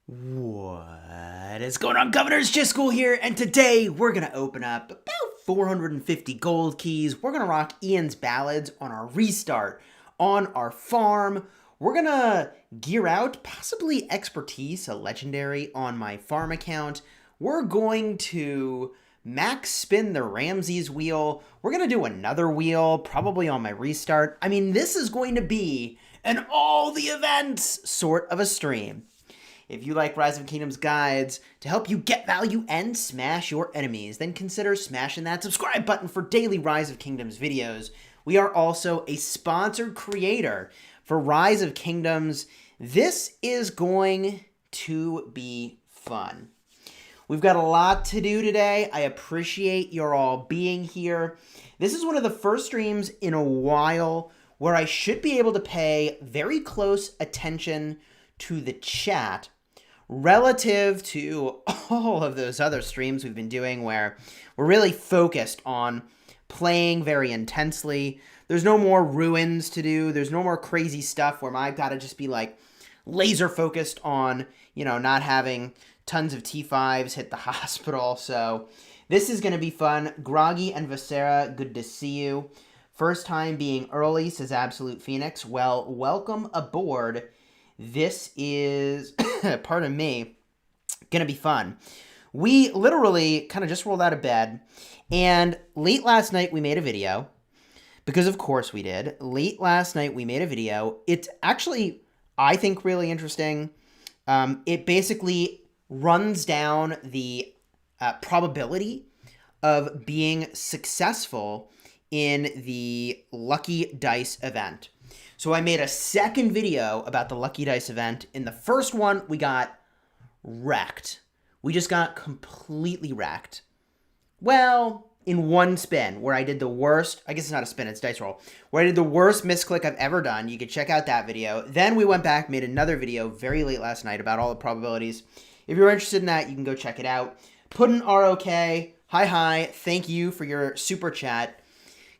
What is going on, Governors? Chisgule here, and today we're going to open up about 450 gold keys. We're going to rock Ian's Ballads on our restart, on our farm. We're going to gear out possibly Expertise, a legendary, on my farm account. We're going to max spin the Ramesses wheel. We're going to do another wheel, probably on my restart. I mean, this is going to be an all the events sort of a stream. If you like Rise of Kingdoms guides to help you get value and smash your enemies, then consider smashing that subscribe button for daily Rise of Kingdoms videos. We are also a sponsored creator for Rise of Kingdoms. This is going to be fun. We've got a lot to do today. I appreciate your all being here. This is one of the first streams in a while where I should be able to pay very close attention to the chat relative to all of those other streams we've been doing where we're really focused on playing very intensely. There's no more ruins to do. There's no more crazy stuff where I've got to just be like laser focused on, not having tons of T5s hit the hospital. So this is going to be fun. Groggy and Viscera, good to see you. First time being early, says Absolute Phoenix. Well, welcome aboard. This is, pardon me, gonna be fun. We literally kind of just rolled out of bed, and late last night we made a video, because of course we did. Late last night we made a video. It's actually, I think, really interesting. It basically runs down the probability of being successful in the Lucky Dice event. So I made a second video about the Lucky Dice event. In the first one, we got wrecked. We just got completely wrecked. Well, in one spin, where I did the worst, I guess it's not a spin, it's dice roll, where I did the worst misclick I've ever done. You could check out that video. Then we went back, made another video very late last night about all the probabilities. If you're interested in that, you can go check it out. Puddin' ROK, hi, thank you for your super chat.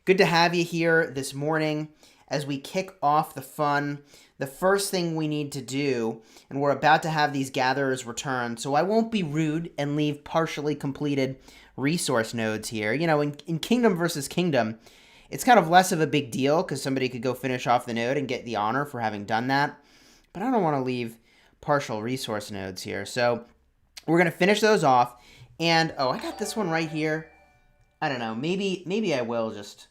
Good to have you here this morning. As we kick off the fun, the first thing we need to do, and we're about to have these gatherers return, so I won't be rude and leave partially completed resource nodes here. In Kingdom versus Kingdom, it's kind of less of a big deal because somebody could go finish off the node and get the honor for having done that. But I don't want to leave partial resource nodes here. So we're going to finish those off. And, I got this one right here. I don't know. Maybe I will just...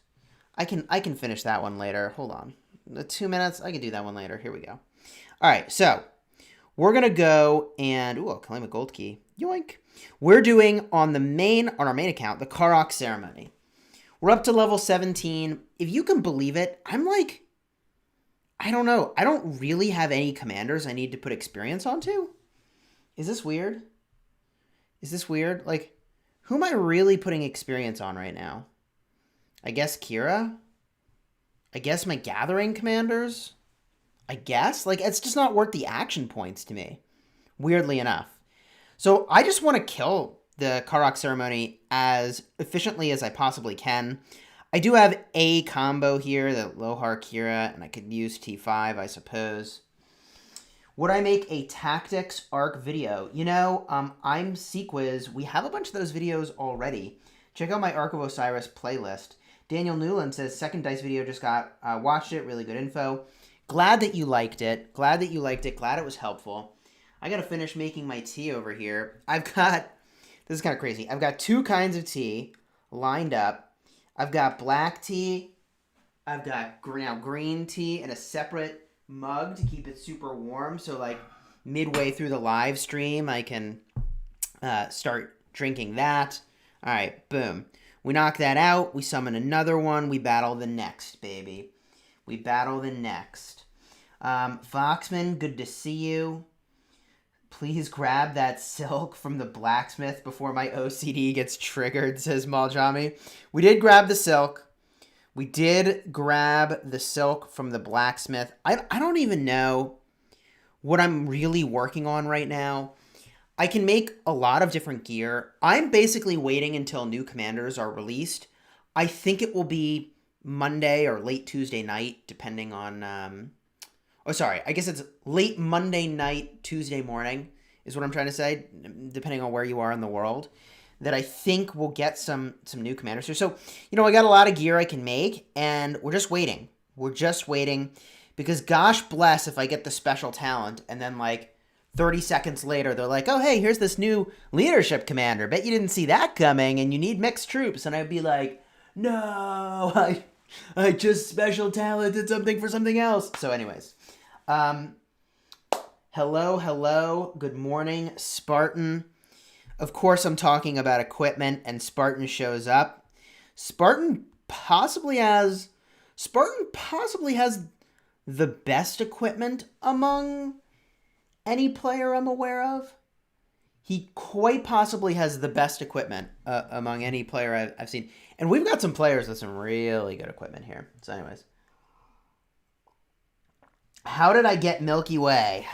I can finish that one later. Hold on. The 2 minutes, I can do that one later. Here we go. All right, so we're going to go and... Ooh, I'll claim a gold key. Yoink. We're doing on our main account, the Karuak ceremony. We're up to level 17. If you can believe it, I'm like... I don't know. I don't really have any commanders I need to put experience onto. Is this weird? Like, who am I really putting experience on right now? I guess Kira? I guess my gathering commanders? I guess? Like, it's just not worth the action points to me. Weirdly enough. So I just want to kill the Karuak ceremony as efficiently as I possibly can. I do have a combo here, the Lohar Kira, and I could use T5, I suppose. Would I make a tactics arc video? I'm Sequiz. We have a bunch of those videos already. Check out my Arc of Osiris playlist. Daniel Newland says, second dice video, just watched it, really good info. Glad that you liked it. Glad it was helpful. I got to finish making my tea over here. This is kind of crazy. I've got two kinds of tea lined up. I've got black tea. I've got green tea in a separate mug to keep it super warm. So like midway through the live stream, I can start drinking that. All right, boom. We knock that out. We summon another one. We battle the next, baby. We battle the next. Foxman, good to see you. Please grab that silk from the blacksmith before my OCD gets triggered, says Maljami. We did grab the silk. We did grab the silk from the blacksmith. I don't even know what I'm really working on right now. I can make a lot of different gear. I'm basically waiting until new commanders are released. I think it will be Monday or late Tuesday night, depending on... I guess it's late Monday night, Tuesday morning is what I'm trying to say, depending on where you are in the world, that I think will get some new commanders here. So, I got a lot of gear I can make, and we're just waiting. We're just waiting because gosh bless if I get the special talent and then 30 seconds later they're like, oh, hey, here's this new leadership commander. Bet you didn't see that coming and you need mixed troops. And I'd be like, no, I just special talented something for something else. So anyways, hello, good morning, Spartan. Of course, I'm talking about equipment, and Spartan shows up. Spartan possibly has the best equipment among any player I'm aware of. He quite possibly has the best equipment among any player I've seen. And we've got some players with some really good equipment here. So anyways. How did I get Milky Way?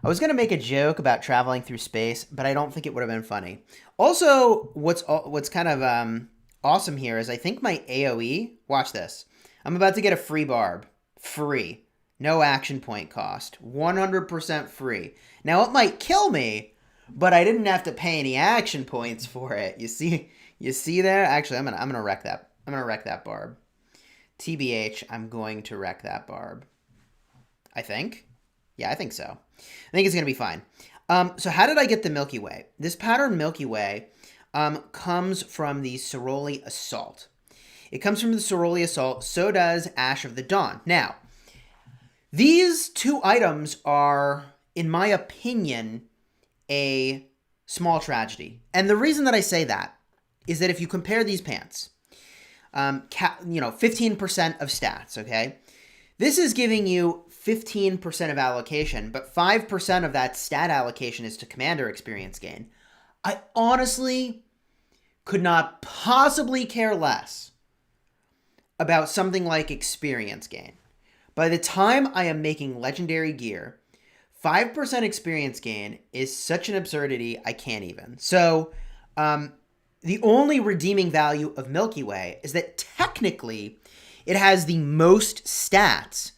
I was going to make a joke about traveling through space, but I don't think it would have been funny. Also, what's kind of awesome here is I think my AoE, watch this. I'm about to get a free barb. Free. No action point cost. 100% free. Now, it might kill me, but I didn't have to pay any action points for it. You see there? Actually, I'm gonna wreck that. I'm gonna wreck that barb. TBH, I'm going to wreck that barb. I think. Yeah, I think so. I think it's going to be fine. So how did I get the Milky Way? This pattern Milky Way comes from the Ceroli Assault. It comes from the Ceroli Assault. So does Ash of the Dawn. Now, these two items are, in my opinion, a small tragedy. And the reason that I say that is that if you compare these pants, 15% of stats, okay? This is giving you 15% of allocation, but 5% of that stat allocation is to commander experience gain. I honestly could not possibly care less about something like experience gain. By the time I am making legendary gear, 5% experience gain is such an absurdity, I can't even. So, the only redeeming value of Milky Way is that technically it has the most stats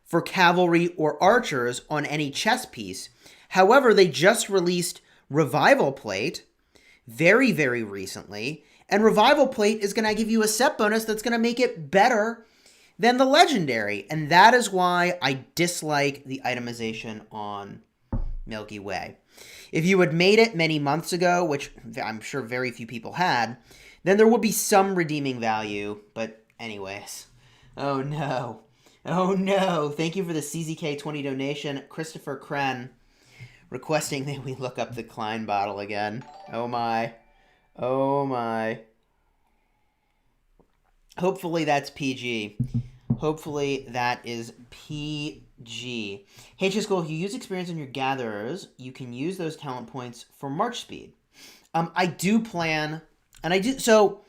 for cavalry or archers on any chess piece. However, they just released Revival Plate very, very recently, and Revival Plate is going to give you a set bonus that's going to make it better than the Legendary, and that is why I dislike the itemization on Milky Way. If you had made it many months ago, which I'm sure very few people had, then there would be some redeeming value, but anyways. Oh no. Oh no. Thank you for the CZK20 donation. Christopher Kren requesting that we look up the Klein bottle again. Oh my. Oh my. Hopefully that's PG. Hopefully that is PG. Hey Chisgule, if you use experience on your gatherers, you can use those talent points for march speed. I do plan, and I do, so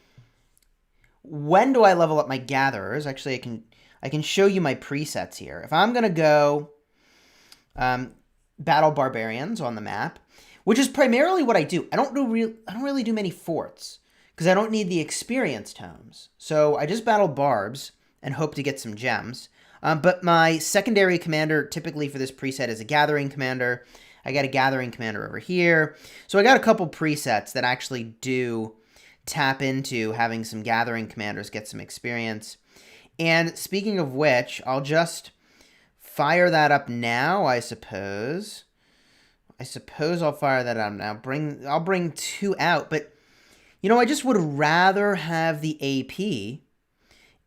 when do I level up my gatherers? Actually, I can show you my presets here. If I'm going to go battle barbarians on the map, which is primarily what I do. I don't really do many forts because I don't need the experience tomes. So I just battle barbs and hope to get some gems. But my secondary commander typically for this preset is a gathering commander. I got a gathering commander over here. So I got a couple presets that actually do tap into having some gathering commanders get some experience. And speaking of which, I'll just fire that up now, I suppose. I'll fire that up now. I'll bring two out, but I just would rather have the AP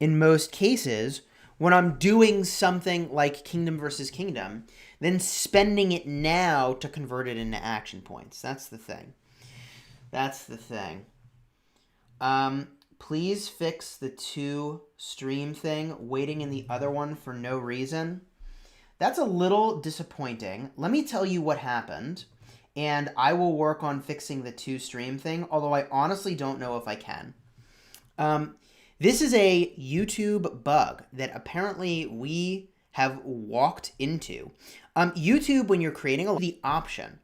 in most cases when I'm doing something like Kingdom versus Kingdom than spending it now to convert it into action points. That's the thing. Please fix the 2 stream thing, waiting in the other one for no reason. That's a little disappointing. Let me tell you what happened, and I will work on fixing the 2 stream thing, although I honestly don't know if I can. This is a YouTube bug that apparently we have walked into. YouTube, when you're creating the option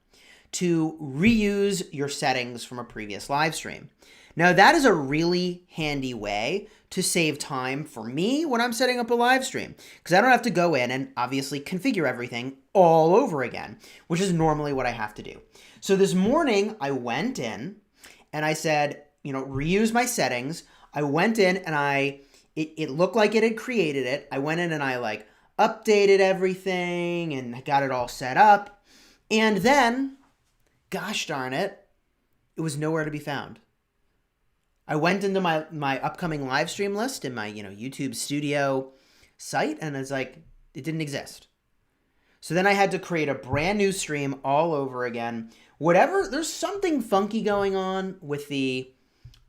to reuse your settings from a previous live stream. Now, that is a really handy way to save time for me when I'm setting up a live stream, because I don't have to go in and obviously configure everything all over again, which is normally what I have to do. So this morning I went in and I said, reuse my settings. I went in and it looked like it had created it. I went in and I updated everything and got it all set up. And then, gosh darn it, it was nowhere to be found. I went into my upcoming live stream list in my, YouTube studio site, and it's it didn't exist. So then I had to create a brand new stream all over again. There's something funky going on with the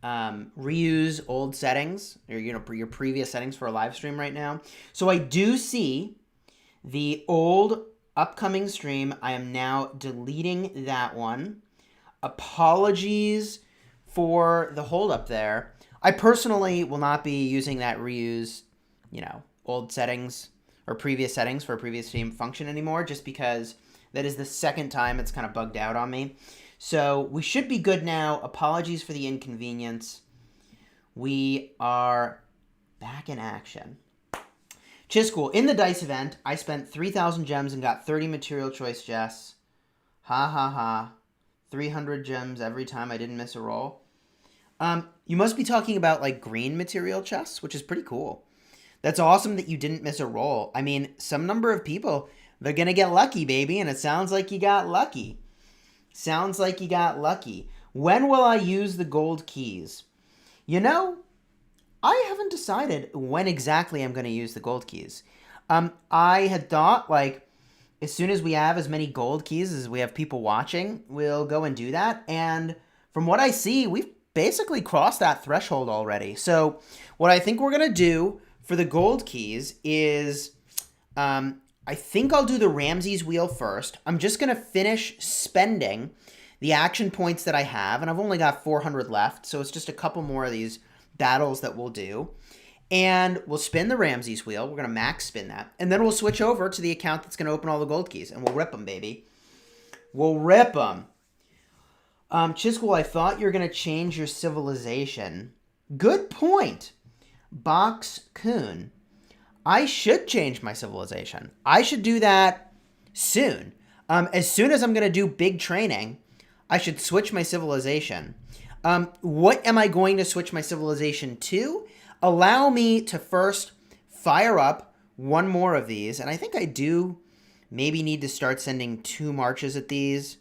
reuse old settings, or, your previous settings for a live stream right now. So I do see the old upcoming stream. I am now deleting that one. Apologies for the holdup there. I personally will not be using that reuse, old settings or previous settings for a previous stream function anymore, just because that is the second time it's kind of bugged out on me. So we should be good now. Apologies for the inconvenience. We are back in action. Chisgule, in the dice event, I spent 3,000 gems and got 30 material choice chests. Ha ha ha. 300 gems every time I didn't miss a roll. You must be talking about green material chests, which is pretty cool. That's awesome that you didn't miss a roll. I mean, some number of people, they're going to get lucky, baby, and it sounds like you got lucky. Sounds like you got lucky. When will I use the gold keys? I haven't decided when exactly I'm going to use the gold keys. I had thought, as soon as we have as many gold keys as we have people watching, we'll go and do that. And from what I see, we've basically crossed that threshold already. So what I think we're going to do for the gold keys is I think I'll do the Ramesses wheel first. I'm just going to finish spending the action points that I have, and I've only got 400 left, so it's just a couple more of these battles that we'll do. And we'll spin the Ramesses wheel. We're going to max spin that. And then we'll switch over to the account that's going to open all the gold keys, and we'll rip them, baby. We'll rip them. Chisgule, I thought you were going to change your civilization. Good point. Box Coon. I should change my civilization. I should do that soon. As soon as I'm going to do big training, I should switch my civilization. What am I going to switch my civilization to? Allow me to first fire up one more of these. And I think I do maybe need to start sending 2 marches at these.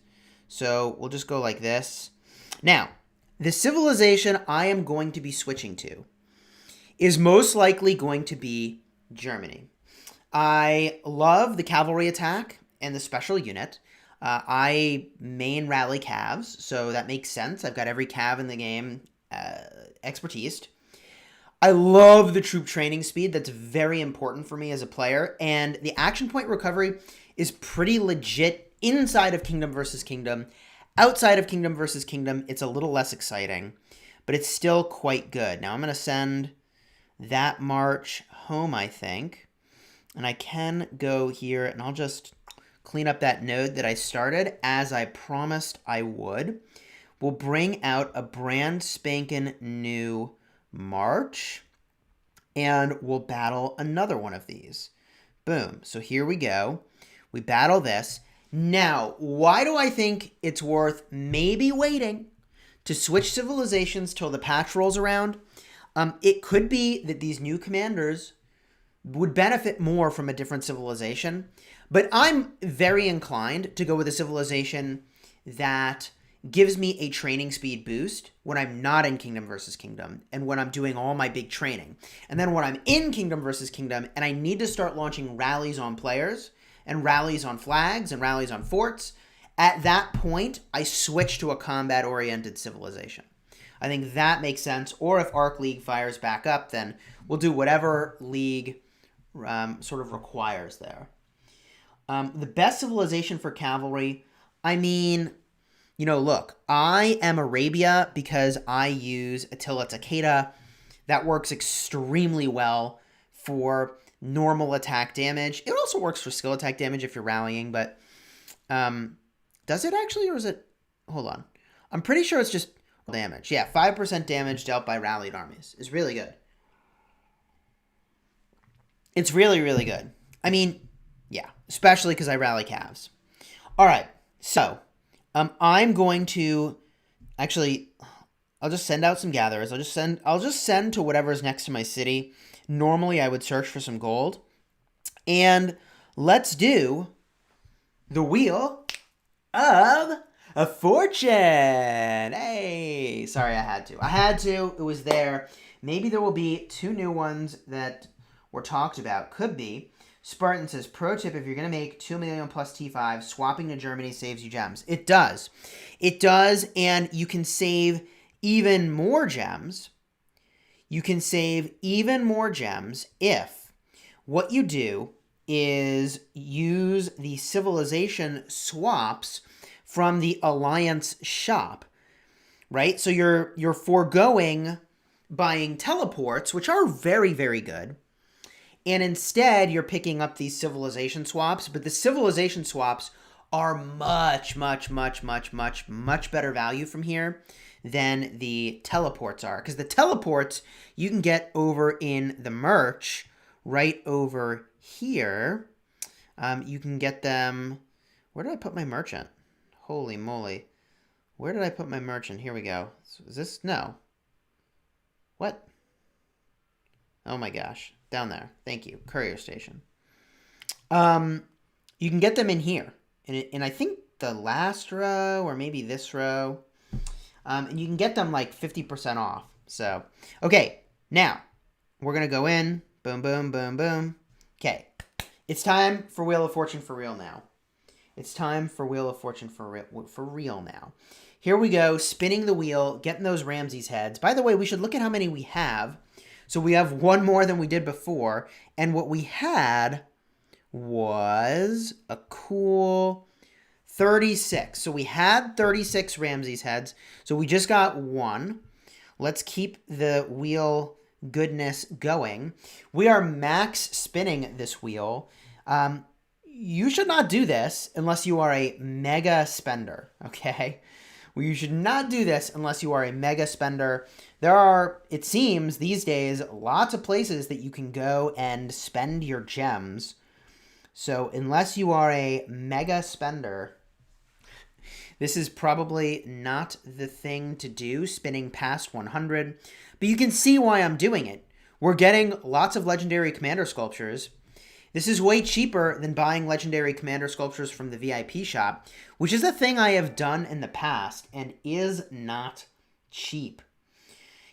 So we'll just go like this. Now, the civilization I am going to be switching to is most likely going to be Germany. I love the cavalry attack and the special unit. I main rally calves, so that makes sense. I've got every cav in the game expertised. I love the troop training speed. That's very important for me as a player. And the action point recovery is pretty legit inside of Kingdom versus Kingdom. Outside of Kingdom versus Kingdom, it's a little less exciting, but it's still quite good. Now I'm going to send that march home, I think. And I can go here, and I'll just clean up that node that I started, as I promised I would. We'll bring out a brand spanking new march, and we'll battle another one of these. Boom. So here we go. We battle this. Now, why do I think it's worth maybe waiting to switch civilizations till the patch rolls around? It could be that these new commanders would benefit more from a different civilization, but I'm very inclined to go with a civilization that gives me a training speed boost when I'm not in Kingdom versus Kingdom and when I'm doing all my big training. And then when I'm in Kingdom versus Kingdom and I need to start launching rallies on players and rallies on flags and rallies on forts, at that point, I switch to a combat-oriented civilization. I think that makes sense. Or if Arc League fires back up, then we'll do whatever League sort of requires there. The best civilization for cavalry, I mean, look, I am Arabia because I use Attila Takeda. That works extremely well for normal attack damage. It also works for skill attack damage if you're rallying, but does it actually, or is it, hold on. I'm pretty sure it's just damage. Yeah, 5% damage dealt by rallied armies is really good. It's really, really good. I mean, yeah, especially because I rally calves. All right, so I'm going to actually. I'll just send out some gatherers. I'll just send to whatever's next to my city. Normally, I would search for some gold, and let's do the wheel of a fortune. Hey, sorry, I had to. I had to. It was there. Maybe there will be 2 new ones that were talked about. Could be. Spartan says, pro tip, if you're going to make 2 million plus T5, swapping to Germany saves you gems. It does. It does, and you can save even more gems. You can save even more gems if what you do is use the civilization swaps from the Alliance shop, right? So you're foregoing buying teleports, which are very, very good. And instead, you're picking up these civilization swaps. But the civilization swaps are much, much, much, much, much, much better value from here than the teleports are. Because the teleports you can get over in the merch right over here. You can get them... Where did I put my merchant? Holy moly. Where did I put my merchant? Here we go. Is this... No. What? Oh my gosh. Down there. Thank you. Courier station. You can get them in here. And I think the last row or maybe this row. And you can get them like 50% off. So, okay. Now, we're going to go in. Boom, boom, boom, boom. Okay. It's time for Wheel of Fortune for real now. It's time for Wheel of Fortune for real now. Here we go. Spinning the wheel. Getting those Ramesses heads. By the way, we should look at how many we have. So we have 1 more than we did before. And what we had was a cool 36. So we had 36 Ramesses heads. So we just got 1. Let's keep the wheel goodness going. We are max spinning this wheel. You should not do this unless you are a mega spender, okay? Well, you should not do this unless you are a mega spender. There are, it seems, these days, lots of places that you can go and spend your gems. So unless you are a mega spender, this is probably not the thing to do, spinning past 100. But you can see why I'm doing it. We're getting lots of legendary commander sculptures. This is way cheaper than buying legendary commander sculptures from the VIP shop, which is a thing I have done in the past and is not cheap.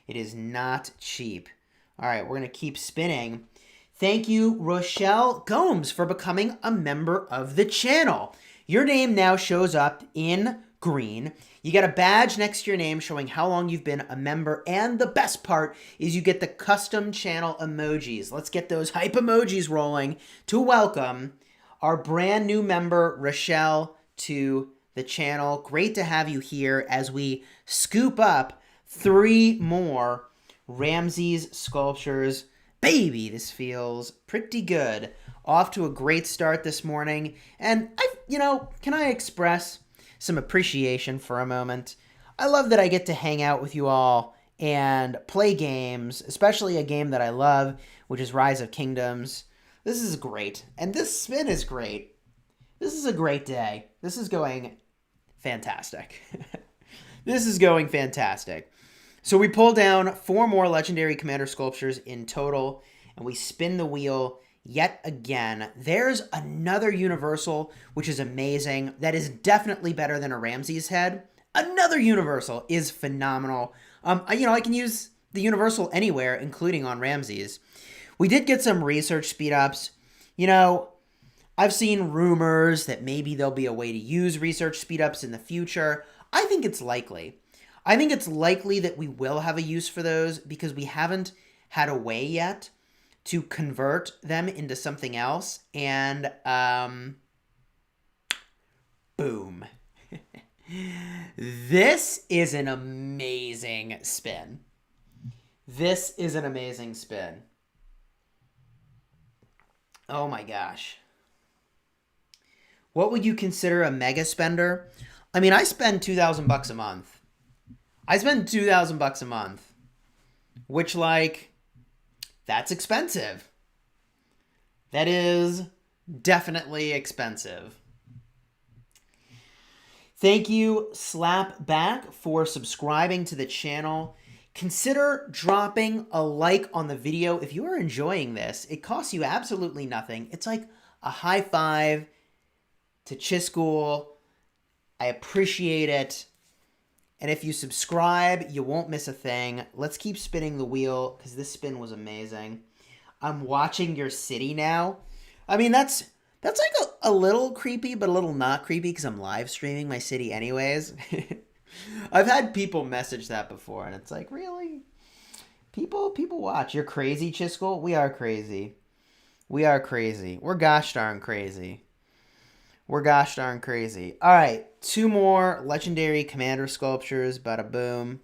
It is not cheap. All right, we're going to keep spinning. Thank you, Rochelle Gomes, for becoming a member of the channel. Your name now shows up in green. You get a badge next to your name showing how long you've been a member. And the best part is you get the custom channel emojis. Let's get those hype emojis rolling to welcome our brand new member, Rochelle, to the channel. Great to have you here as we scoop up 3 more Ramesses sculptures. Baby, this feels pretty good. Off to a great start this morning. And can I express some appreciation for a moment? I love that I get to hang out with you all and play games, especially a game that I love, which is Rise of Kingdoms. This is great. And this spin is great. This is a great day. This is going fantastic. This is going fantastic. So we pull down 4 more legendary commander sculptures in total, and we spin the wheel yet again. There's another universal, which is amazing. That is definitely better than a Ramesses head. Another universal is phenomenal. I can use the universal anywhere, including on Ramesses. We did get some research speed ups. I've seen rumors that maybe there'll be a way to use research speed ups in the future. I think it's likely. I think it's likely that we will have a use for those because we haven't had a way yet to convert them into something else. And, boom. This is an amazing spin. This is an amazing spin. Oh my gosh. What would you consider a mega spender? I mean, I spend $2,000 a month. I spend $2,000 a month, which, that's expensive. That is definitely expensive. Thank you, Slapback, for subscribing to the channel. Consider dropping a like on the video if you are enjoying this. It costs you absolutely nothing. It's like a high five to Chisgule. I appreciate it. And if you subscribe, you won't miss a thing. Let's keep spinning the wheel because this spin was amazing. I'm watching your city now. I mean, that's like a little creepy, but a little not creepy because I'm live streaming my city anyways. I've had people message that before, and it's like, really? People watch. You're crazy, Chisgule? We are crazy. We are crazy. We're gosh darn crazy. We're gosh darn crazy. All right, 2 more legendary commander sculptures. Bada boom.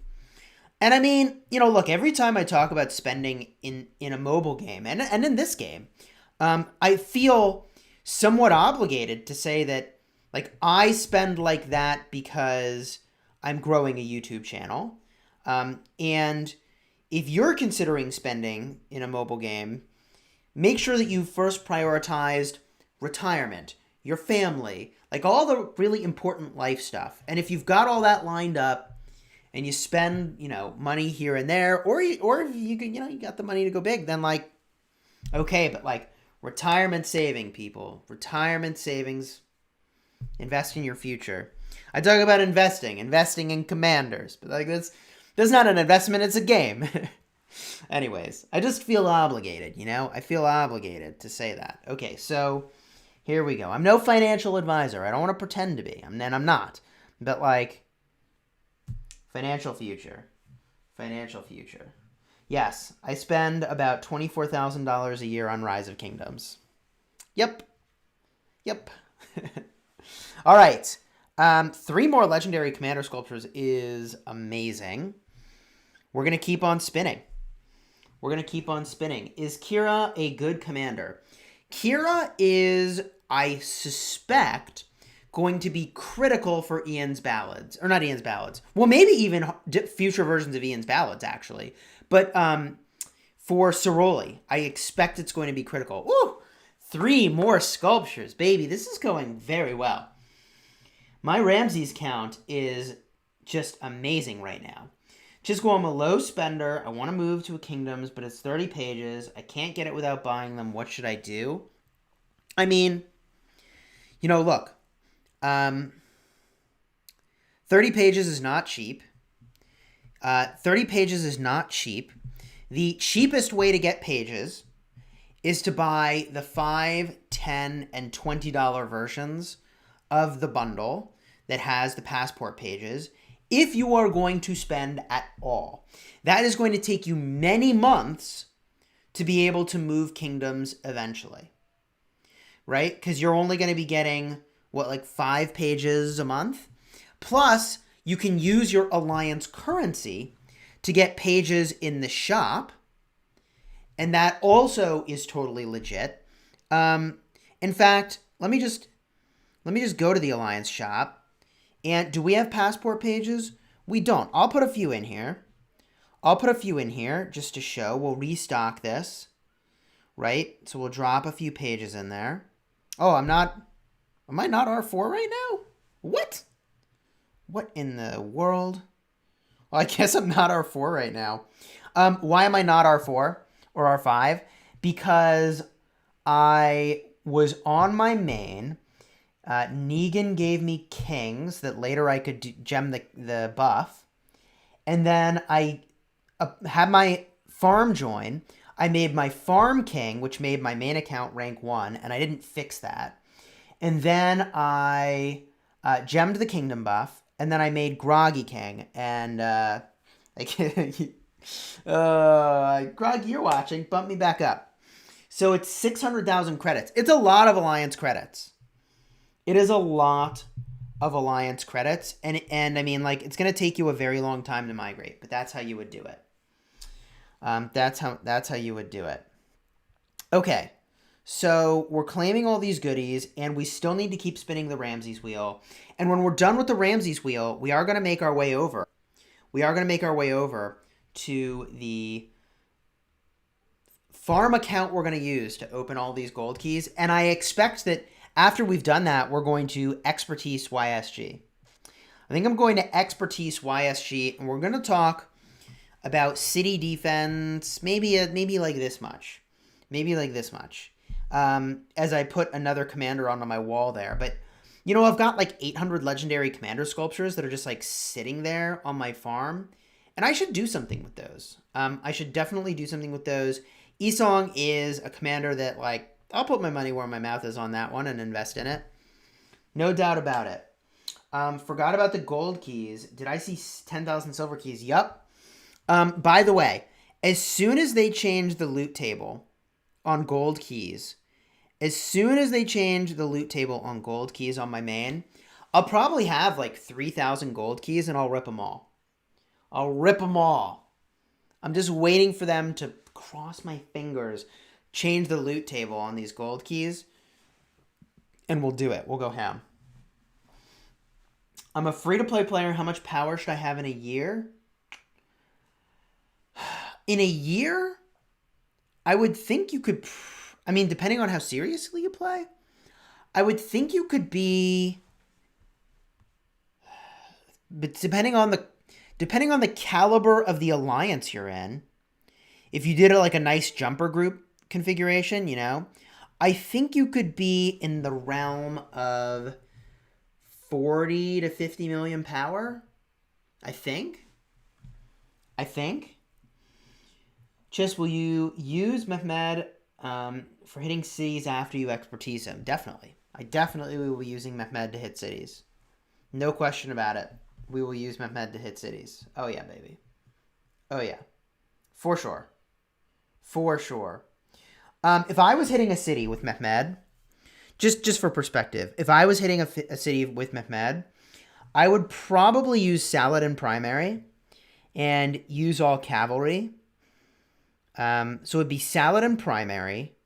And I mean, you know, look, every time I talk about spending in a mobile game, and in this game, I feel somewhat obligated to say that, like, I spend like that because I'm growing a YouTube channel. And if you're considering spending in a mobile game, make sure that you first prioritized retirement, your family, like all the really important life stuff. And if you've got all that lined up and you spend, you know, money here and there, or if you can, you know, you got the money to go big, then like, okay, but like retirement saving, people, retirement savings, invest in your future. I talk about investing in commanders, but like that's not an investment, it's a game. Anyways, I just feel obligated, you know? I feel obligated to say that. Okay, so here we go. I'm no financial advisor. I don't want to pretend to be. I'm not. But like, financial future. Financial future. Yes, I spend about $24,000 a year on Rise of Kingdoms. Yep. All right. 3 more legendary commander sculptures is amazing. We're going to keep on spinning. Is Kira a good commander? Kira is, I suspect, going to be critical for Ian's Ballads. Or not Ian's Ballads. Well, maybe even future versions of Ian's Ballads, actually. But for Ceroli, I expect it's going to be critical. Ooh, 3 more sculptures, baby. This is going very well. My Ramesses count is just amazing right now. Chisgule, I'm a low spender. I want to move to a Kingdoms, but it's 30 pages. I can't get it without buying them. What should I do? I mean, you know, look. 30 pages is not cheap. 30 pages is not cheap. The cheapest way to get pages is to buy the $5, $10, and $20 versions of the bundle that has the passport pages, if you are going to spend at all. That is going to take you many months to be able to move kingdoms eventually, right? Because you're only going to be getting, what, like 5 pages a month? Plus, you can use your alliance currency to get pages in the shop, and that also is totally legit. In fact, let me just go to the alliance shop. And do we have passport pages? We don't. I'll put a few in here. Just to show. We'll restock this, right? So we'll drop a few pages in there. Oh, am I not R4 right now? What? What in the world? Well, I guess I'm not R4 right now. Why am I not R4 or R5? Because I was on my main. Negan gave me kings that later I could gem the buff. And then I had my farm join. I made my farm king, which made my main account rank 1, and I didn't fix that. And then I gemmed the kingdom buff, and then I made Groggy king. And Groggy, you're watching. Bump me back up. So it's 600,000 credits. It's a lot of alliance credits. It is a lot of alliance credits, and I mean, like, it's going to take you a very long time to migrate, but that's how you would do it. That's how you would do it. Okay, so we're claiming all these goodies, and we still need to keep spinning the Ramesses wheel. And when we're done with the Ramesses wheel, we are going to make our way over. We are going to make our way over to the farm account we're going to use to open all these gold keys. And I expect that after we've done that, we're going to expertise YSG. I think I'm going to expertise YSG, and we're going to talk about city defense, maybe like this much. Maybe like this much. As I put another commander onto my wall there. But, you know, I've got like 800 legendary commander sculptures that are just like sitting there on my farm. And I should do something with those. I should definitely do something with those. Isong is a commander that, like, I'll put my money where my mouth is on that one and invest in it. No doubt about it. Forgot about the gold keys. Did I see 10,000 silver keys? Yup. By the way, as soon as they change the loot table on gold keys, on my main, I'll probably have like 3,000 gold keys and I'll rip them all. I'm just waiting for them to cross my fingers, change the loot table on these gold keys, and we'll do it. We'll go ham. I'm a free-to-play player. How much power should I have in a year? In a year, I would think you could... I mean, depending on how seriously you play, I would think you could be... But depending on the caliber of the alliance you're in, if you did like a nice jumper group configuration, you know, I think you could be in the realm of 40 to 50 million power. I think. Chis, will you use Mehmed for hitting cities after you expertise him? Definitely. I definitely will be using Mehmed to hit cities. No question about it. We will use Mehmed to hit cities. Oh yeah, baby. Oh yeah. For sure. If I was hitting a city with Mehmed, just for perspective, if I was hitting a city with Mehmed, I would probably use Saladin primary and use all cavalry. So it'd be Saladin primary,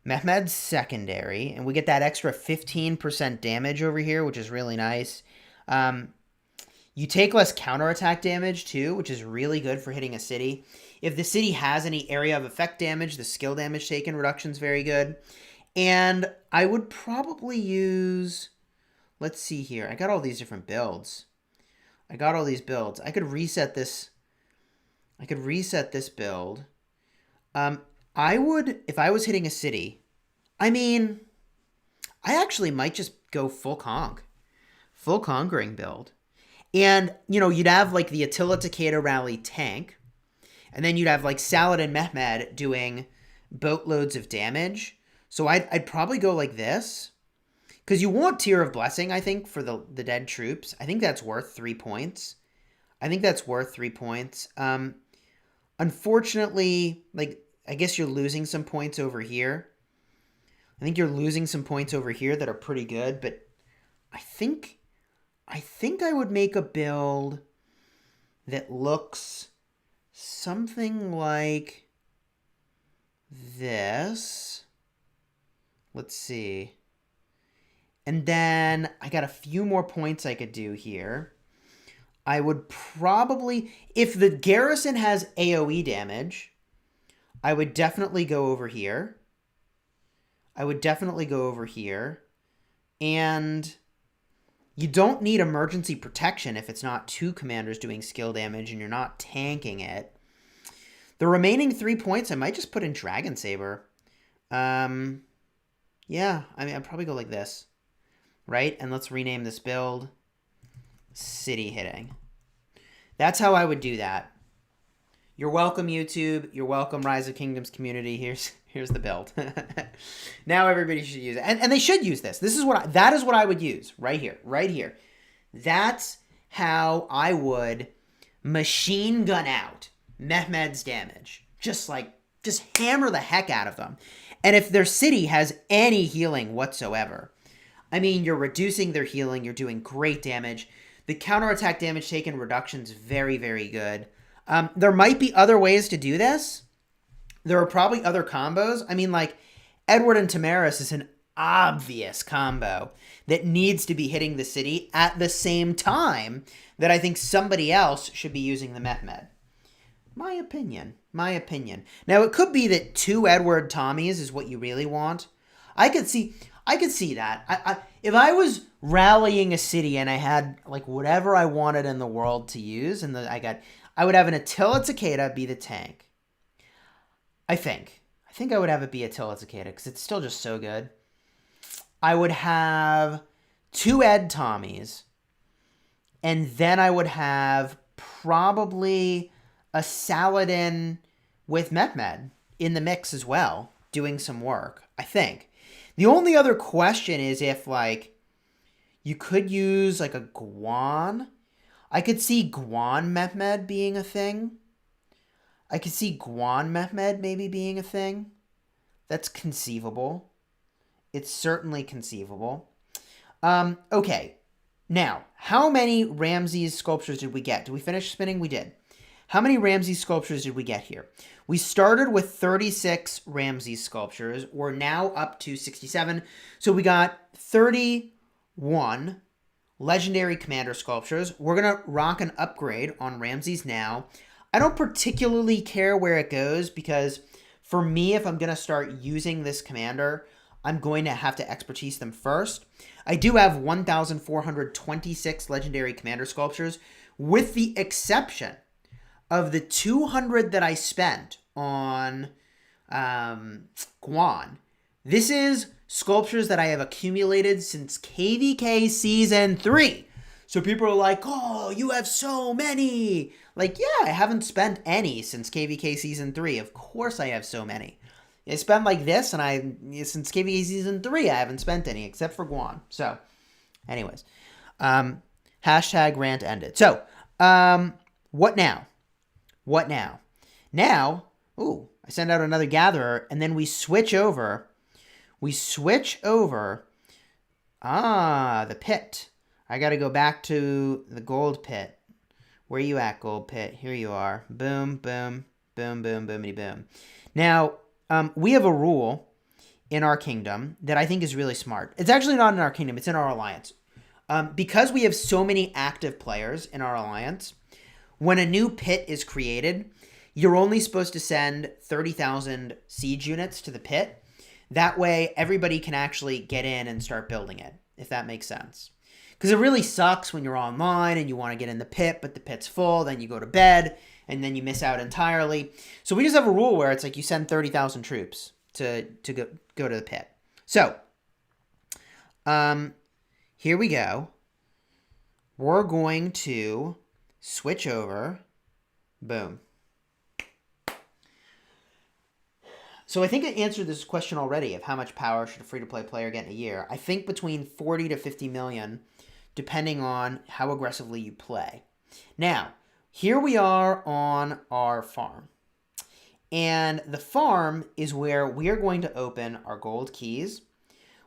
Mehmed secondary, and we get that extra 15% damage over here, which is really nice. You take less counterattack damage too, which is really good for hitting a city. If the city has any area of effect damage, the skill damage taken reduction is very good. And I would probably use, let's see here. I got all these different builds. I could reset this. Build. I would, if I was hitting a city, I mean, I actually might just go full conquering build. And, you know, you'd have like the Attila Takeda rally tank, and then you'd have like Saladin Mehmed doing boatloads of damage. So I'd probably go like this, because you want Tear of Blessing, I think, for the dead troops. I think that's worth 3 points. Unfortunately, like, I guess you're losing some points over here. I think you're losing some points over here that are pretty good, but I think I would make a build that looks something like this. Let's see. And then I got a few more points I could do here. I would probably, if the garrison has AoE damage, I would definitely go over here. And you don't need emergency protection if it's not two commanders doing skill damage and you're not tanking it. The remaining 3 points, I might just put in Dragon Saber. Yeah, I mean, I'd probably go like this, right? And let's rename this build City Hitting. That's how I would do that. You're welcome, YouTube. You're welcome, Rise of Kingdoms community. Here's the build. Now everybody should use it. And they should use this. That is what I would use right here. That's how I would machine gun out Mehmed's damage. Just hammer the heck out of them. And if their city has any healing whatsoever, I mean, you're reducing their healing. You're doing great damage. The counterattack damage taken reduction is very, very good. There might be other ways to do this. There are probably other combos. I mean, like, Edward and Tamaris is an obvious combo that needs to be hitting the city at the same time that I think somebody else should be using the Mehmed. My opinion. My opinion. Now, it could be that 2 Edward Tommies is what you really want. I could see that. If I was rallying a city and I had like whatever I wanted in the world to use, and I would have an Attila Takeda be the tank. I think I would have it be Attila Takeda because it's still just so good. I would have 2 Ed Tommies, and then I would have probably a Saladin with Mehmed in the mix as well, doing some work, I think. The only other question is if, like, you could use, like, a Guan. I could see Guan Mehmed being a thing. I could see Guan Mehmed maybe being a thing. That's conceivable. It's certainly conceivable. Okay. Now, how many Ramesses sculptures did we get? Did we finish spinning? We did. How many Ramesses sculptures did we get here? We started with 36 Ramesses sculptures. We're now up to 67. So we got 31 legendary commander sculptures. We're going to rock an upgrade on Ramesses now. I don't particularly care where it goes because for me, if I'm going to start using this commander, I'm going to have to expertise them first. I do have 1,426 legendary commander sculptures, with the exception of the 200 that I spent on Guan. This is sculptures that I have accumulated since KVK Season 3. So people are like, oh, you have so many. Like, yeah, I haven't spent any since KVK Season 3. Of course I have so many. I spent like this, and since KVK Season 3, I haven't spent any, except for Guan. So, anyways. Hashtag rant ended. So, what now? What now? Now, I send out another gatherer, and then we switch over. The pit. I got to go back to the gold pit. Where you at, gold pit? Here you are. Boom, boom, boom, boom, boomity boom. Now, we have a rule in our kingdom that I think is really smart. It's actually not in our kingdom. It's in our alliance. Because we have so many active players in our alliance, when a new pit is created, you're only supposed to send 30,000 siege units to the pit. That way, everybody can actually get in and start building it, if that makes sense. Because it really sucks when you're online and you want to get in the pit, but the pit's full, then you go to bed, and then you miss out entirely. So we just have a rule where it's like you send 30,000 troops to go to the pit. So, here we go. We're going to switch over. Boom. So I think I answered this question already of how much power should a free-to-play player get in a year. I think between 40 to 50 million, depending on how aggressively you play. Now, here we are on our farm. And the farm is where we are going to open our gold keys.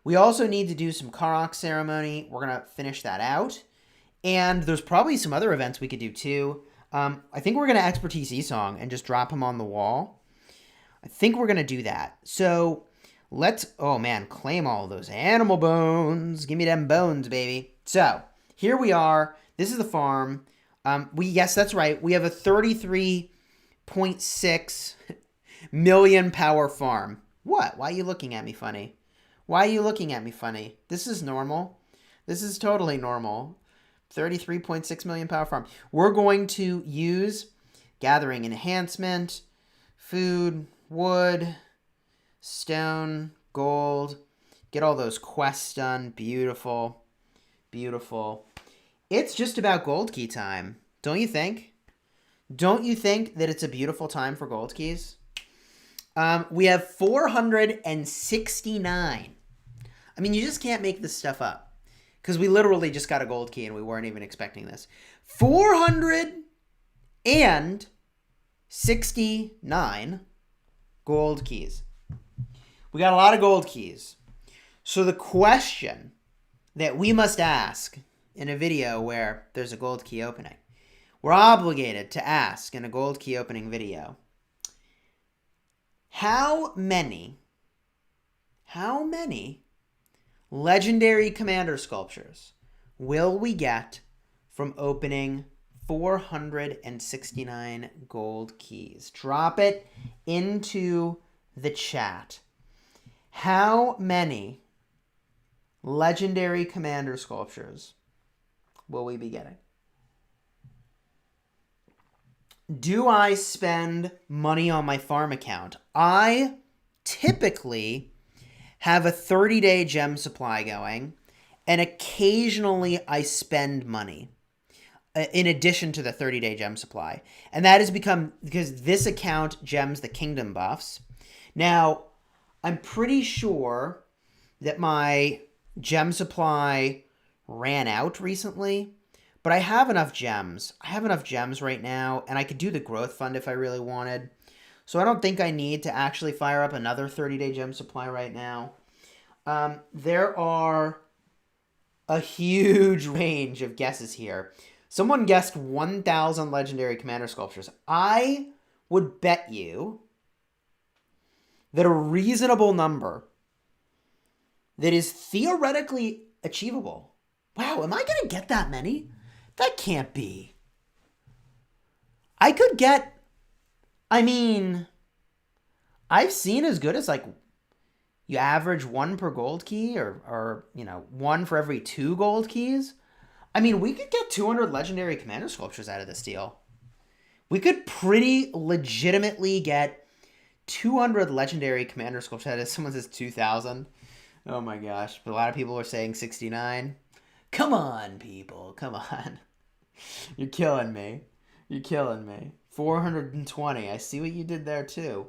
We also need to do some Karuak ceremony. We're going to finish that out. And there's probably some other events we could do too. I think we're going to expertise Esong and just drop him on the wall. I think we're going to do that. So let's, claim all of those animal bones. Give me them bones, baby. So here we are. This is the farm. Yes, that's right. We have a 33.6 million power farm. What? Why are you looking at me funny? Why are you looking at me funny? This is normal. This is totally normal. 33.6 million power farm. We're going to use gathering enhancement, food, wood, stone, gold. Get all those quests done. Beautiful. Beautiful. It's just about gold key time. Don't you think? Don't you think that it's a beautiful time for gold keys? We have 469. I mean, you just can't make this stuff up. Because we literally just got a gold key and we weren't even expecting this. 469 gold keys. We got a lot of gold keys. So the question that we must ask in a video where there's a gold key opening, we're obligated to ask in a gold key opening video, how many legendary commander sculptures will we get from opening 469 gold keys. Drop it into the chat. How many legendary commander sculptures will we be getting? Do I spend money on my farm account? I typically have a 30-day gem supply going, and occasionally I spend money in addition to the 30-day gem supply. And that has become because this account gems the kingdom buffs. Now, I'm pretty sure that my gem supply ran out recently, but I have enough gems. I have enough gems right now, and I could do the growth fund if I really wanted. So I don't think I need to actually fire up another 30-day gem supply right now. There are a huge range of guesses here. Someone guessed 1,000 legendary commander sculptures. I would bet you that a reasonable number that is theoretically achievable. Wow, am I going to get that many? That can't be. I could get, I've seen as good as like you average one per gold key or one for every 2 gold keys. We could get 200 legendary commander sculptures out of this deal. We could pretty legitimately get 200 legendary commander sculptures out of this. Someone says 2,000. Oh my gosh. But a lot of people are saying 69. Come on, people. Come on. You're killing me. 420. I see what you did there too.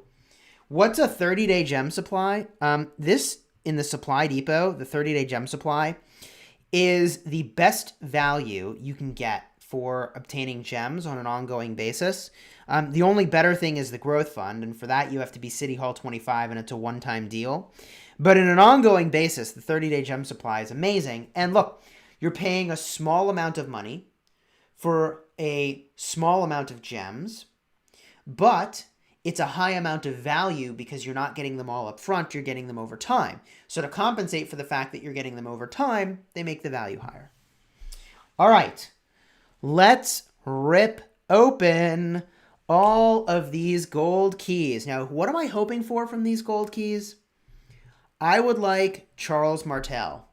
What's a 30-day gem supply? This, in the supply depot, the 30-day gem supply, is the best value you can get for obtaining gems on an ongoing basis. The only better thing is the growth fund, and for that you have to be City Hall 25, and it's a one-time deal. But in an ongoing basis, the 30-day gem supply is amazing. And look, you're paying a small amount of money for a small amount of gems, but it's a high amount of value because you're not getting them all up front, you're getting them over time. So to compensate for the fact that you're getting them over time, they make the value higher. All right, let's rip open all of these gold keys. Now, what am I hoping for from these gold keys? I would like Charles Martel.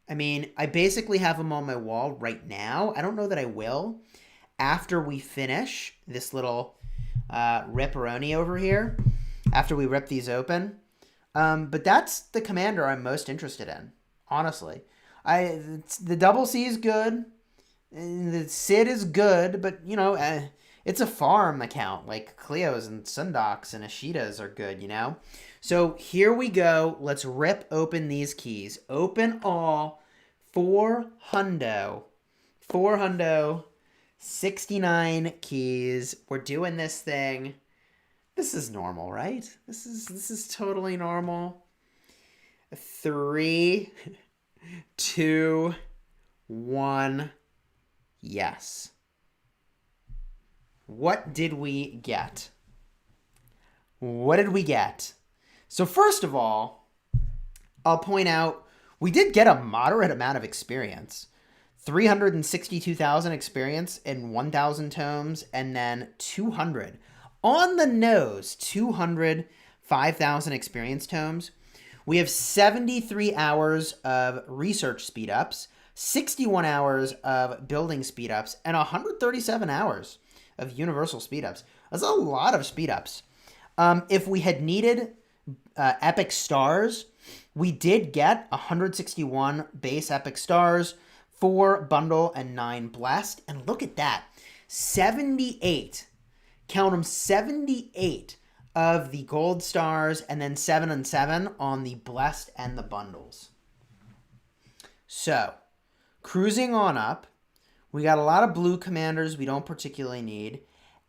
I basically have him on my wall right now. I don't know that I will after we finish this little ripperoni over here, after we rip these open. But that's the commander I'm most interested in, honestly. The double C is good. The Sid is good, but, it's a farm account. Like Cleos and Sundocs and Ashitas are good, So here we go. Let's rip open these keys. Open all 469 keys. We're doing this thing. This is normal, right? This is totally normal. 3, 2, 1. Yes. What did we get? So first of all, I'll point out we did get a moderate amount of experience. 362,000 experience in 1,000 tomes, and then 200. On the nose, 200 5,000 experience tomes. We have 73 hours of research speed-ups, 61 hours of building speed-ups, and 137 hours of universal speed-ups. That's a lot of speed-ups. If we had needed epic stars, we did get 161 base epic stars, 4 bundle, and 9 blessed. And look at that. 78. Count them, 78 of the gold stars, and then 7 and 7 on the blessed and the bundles. So, cruising on up. We got a lot of blue commanders we don't particularly need.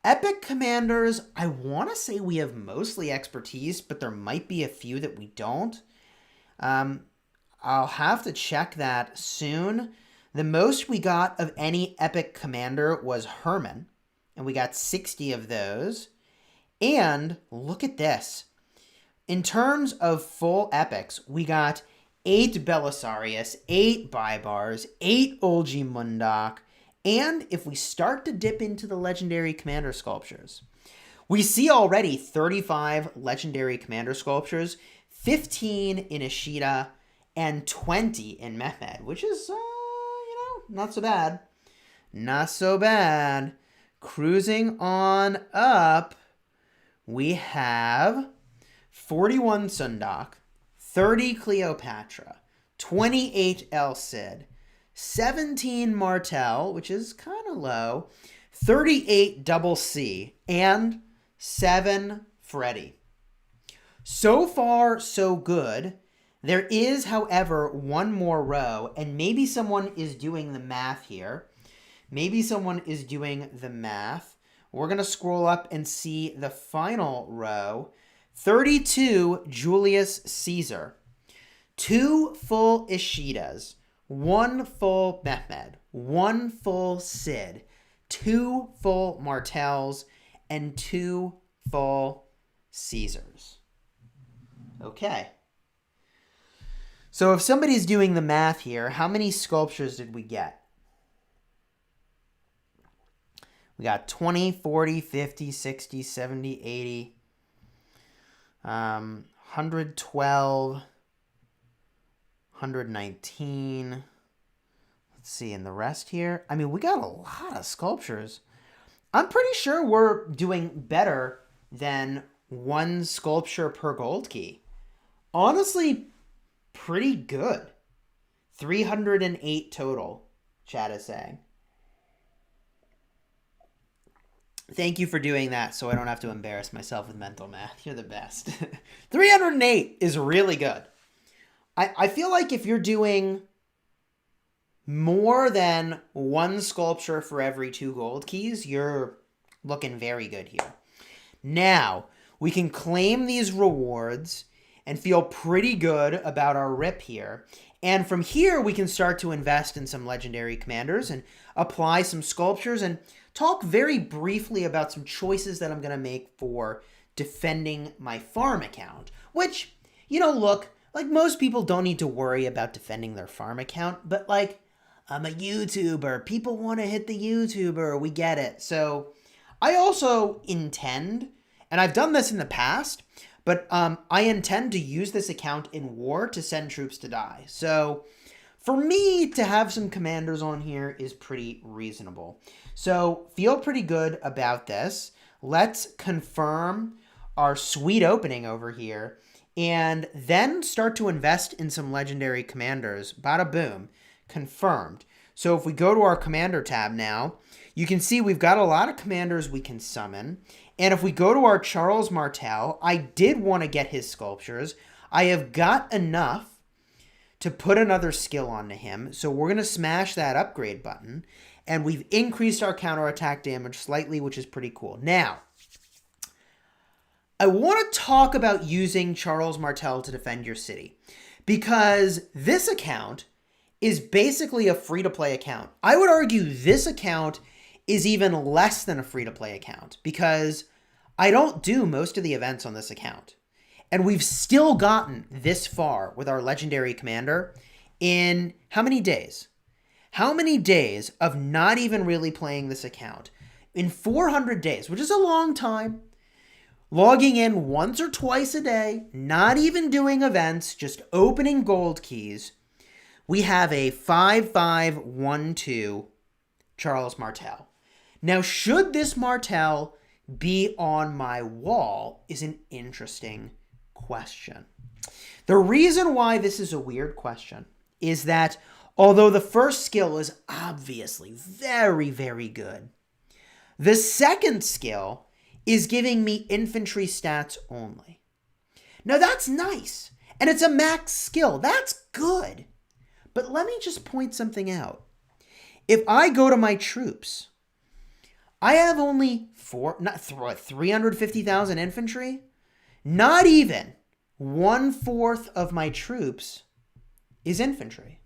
Epic commanders, I want to say we have mostly expertise, but there might be a few that we don't. I'll have to check that soon. The most we got of any epic commander was Herman, and we got 60 of those. And look at this. In terms of full epics, we got 8 Belisarius, 8 Baibars, 8 Olgi Mundok, And if we start to dip into the legendary commander sculptures, we see already 35 legendary commander sculptures, 15 in Ishida, and 20 in Mehmed, which is, not so bad. Not so bad. Cruising on up, we have 41 Sundok, 30 Cleopatra, 28 El Cid, 17 Martel, which is kind of low, 38 Double C, and 7 Freddy. So far, so good. There is, however, one more row, and maybe someone is doing the math here. Maybe someone is doing the math. We're going to scroll up and see the final row. 32 Julius Caesar. 2 full Ishidas. 1 full Mehmed. 1 full Cid. 2 full Martels. And 2 full Caesars. Okay. So if somebody's doing the math here, how many sculptures did we get? We got 20, 40, 50, 60, 70, 80, 112, 119. Let's see, and the rest here. I mean, we got a lot of sculptures. I'm pretty sure we're doing better than 1 sculpture per gold key. Honestly, pretty good. 308 total, chat is saying. Thank you for doing that so I don't have to embarrass myself with mental math. You're the best. 308 is really good. I feel like if you're doing more than 1 sculpture for every 2 gold keys, you're looking very good here. Now, we can claim these rewards and feel pretty good about our rip here. And from here, we can start to invest in some legendary commanders and apply some sculptures and talk very briefly about some choices that I'm going to make for defending my farm account. Which, look, like most people don't need to worry about defending their farm account, but like, I'm a YouTuber. People want to hit the YouTuber. We get it. So I also intend, and I've done this in the past, but I intend to use this account in war to send troops to die. So for me to have some commanders on here is pretty reasonable. So feel pretty good about this. Let's confirm our sweet opening over here and then start to invest in some legendary commanders. Bada boom. Confirmed. So if we go to our commander tab now, you can see we've got a lot of commanders we can summon. And if we go to our Charles Martel, I did want to get his sculptures. I have got enough to put another skill onto him. So we're going to smash that upgrade button. And we've increased our counterattack damage slightly, which is pretty cool. Now, I want to talk about using Charles Martel to defend your city. Because this account is basically a free-to-play account. I would argue this account is even less than a free-to-play account. Because I don't do most of the events on this account. And we've still gotten this far with our legendary commander in how many days? How many days of not even really playing this account? In 400 days, which is a long time. Logging in once or twice a day, not even doing events, just opening gold keys. We have a 5-5-1-2 Charles Martel. Now, should this Martel be on my wall is an interesting question. The reason why this is a weird question is that although the first skill is obviously very, very good, the second skill is giving me infantry stats only. Now that's nice, and it's a max skill. That's good. But let me just point something out. If I go to my troops, I have only 350,000 infantry. Not even 1/4 of my troops is infantry.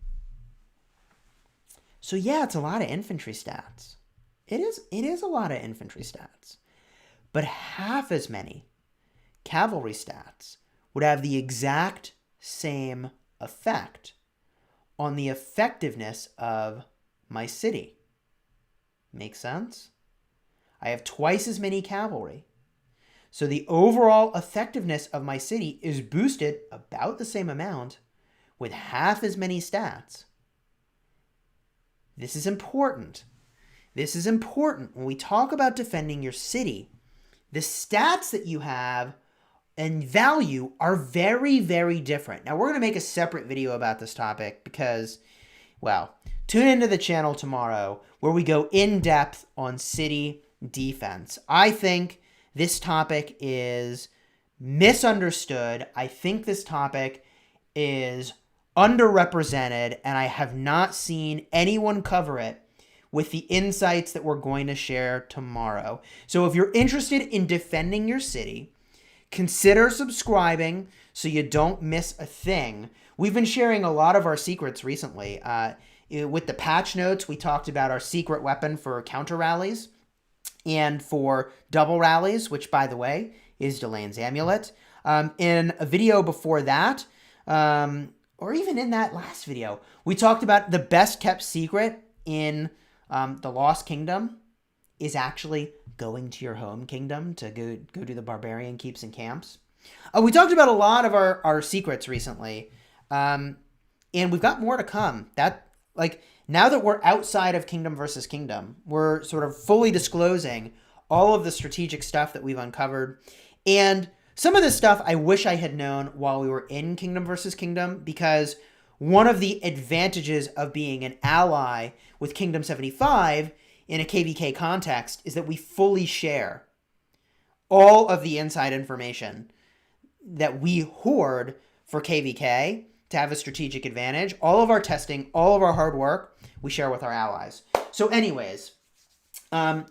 So yeah, it's a lot of infantry stats. It is a lot of infantry stats. But half as many cavalry stats would have the exact same effect on the effectiveness of my city. Makes sense? I have twice as many cavalry. So the overall effectiveness of my city is boosted about the same amount with half as many stats. This is important. This is important. When we talk about defending your city, the stats that you have and value are very, very different. Now, we're going to make a separate video about this topic because, well, tune into the channel tomorrow where we go in depth on city defense. I think this topic is misunderstood. I think this topic is underrepresented, and I have not seen anyone cover it with the insights that we're going to share tomorrow. So if you're interested in defending your city, consider subscribing so you don't miss a thing. We've been sharing a lot of our secrets recently. With the patch notes, we talked about our secret weapon for counter rallies and for double rallies, which, by the way, is Delane's Amulet. In a video before that, or even in that last video, we talked about the best kept secret in the Lost Kingdom is actually going to your home kingdom to go do the barbarian keeps and camps. We talked about a lot of our secrets recently, and we've got more to come. Now that we're outside of Kingdom versus Kingdom, we're sort of fully disclosing all of the strategic stuff that we've uncovered. And some of this stuff I wish I had known while we were in Kingdom versus Kingdom, because one of the advantages of being an ally with Kingdom 75 in a KVK context is that we fully share all of the inside information that we hoard for KVK to have a strategic advantage. All of our testing, all of our hard work, we share with our allies. So anyways, what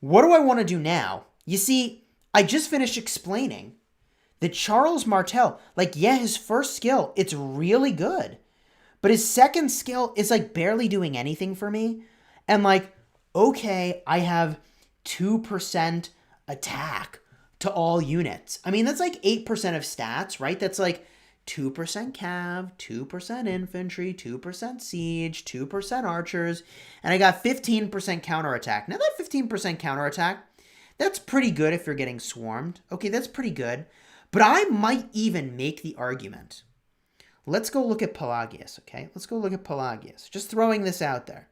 do I want to do now? You see, I just finished explaining that Charles Martel, his first skill, it's really good. But his second skill is barely doing anything for me. And okay, I have 2% attack to all units. I mean, that's 8% of stats, right? That's 2% cav, 2% infantry, 2% siege, 2% archers, and I got 15% counterattack. Now that 15% counterattack, that's pretty good if you're getting swarmed. Okay, that's pretty good. But I might even make the argument. Let's go look at Pelagius, okay? Let's go look at Pelagius. Just throwing this out there.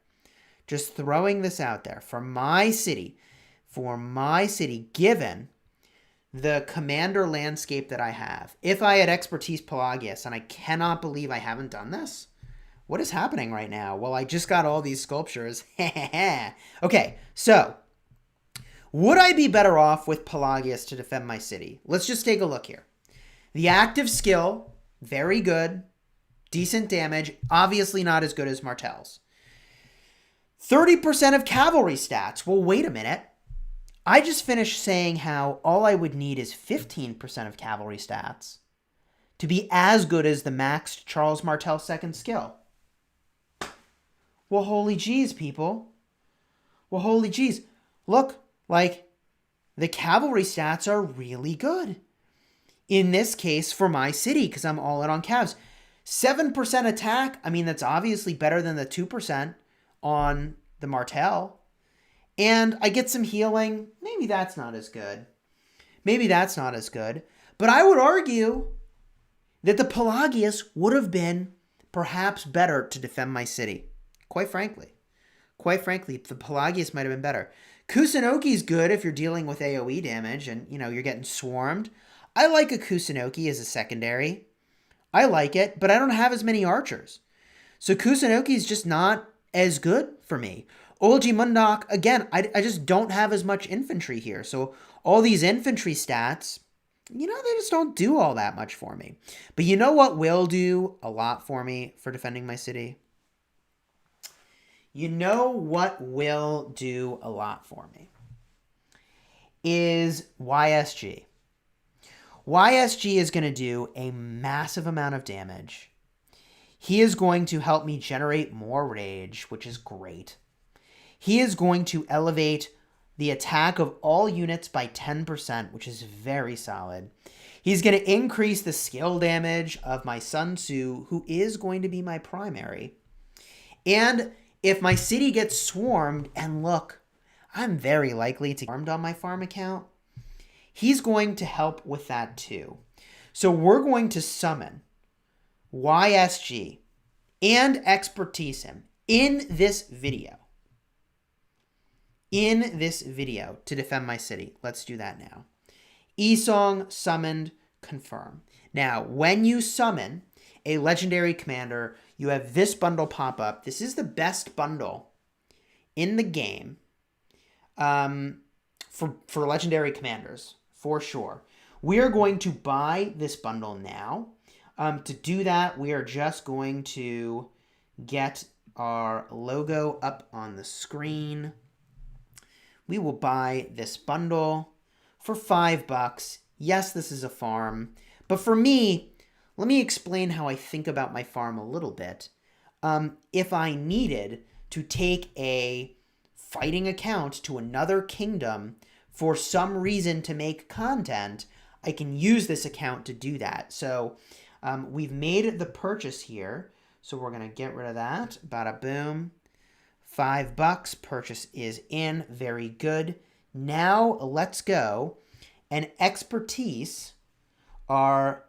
Just throwing this out there. For my city, given the commander landscape that I have, if I had expertise Pelagius, and I cannot believe I haven't done this, what is happening right now? Well, I just got all these sculptures. Okay, so would I be better off with Pelagius to defend my city? Let's just take a look here. The active skill, very good. Decent damage, obviously not as good as Martel's. 30% of cavalry stats. Well, wait a minute. I just finished saying how all I would need is 15% of cavalry stats to be as good as the maxed Charles Martel second skill. Well, holy jeez, people. Well, holy jeez. Look, the cavalry stats are really good. In this case, for my city, because I'm all in on calves. 7% attack, I mean, that's obviously better than the 2% on the Martel. And I get some healing. Maybe that's not as good. But I would argue that the Pelagius would have been perhaps better to defend my city. Quite frankly, the Pelagius might have been better. Kusunoki's good if you're dealing with AoE damage and, you're getting swarmed. I like a Kusunoki as a secondary. I like it, but I don't have as many archers. So Kusunoki is just not as good for me. Olgi Mundok, again, I just don't have as much infantry here. So all these infantry stats, they just don't do all that much for me. But you know what will do a lot for me for defending my city? You know what will do a lot for me is YSG. YSG is going to do a massive amount of damage. He is going to help me generate more rage, which is great. He is going to elevate the attack of all units by 10%, which is very solid. He's going to increase the skill damage of my Sun Tzu, who is going to be my primary. And if my city gets swarmed, and look, I'm very likely to get swarmed on my farm account, he's going to help with that too. So we're going to summon YSG and expertise him in this video. To defend my city. Let's do that now. Esong summoned, confirm. Now, when you summon a legendary commander, you have this bundle pop up. This is the best bundle in the game for legendary commanders, for sure. We are going to buy this bundle now. To do that, we are just going to get our logo up on the screen. We will buy this bundle for $5. Yes, this is a farm. But for me, let me explain how I think about my farm a little bit. If I needed to take a fighting account to another kingdom for some reason to make content, I can use this account to do that. So we've made the purchase here. So we're going to get rid of that. Bada boom. $5. Purchase is in. Very good. Now let's go and expertise our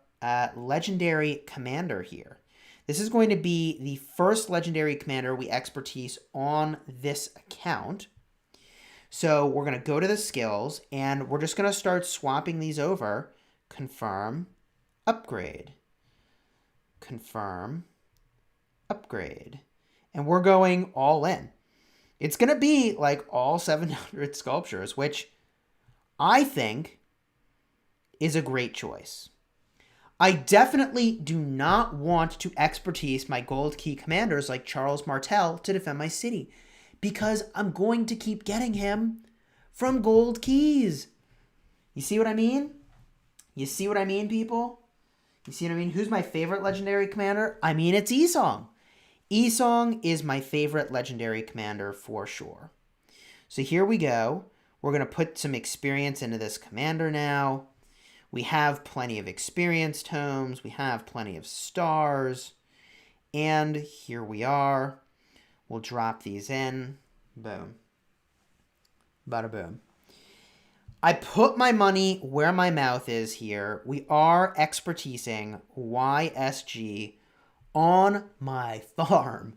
legendary commander here. This is going to be the first legendary commander we expertise on this account. So we're going to go to the skills, and we're just going to start swapping these over. Confirm, upgrade. Confirm, upgrade. And we're going all in. It's going to be like all 700 sculptures, which I think is a great choice. I definitely do not want to expertise my gold key commanders like Charles Martel to defend my city, because I'm going to keep getting him from gold keys. You see what I mean? You see what I mean, people? You see what I mean? Who's my favorite legendary commander? I mean, it's Esong. Esong is my favorite legendary commander for sure. So here we go. We're going to put some experience into this commander now. We have plenty of experience tomes. We have plenty of stars. And here we are. We'll drop these in. Boom. Bada boom. I put my money where my mouth is here. We are expertising YSG on my farm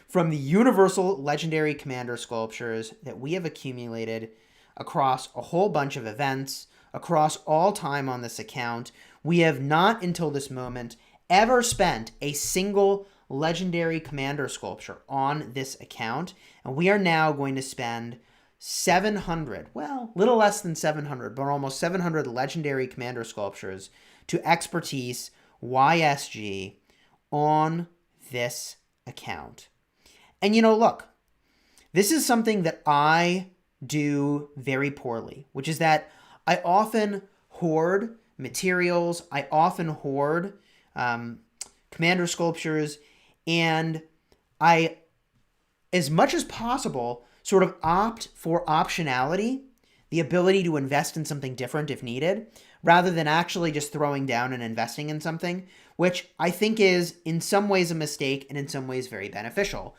from the Universal Legendary Commander sculptures that we have accumulated across a whole bunch of events, across all time on this account. We have not until this moment ever spent a single legendary commander sculpture on this account, and we are now going to spend 700, well, little less than 700, but almost 700 legendary commander sculptures to expertise YSG on this account. And you know, look, this is something that I do very poorly, which is that I often hoard materials, I often hoard commander sculptures, and I, as much as possible, sort of opt for optionality, the ability to invest in something different if needed, rather than actually just throwing down and investing in something, which I think is in some ways a mistake and in some ways very beneficial.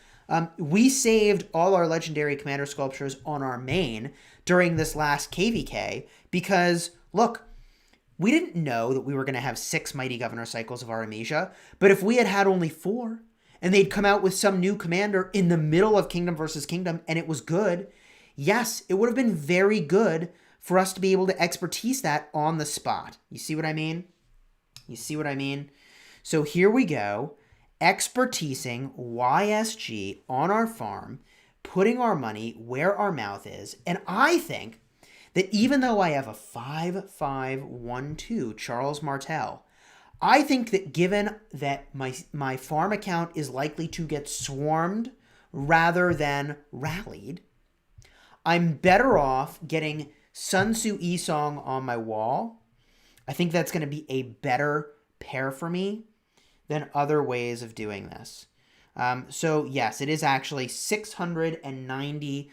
We saved all our legendary commander sculptures on our main during this last KVK because, look, we didn't know that we were going to have 6 Mighty Governor cycles of Artemisia, but if we had had only 4, and they'd come out with some new commander in the middle of Kingdom versus Kingdom, and it was good, yes, it would have been very good for us to be able to expertise that on the spot. You see what I mean? You see what I mean? So here we go, expertising YSG on our farm, putting our money where our mouth is, and I think that even though I have a 5-5-1-2 Charles Martel, I think that given that my farm account is likely to get swarmed rather than rallied, I'm better off getting Sun Tzu Esong on my wall. I think that's going to be a better pair for me than other ways of doing this. So yes, it is actually 690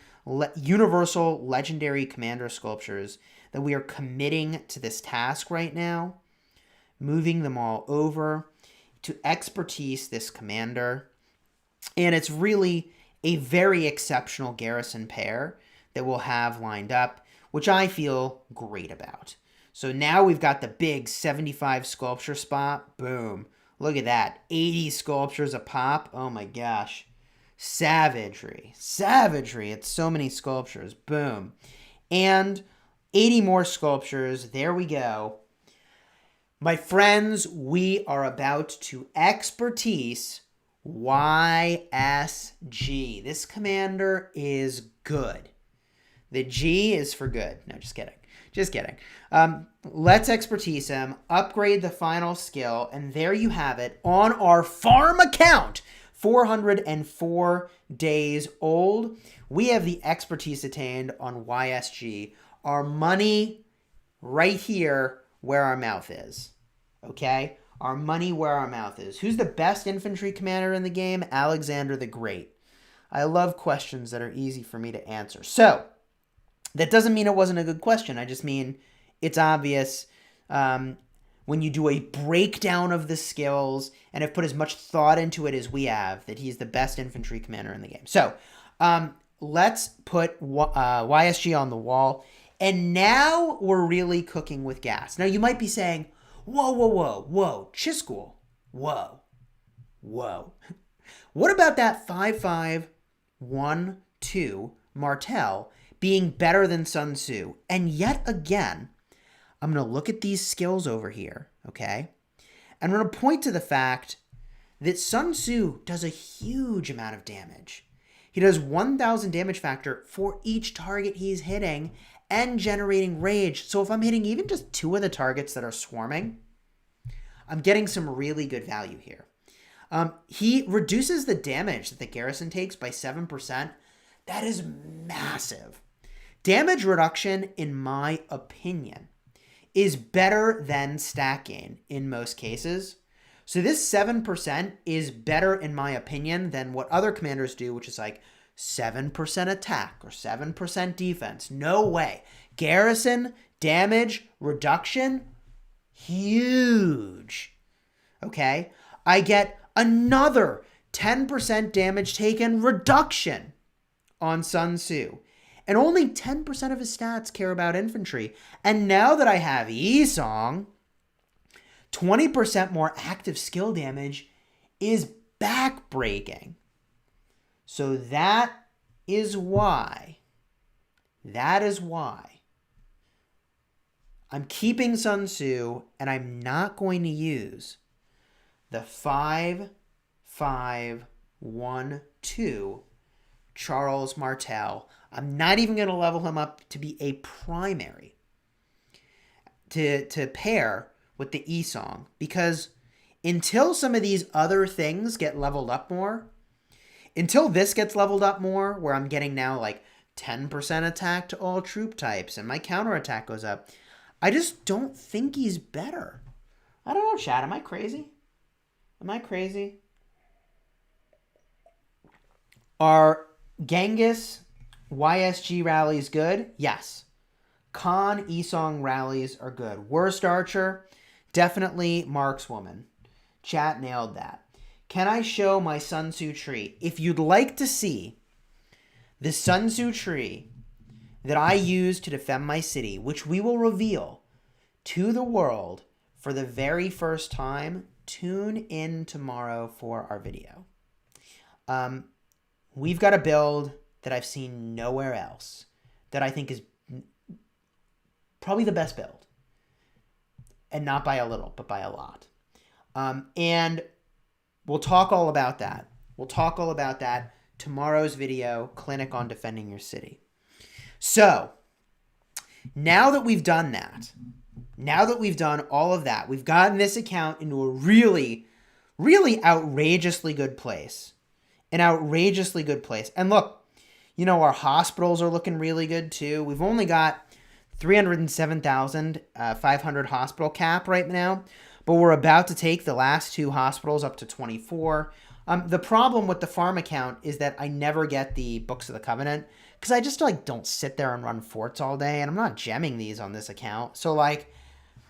Universal Legendary Commander sculptures that we are committing to this task right now. Moving them all over to expertise this commander. And it's really a very exceptional garrison pair that we'll have lined up, which I feel great about. So now we've got the big 75 sculpture spot. Boom. Look at that. 80 sculptures a pop. Oh my gosh. Savagery. Savagery. It's so many sculptures. Boom. And 80 more sculptures. There we go. My friends, we are about to expertise YSG. This commander is good. The G is for good. No, just kidding. Just kidding. Let's expertise him, upgrade the final skill, and there you have it on our farm account. 404 days old. We have the expertise attained on YSG. Our money right here where our mouth is. Okay? Our money where our mouth is. Who's the best infantry commander in the game? Alexander the Great. I love questions that are easy for me to answer. So, that doesn't mean it wasn't a good question. I just mean it's obvious when you do a breakdown of the skills and have put as much thought into it as we have, that he's the best infantry commander in the game. So, let's put YSG on the wall. And now we're really cooking with gas. Now, you might be saying, whoa, Chisgule, whoa. What about that 5-5-1-2 Martel being better than Sun Tzu? And yet again, I'm going to look at these skills over here, okay? And I'm going to point to the fact that Sun Tzu does a huge amount of damage. He does 1,000 damage factor for each target he's hitting and generating rage. So if I'm hitting even just 2 of the targets that are swarming, I'm getting some really good value here. He reduces the damage that the garrison takes by 7%. That is massive. Damage reduction, in my opinion, is better than stat gain in most cases. So this 7% is better, in my opinion, than what other commanders do, which is like 7% attack or 7% defense. No way. Garrison damage reduction, huge. Okay? I get another 10% damage taken reduction on Sun Tzu. And only 10% of his stats care about infantry. And now that I have Yi-Song, 20% more active skill damage is backbreaking. So that is why I'm keeping Sun Tzu, and I'm not going to use the 5-5-1-2 Charles Martel. I'm not even going to level him up to be a primary to pair with the Yi-Song, because until some of these other things get leveled up more, until this gets leveled up more, where I'm getting now like 10% attack to all troop types and my counterattack goes up, I just don't think he's better. I don't know, chat. Am I crazy? Are Genghis YSG rallies good? Yes. Khan Yi-Song rallies are good. Worst archer? Definitely markswoman. Chat nailed that. Can I show my Sun Tzu tree? If you'd like to see the Sun Tzu tree that I use to defend my city, which we will reveal to the world for the very first time, tune in tomorrow for our video. We've got a build that I've seen nowhere else that I think is probably the best build. And not by a little, but by a lot. And we'll talk all about that. Tomorrow's video, Clinic on Defending Your City. So, now that we've done that, now that we've done all of that, we've gotten this account into a really, really outrageously good place. An outrageously good place. And look, you know, our hospitals are looking really good too. We've only got 307,500 hospital cap right now, but we're about to take the last 2 hospitals up to 24. The problem with the farm account is that I never get the Books of the Covenant because I just like don't sit there and run forts all day, and I'm not gemming these on this account. So like,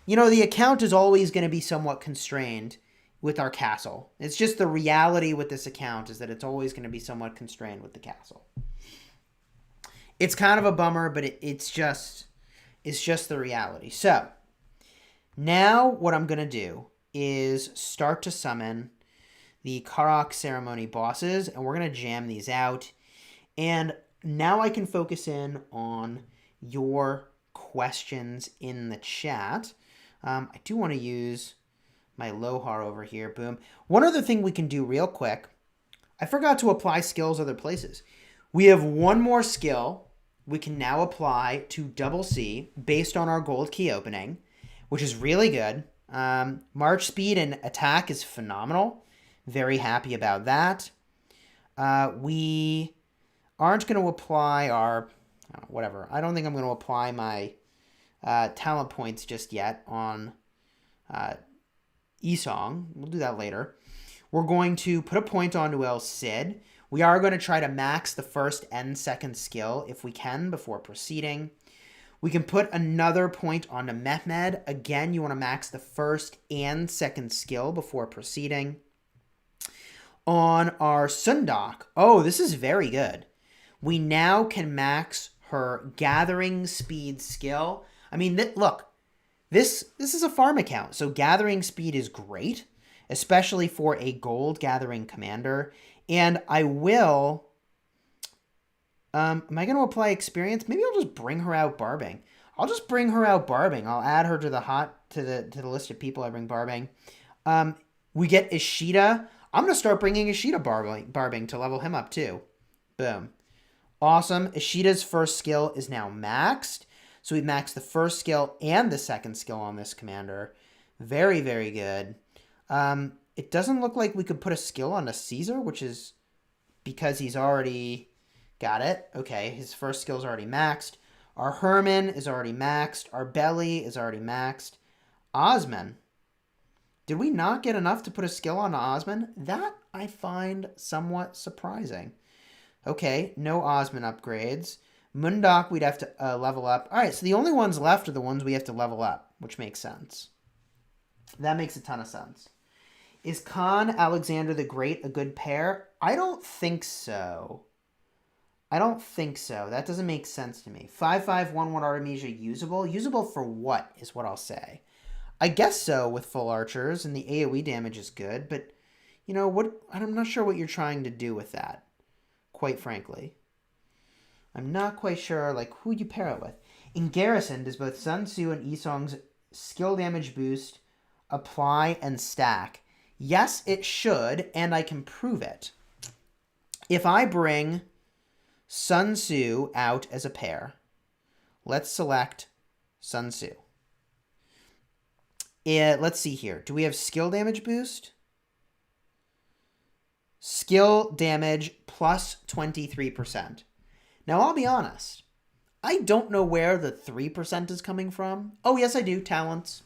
you know, the account is always going to be somewhat constrained with our castle. It's just the reality with this account is that it's always going to be somewhat constrained with the castle. It's kind of a bummer, but it's just the reality. So now what I'm going to do is start to summon the Karuak ceremony bosses, and we're going to jam these out. And now I can focus in on your questions in the chat. I do want to use my Lohar over here. Boom. One other thing we can do real quick. I forgot to apply skills other places. We have one more skill we can now apply to double C based on our gold key opening, which is really good. March speed and attack is phenomenal. Very happy about that. We aren't going to apply our, whatever. I don't think I'm going to apply my talent points just yet on Esong. We'll do that later. We're going to put a point onto El Cid. We are going to try to max the first and second skill if we can before proceeding. We can put another point onto Mehmed. Again, you want to max the first and second skill before proceeding. On our Sundok, oh, this is very good. We now can max her gathering speed skill. I mean, look, this is a farm account, so gathering speed is great, especially for a gold gathering commander. And I will, am I going to apply experience? Maybe I'll just bring her out barbing. I'll just bring her out barbing. I'll add her to the list of people I bring barbing. We get Ishida. I'm going to start bringing Ishida barbing to level him up too. Boom. Awesome. Ishida's first skill is now maxed. So we've maxed the first skill and the second skill on this commander. Very, very good. It doesn't look like we could put a skill on a Caesar, which is because he's already got it. Okay, his first skill is already maxed. Our Herman is already maxed. Our Belly is already maxed. Osman. Did we not get enough to put a skill on Osman? That I find somewhat surprising. Okay, no Osman upgrades. Mundok we'd have to level up. All right, so the only ones left are the ones we have to level up, which makes sense. That makes a ton of sense. Is Khan Alexander the Great a good pair? I don't think so. That doesn't make sense to me. 5511 Artemisia usable? Usable for what is what I'll say. I guess so with full archers, and the AoE damage is good, but you know what? I'm not sure what you're trying to do with that, quite frankly. I'm not quite sure like who you pair it with. In Garrison, does both Sun Tzu and Esong's skill damage boost apply and stack? Yes, it should, and I can prove it. If I bring Sun Tzu out as a pair, let's select Sun Tzu. Let's see here. Do we have skill damage boost? Skill damage plus 23%. Now, I'll be honest. I don't know where the 3% is coming from. Oh, yes, I do. Talents.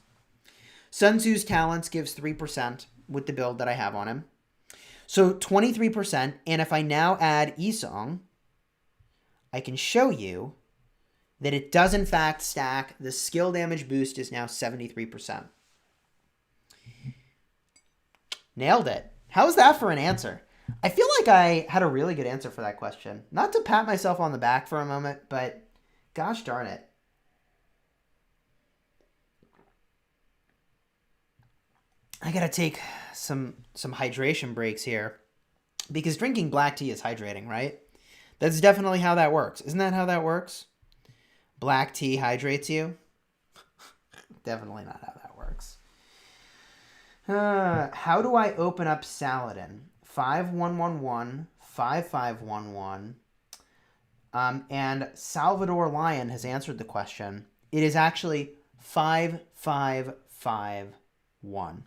Sun Tzu's talents gives 3% with the build that I have on him. So 23%. And if I now add Esong, I can show you that it does in fact stack. The skill damage boost is now 73%. Nailed it. How's that for an answer? I feel like I had a really good answer for that question. Not to pat myself on the back for a moment, but gosh darn it. I gotta take some hydration breaks here because drinking black tea is hydrating, right? That's definitely how that works. Isn't that how that works? Black tea hydrates you? Definitely not how that works. How do I open up Saladin? 5111, 5511. And Salvador Lion has answered the question. It is actually 5551.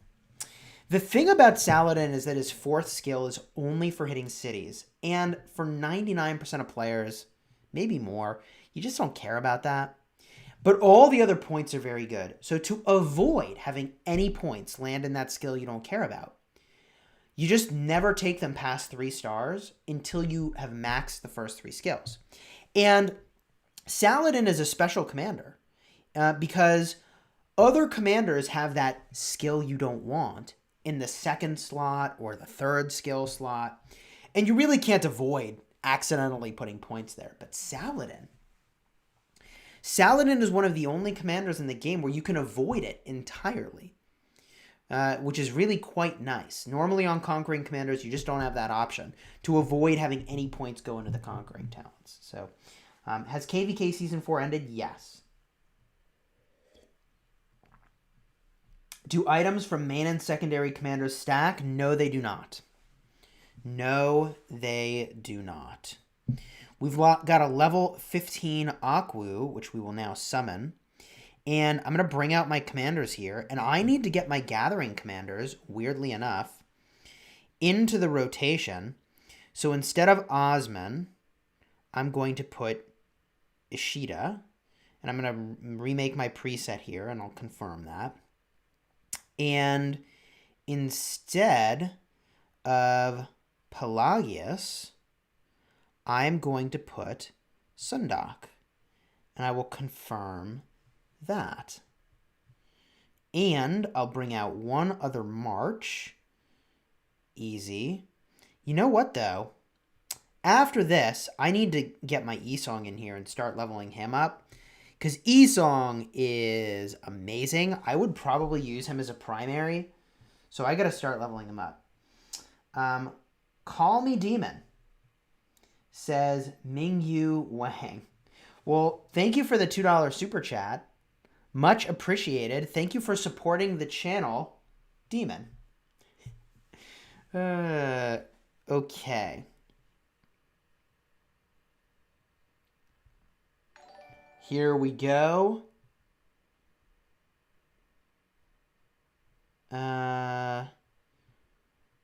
The thing about Saladin is that his fourth skill is only for hitting cities. And for 99% of players, maybe more, you just don't care about that. But all the other points are very good. So to avoid having any points land in that skill you don't care about, you just never take them past 3 stars until you have maxed the first 3 skills. And Saladin is a special commander because other commanders have that skill you don't want, in the second slot or the third skill slot. And you really can't avoid accidentally putting points there. But Saladin is one of the only commanders in the game where you can avoid it entirely, which is really quite nice. Normally on Conquering Commanders, you just don't have that option to avoid having any points go into the Conquering talents. So, has KVK Season 4 ended? Yes. Do items from main and secondary commanders stack? No, they do not. No, they do not. We've got a level 15 Akwu, which we will now summon. And I'm going to bring out my commanders here. And I need to get my gathering commanders, weirdly enough, into the rotation. So instead of Osman, I'm going to put Ishida. And I'm going to remake my preset here, and I'll confirm that. And instead of Pelagius, I'm going to put Sundok. And I will confirm that. And I'll bring out one other march. Easy. You know what, though? After this, I need to get my Esong in here and start leveling him up. Because Esong is amazing. I would probably use him as a primary. So I got to start leveling him up. Call Me Demon, says Mingyu Wang. Well, thank you for the $2 super chat. Much appreciated. Thank you for supporting the channel, Demon. Okay. Here we go.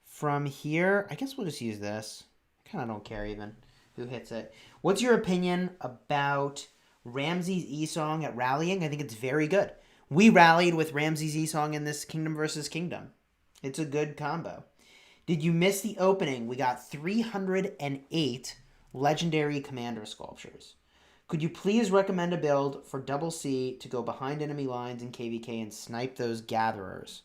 From here, I guess we'll just use this. I kind of don't care even who hits it. What's your opinion about Ramesses Esong at rallying? I think it's very good. We rallied with Ramesses Esong in this Kingdom versus Kingdom. It's a good combo. Did you miss the opening? We got 308 legendary commander sculptures. Could you please recommend a build for double C to go behind enemy lines in KVK and snipe those gatherers?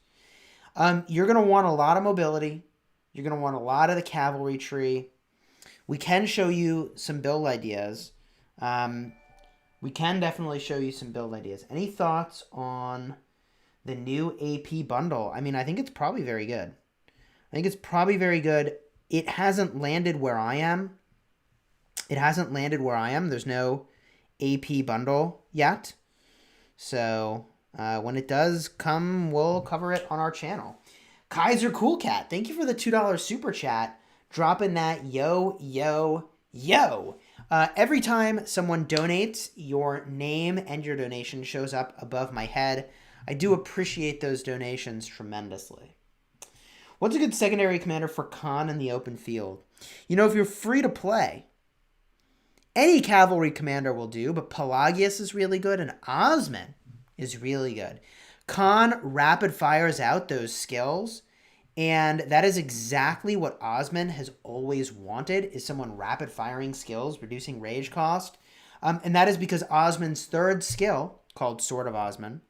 You're going to want a lot of mobility. You're going to want a lot of the cavalry tree. We can show you some build ideas. We can definitely show you some build ideas. Any thoughts on the new AP bundle? I mean, I think it's probably very good. It hasn't landed where I am. There's no AP bundle yet. So when it does come, we'll cover it on our channel. Kaiser Cool Cat, thank you for the $2 super chat. Dropping that yo. Every time someone donates, your name and your donation shows up above my head. I do appreciate those donations tremendously. What's a good secondary commander for Khan in the open field? You know, if you're free to play, any cavalry commander will do, but Pelagius is really good and Osman is really good. Khan rapid fires out those skills, and that is exactly what Osman has always wanted, is someone rapid firing skills, reducing rage cost. And that is because Osman's third skill, called Sword of Osman,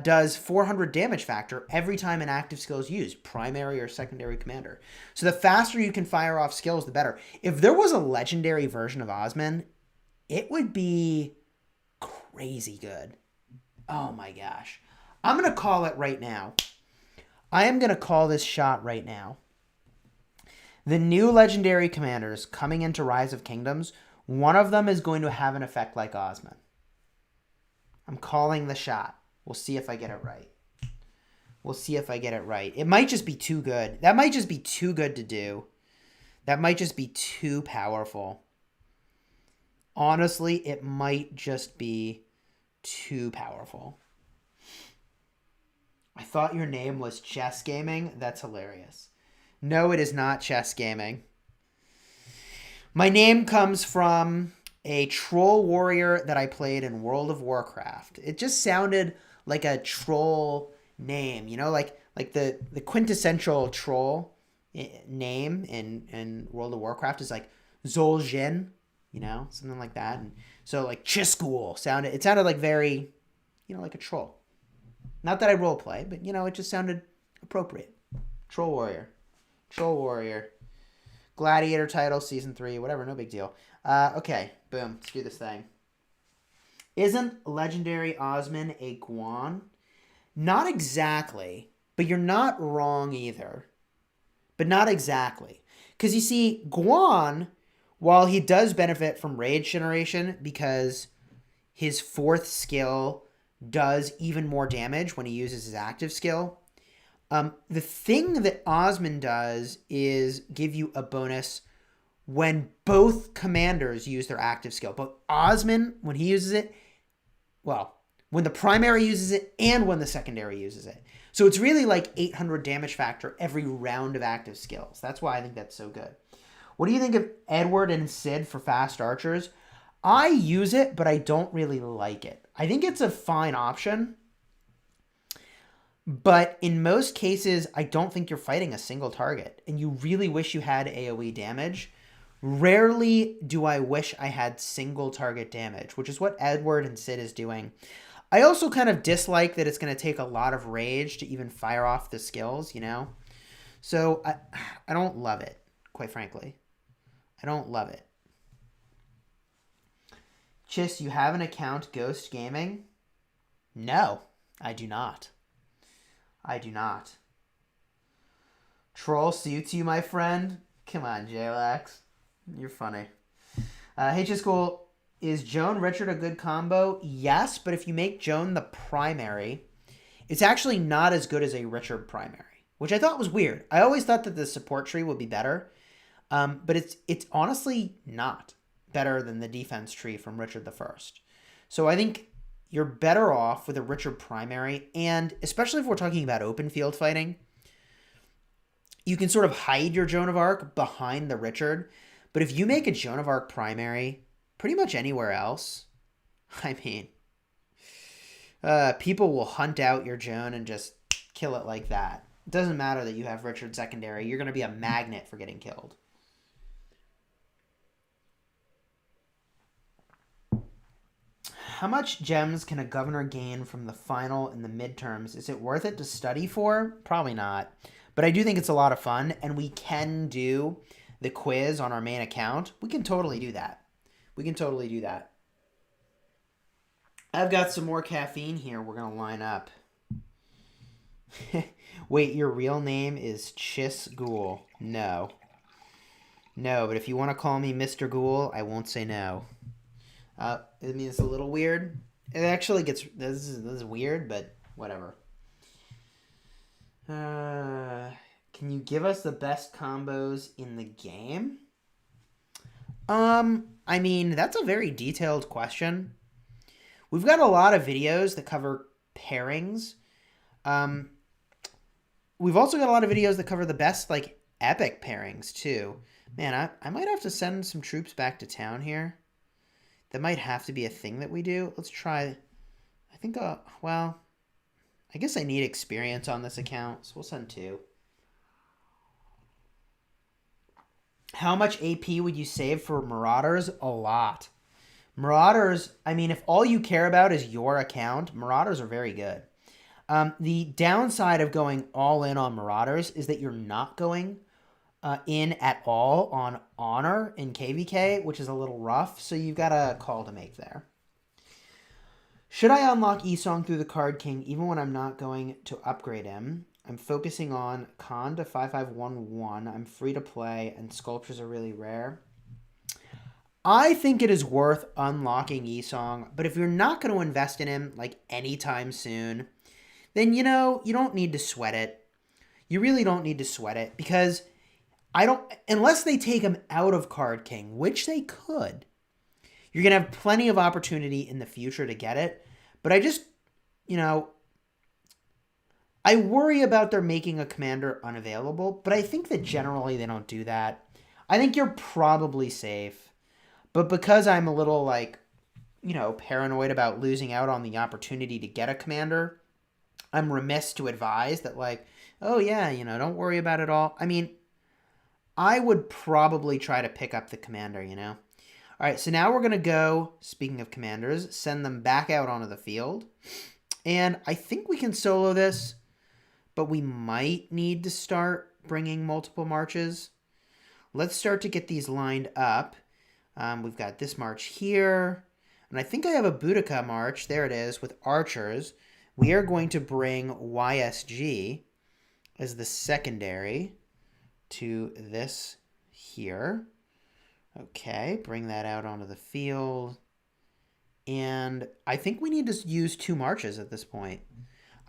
does 400 damage factor every time an active skill is used, primary or secondary commander. So the faster you can fire off skills, the better. If there was a legendary version of Osman, it would be crazy good. Oh my gosh. I'm going to call it right now. I am going to call this shot right now. The new legendary commanders coming into Rise of Kingdoms, one of them is going to have an effect like Osman. I'm calling the shot. We'll see if I get it right. It might just be too good. That might just be too good to do. That might just be too powerful. Honestly, it might just be too powerful. I thought your name was Chess Gaming. That's hilarious. No, it is not Chess Gaming. My name comes from a troll warrior that I played in World of Warcraft. It just sounded like a troll name, you know, like the quintessential troll name in World of Warcraft is like Zul'jin, you know, something like that. And so like Chisgule sounded like very, you know, like a troll. Not that I role play, but you know, it just sounded appropriate. Troll Warrior. Troll Warrior. Gladiator title, season 3, whatever, no big deal. Okay, boom, let's do this thing. Isn't legendary Osman a Guan? Not exactly, but you're not wrong either. But not exactly. Because you see, Guan, while he does benefit from rage generation because his 4th skill does even more damage when he uses his active skill, the thing that Osman does is give you a bonus when both commanders use their active skill. But Osman, when he uses it, well, when the primary uses it and when the secondary uses it. So it's really like 800 damage factor every round of active skills. That's why I think that's so good. What do you think of Edward and Sid for fast archers? I use it, but I don't really like it. I think it's a fine option. But in most cases, I don't think you're fighting a single target. And you really wish you had AoE damage. Rarely do I wish I had single target damage, which is what Edward and Sid is doing. I also kind of dislike that it's going to take a lot of rage to even fire off the skills, you know? So I don't love it, quite frankly. I don't love it. Chis, you have an account, Ghost Gaming? No, I do not. I do not. Troll suits you, my friend? Come on, JLax. You're funny. Hey, Chisgule, is Joan Richard a good combo? Yes, but if you make Joan the primary, it's actually not as good as a Richard primary, which I thought was weird. I always thought that the support tree would be better, but it's honestly not better than the defense tree from Richard I. So I think you're better off with a Richard primary, and especially if we're talking about open field fighting, you can sort of hide your Joan of Arc behind the Richard. But if you make a Joan of Arc primary, pretty much anywhere else, I mean, people will hunt out your Joan and just kill it like that. It doesn't matter that you have Richard secondary. You're going to be a magnet for getting killed. How much gems can a governor gain from the final and the midterms? Is it worth it to study for? Probably not. But I do think it's a lot of fun, and we can do the quiz on our main account. We can totally do that. We can totally do that. I've got some more caffeine here. We're going to line up. Wait, your real name is Chisgule? No. No, but if you want to call me Mr. Ghoul, I won't say no. I mean, it's a little weird. It actually gets... This is weird, but whatever. Can you give us the best combos in the game? I mean, that's a very detailed question. We've got a lot of videos that cover pairings. We've also got a lot of videos that cover the best, like, epic pairings, too. Man, I might have to send some troops back to town here. That might have to be a thing that we do. Let's try... I think, well... I guess I need experience on this account, so we'll send 2. How much AP would you save for Marauders? A lot. Marauders, I mean, if all you care about is your account, Marauders are very good. The downside of going all in on Marauders is that you're not going in at all on Honor in KVK, which is a little rough, so you've got a call to make there. Should I unlock Esong through the Card King even when I'm not going to upgrade him? I'm focusing on Con to 5511. I'm free to play, and sculptures are really rare. I think it is worth unlocking Esong, but if you're not going to invest in him like anytime soon, then, you know, you don't need to sweat it. You really don't need to sweat it, because unless they take him out of Card King, which they could, you're going to have plenty of opportunity in the future to get it. But I just, you know, I worry about their making a commander unavailable, but I think that generally they don't do that. I think you're probably safe. But because I'm a little, like, you know, paranoid about losing out on the opportunity to get a commander, I'm remiss to advise that, like, oh yeah, you know, don't worry about it all. I mean, I would probably try to pick up the commander, you know. All right, so now we're going to go, speaking of commanders, send them back out onto the field. And I think we can solo this, but we might need to start bringing multiple marches. Let's start to get these lined up. We've got this march here, and I think I have a Boudica march. There it is with archers. We are going to bring YSG as the secondary to this here. Okay, bring that out onto the field. And I think we need to use 2 marches at this point.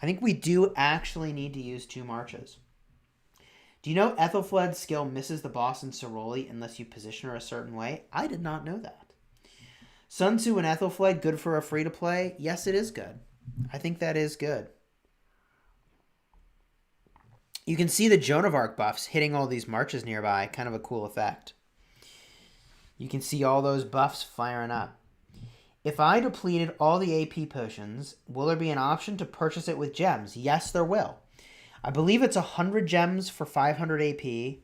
I think we do actually need to use 2 marches. Do you know Ethelflaed's skill misses the boss in Ceroli unless you position her a certain way? I did not know that. Sun Tzu and Ethelflaed, good for a free-to-play? Yes, it is good. I think that is good. You can see the Joan of Arc buffs hitting all these marches nearby. Kind of a cool effect. You can see all those buffs firing up. If I depleted all the AP potions, will there be an option to purchase it with gems? Yes, there will. I believe it's 100 gems for 500 AP,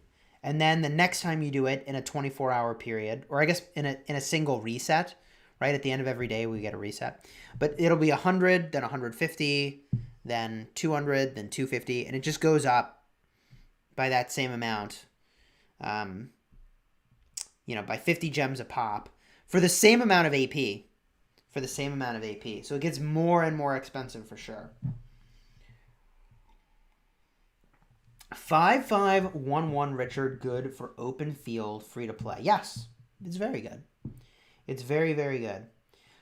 and then the next time you do it in a 24-hour period, or I guess in a single reset, right? At the end of every day, we get a reset. But it'll be 100, then 150, then 200, then 250, and it just goes up by that same amount, by 50 gems a pop for the same amount of AP. So it gets more and more expensive for sure. 5511 Richard, good for open field, free to play. Yes, it's very good. It's very, very good.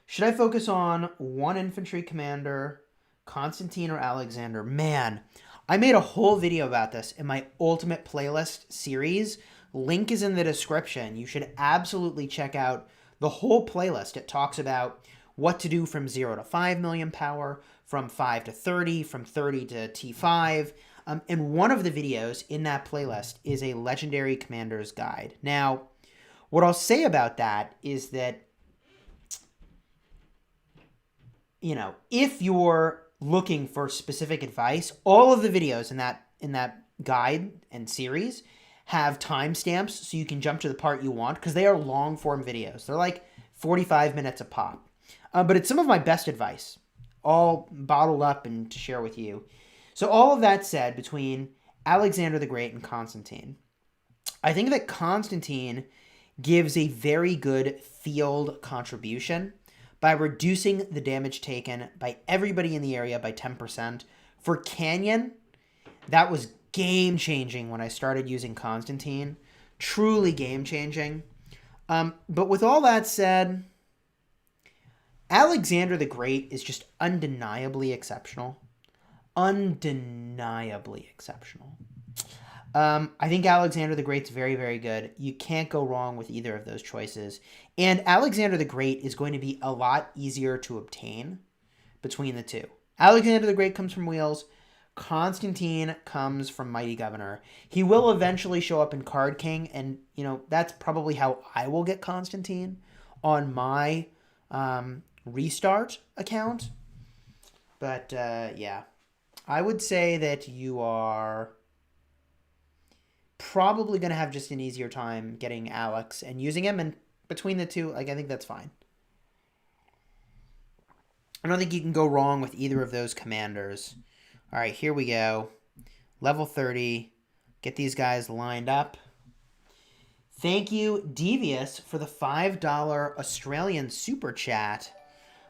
Should I focus on 1 infantry commander, Constantine or Alexander? Man, I made a whole video about this in my Ultimate Playlist series. Link is in the description. You should absolutely check out the whole playlist. It talks about what to do from 0 to 5 million power, from 5 to 30, from 30 to T5. And one of the videos in that playlist is a Legendary Commander's Guide. Now, what I'll say about that is that, if you're looking for specific advice, all of the videos in that guide and series have timestamps so you can jump to the part you want, because they are long form videos. They're like 45 minutes a pop. But it's some of my best advice, all bottled up and to share with you. So all of that said, between Alexander the Great and Constantine, I think that Constantine gives a very good field contribution by reducing the damage taken by everybody in the area by 10%. For Canyon, that was game-changing when I started using Constantine. Truly game-changing. But with all that said, Alexander the Great is just undeniably exceptional. Undeniably exceptional. I think Alexander the Great's very, very good. You can't go wrong with either of those choices. And Alexander the Great is going to be a lot easier to obtain between the two. Alexander the Great comes from Wheels. Constantine comes from Mighty Governor. He will eventually show up in Card King, and, that's probably how I will get Constantine on my restart account. But, yeah. I would say that you are probably going to have just an easier time getting Alex and using him, and between the two, I think that's fine. I don't think you can go wrong with either of those commanders. All right, here we go. Level 30. Get these guys lined up. Thank you, Devious, for the $5 Australian super chat.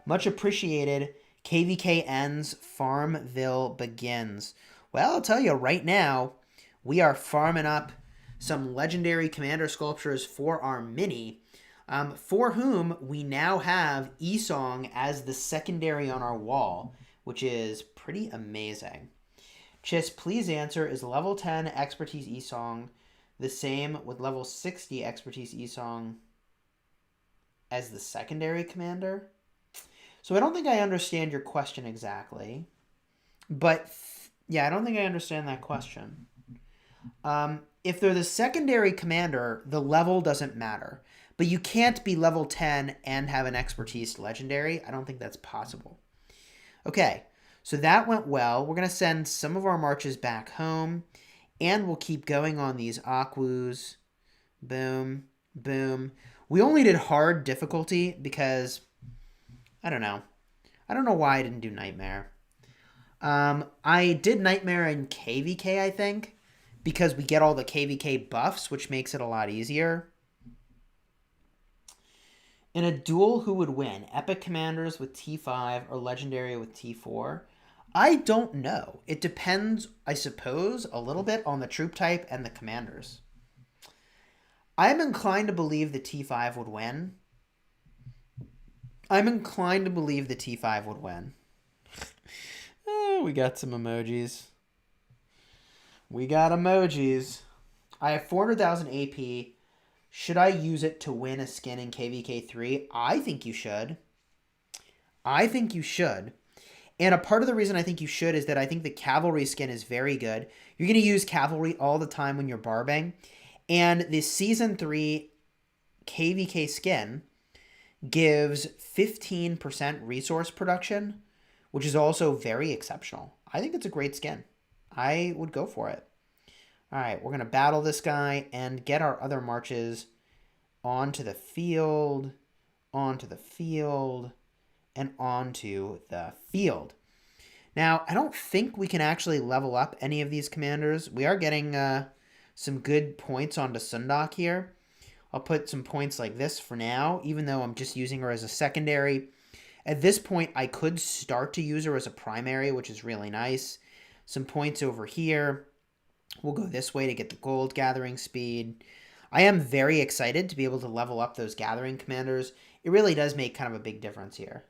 Much appreciated. KVK ends, Farmville begins. Well, I'll tell you right now, we are farming up some legendary commander sculptures for our mini, for whom we now have Esong as the secondary on our wall, which is pretty amazing. Chis, please answer, is level 10 expertise Esong the same with level 60 expertise Esong as the secondary commander? So I don't think I understand your question exactly, but yeah, I don't think I understand that question. If they're the secondary commander, the level doesn't matter, but you can't be level 10 and have an expertise legendary. I don't think that's possible. Okay, so that went well. We're going to send some of our marches back home, and we'll keep going on these Aquus. Boom, boom. We only did hard difficulty because I don't know why I didn't do Nightmare. I did Nightmare in KVK, I think, because we get all the KVK buffs, which makes it a lot easier. In a duel, who would win? Epic Commanders with T5 or Legendary with T4? I don't know. It depends, I suppose, a little bit on the troop type and the commanders. I'm inclined to believe the T5 would win. Oh, we got some emojis. We got emojis. I have 400,000 AP. Should I use it to win a skin in KVK3? I think you should. And a part of the reason I think you should is that I think the Cavalry skin is very good. You're going to use Cavalry all the time when you're barbing. And the Season 3 KVK skin gives 15% resource production, which is also very exceptional. I think it's a great skin. I would go for it. All right, we're going to battle this guy and get our other marches onto the field, and onto the field. Now, I don't think we can actually level up any of these commanders. We are getting some good points onto Sundok here. I'll put some points like this for now, even though I'm just using her as a secondary. At this point, I could start to use her as a primary, which is really nice. Some points over here. We'll go this way to get the gold gathering speed. I am very excited to be able to level up those gathering commanders. It really does make kind of a big difference here.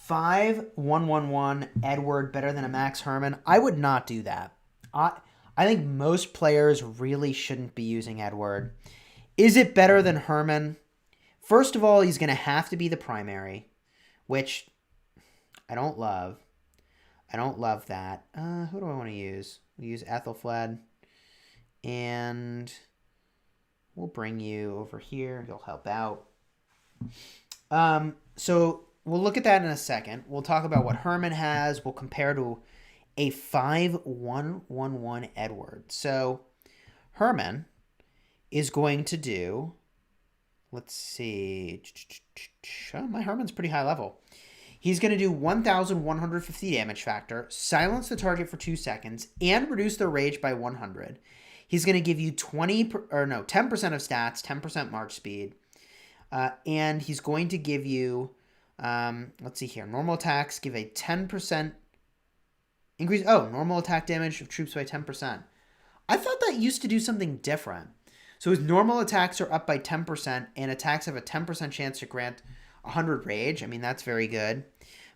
5-1-1-1 Edward better than a Max Herman. I would not do that. I think most players really shouldn't be using Edward. Is it better than Herman? First of all, he's going to have to be the primary, which I don't love. I don't love that. Who do I want to use? We'll use Ethelfled. And we'll bring you over here. You'll help out. So we'll look at that in a second. We'll talk about what Herman has. We'll compare to a 5-1-1-1 Edward. So Herman is going to do... Let's see. My Herman's pretty high level. He's going to do 1,150 damage factor, silence the target for 2 seconds, and reduce their rage by 100. He's going to give you 10% of stats, 10% march speed. And he's going to give you, let's see here, normal attacks give a 10% increase. Oh, normal attack damage of troops by 10%. I thought that used to do something different. So his normal attacks are up by 10%, and attacks have a 10% chance to grant 100 rage. I mean, that's very good.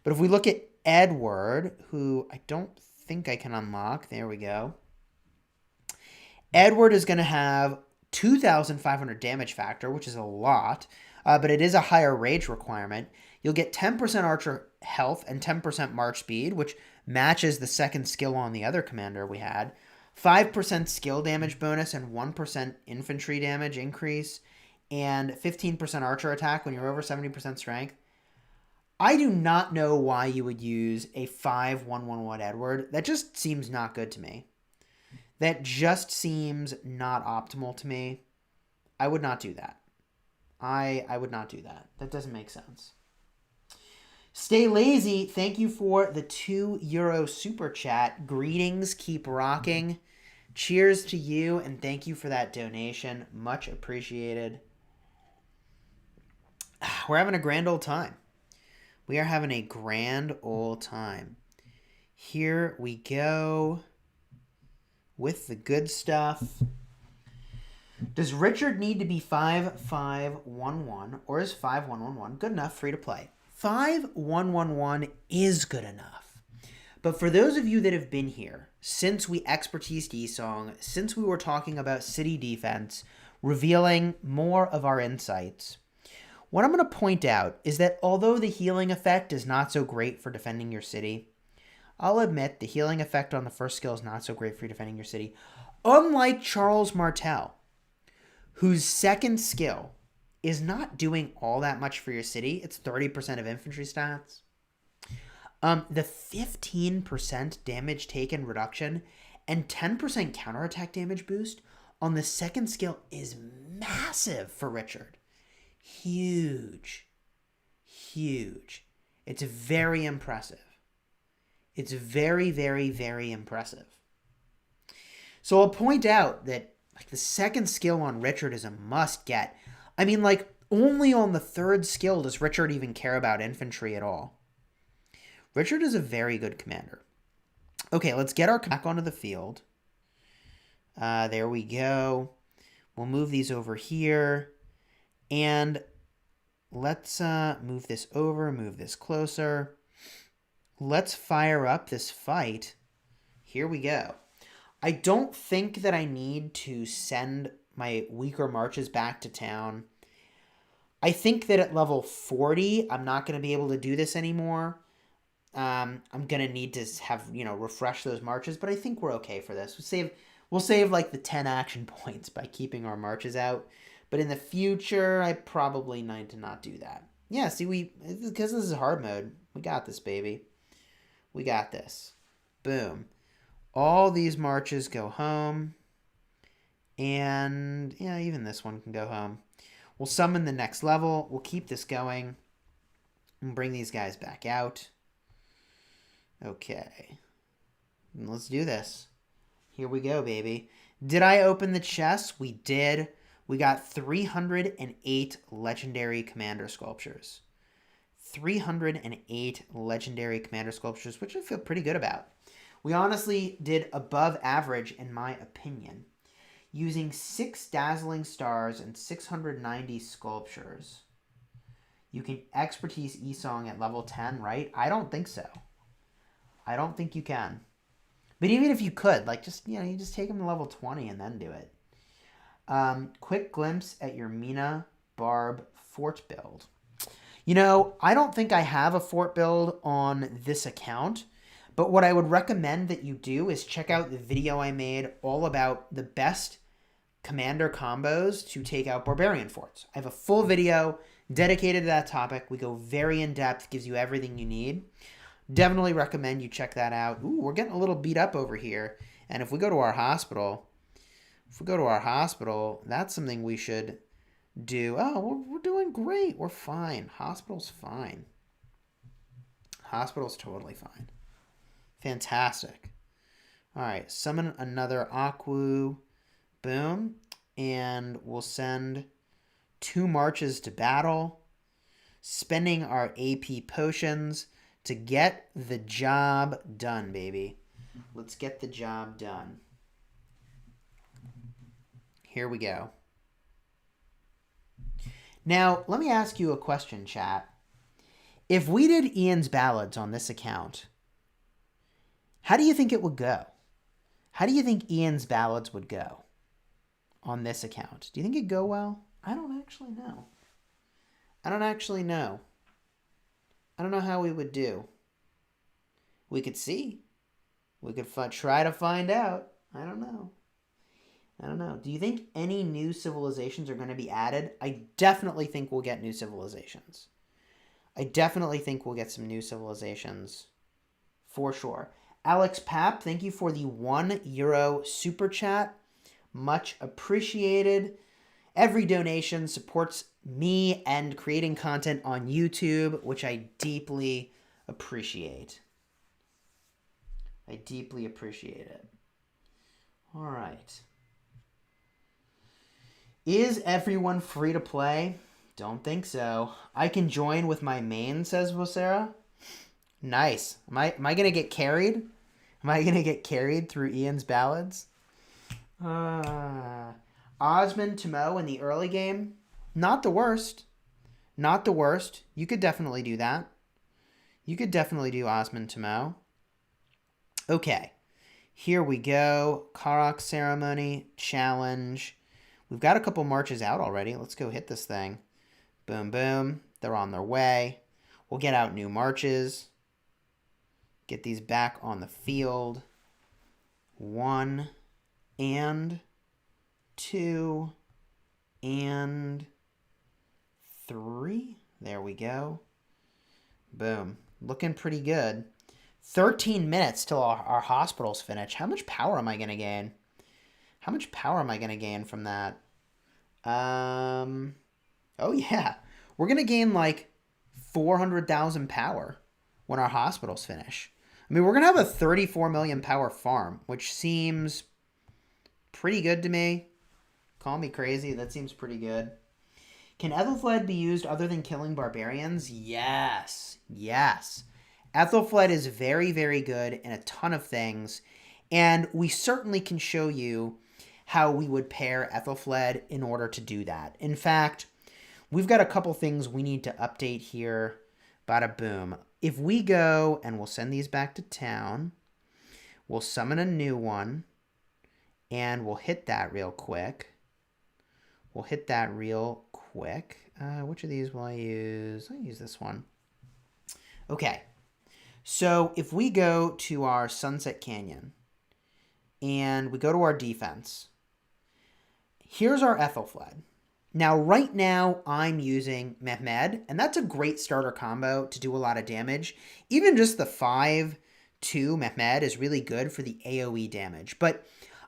But if we look at Edward, who I don't think I can unlock. There we go. Edward is going to have 2,500 damage factor, which is a lot, but it is a higher rage requirement. You'll get 10% archer health and 10% march speed, which matches the second skill on the other commander we had. 5% skill damage bonus and 1% infantry damage increase, and 15% archer attack when you're over 70% strength. I do not know why you would use a 5-1-1-1 Edward. That just seems not good to me. That just seems not optimal to me. I would not do that. I would not do that. That doesn't make sense. Stay Lazy, thank you for the €2 super chat. Greetings, keep rocking. Cheers to you, and thank you for that donation. Much appreciated. We're having a grand old time. We are having a grand old time. Here we go with the good stuff. Does Richard need to be 5-5-1-1, or is 5-1-1-1 good enough free to play? 5-1-1-1 is good enough. But for those of you that have been here since we expertised E-Song, since we were talking about city defense, revealing more of our insights, what I'm going to point out is that although the healing effect is not so great for defending your city, I'll admit the healing effect on the first skill is not so great for defending your city. Unlike Charles Martel, whose second skill is not doing all that much for your city. It's 30% of infantry stats. The 15% damage taken reduction and 10% counterattack damage boost on the second skill is massive for Richard. Huge. Huge. It's very impressive. It's very, very, very impressive. So I'll point out that like the second skill on Richard is a must get. I mean, like, only on the third skill does Richard even care about infantry at all. Richard is a very good commander. Okay, let's get our back onto the field. There we go. We'll move these over here. And let's move this over, move this closer. Let's fire up this fight. Here we go. I don't think that I need to send my weaker marches back to town. I think that at level 40, I'm not going to be able to do this anymore. I'm going to need to have, refresh those marches, but I think we're okay for this. We'll save like the 10 action points by keeping our marches out. But in the future, I probably need to not do that. Yeah, see, because this is hard mode, we got this, baby. We got this. Boom. All these marches go home. And, yeah, even this one can go home. We'll summon the next level. We'll keep this going. And bring these guys back out. Okay. Let's do this. Here we go, baby. Did I open the chest? We did. We got 308 legendary commander sculptures. 308 legendary commander sculptures, which I feel pretty good about. We honestly did above average, in my opinion. Using 6 dazzling stars and 690 sculptures. You can expertise Esong at level 10, right? I don't think so. I don't think you can. But even if you could, like, you just take them to level 20 and then do it. Quick glimpse at your Mina Barb fort build. I don't think I have a fort build on this account, but what I would recommend that you do is check out the video I made all about the best commander combos to take out barbarian forts. I have a full video dedicated to that topic. We go very in depth, gives you everything you need. Definitely recommend you check that out. Ooh, we're getting a little beat up over here. And if we go to our hospital, that's something we should do. Oh, we're doing great. We're fine. Hospital's fine. Hospital's totally fine. Fantastic. All right, summon another Aquu. Boom. And we'll send 2 marches to battle, spending our AP potions to get the job done, baby. Let's get the job done. Here we go. Now, let me ask you a question, chat. If we did Ian's Ballads on this account, how do you think it would go? How do you think Ian's Ballads would go on this account? Do you think it'd go well? I don't actually know. I don't know how we would do. We could see. We could try to find out. I don't know. Do you think any new civilizations are going to be added? I definitely think we'll get new civilizations. I definitely think we'll get some new civilizations. For sure. Alex Papp, thank you for the €1 super chat. Much appreciated. Every donation supports me and creating content on YouTube, which I deeply appreciate. I deeply appreciate it. All right. Is everyone free to play? Don't think so. I can join with my main, says Vocera. Nice. Am I going to get carried? Am I going to get carried through Ian's Ballads? Osmond Timo in the early game? Not the worst. Not the worst. You could definitely do that. You could definitely do Osmond Timo. Okay. Here we go. Karuak ceremony. Challenge. We've got a couple marches out already. Let's go hit this thing. Boom, boom. They're on their way. We'll get out new marches. Get these back on the field. 1 and 2 and 3. There we go. Boom. Looking pretty good. 13 minutes till our hospitals finish. How much power am I going to gain? How much power am I going to gain from that? Oh, yeah. We're going to gain like 400,000 power when our hospitals finish. I mean, we're going to have a 34 million power farm, which seems pretty good to me. Call me crazy. That seems pretty good. Can Ethelfled be used other than killing barbarians? Yes. Yes. Ethelfled is very, very good in a ton of things. And we certainly can show you how we would pair Ethelfled in order to do that. In fact, we've got a couple things we need to update here. Bada boom. If we go, and we'll send these back to town, we'll summon a new one, and we'll hit that real quick. Which of these will I use? I'll use this one. Okay. So if we go to our Sunset Canyon, and we go to our defense, here's our Ethelfled. Now, right now, I'm using Mehmed, and that's a great starter combo to do a lot of damage. Even just the 5-2 Mehmed is really good for the AoE damage. But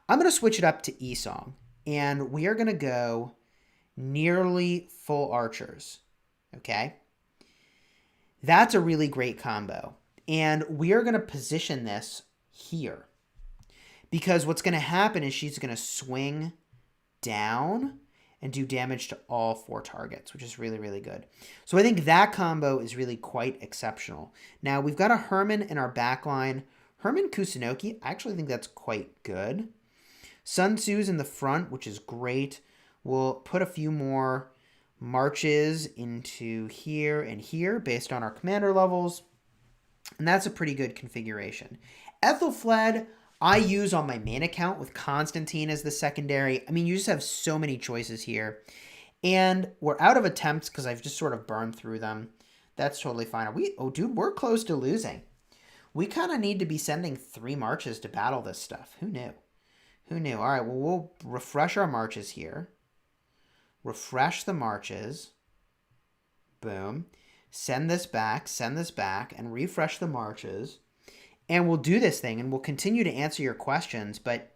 I'm going to switch it up to Esong, and we are going to go nearly full archers, okay? That's a really great combo. And we are going to position this here. Because what's going to happen is she's going to swing down and do damage to all 4 targets, which is really, really good. So I think that combo is really quite exceptional. Now, we've got a Herman in our back line. Herman Kusunoki, I actually think that's quite good. Sun Tzu's in the front, which is great. We'll put a few more marches into here and here based on our commander levels. And that's a pretty good configuration. Ethelfled, I use on my main account with Constantine as the secondary. I mean, you just have so many choices here. And we're out of attempts because I've just sort of burned through them. That's totally fine. Oh, dude, we're close to losing. We kind of need to be sending 3 marches to battle this stuff. Who knew? Who knew? All right, well, we'll refresh our marches here. Refresh the marches. Boom. Send this back, and refresh the marches. And we'll do this thing, and we'll continue to answer your questions. But,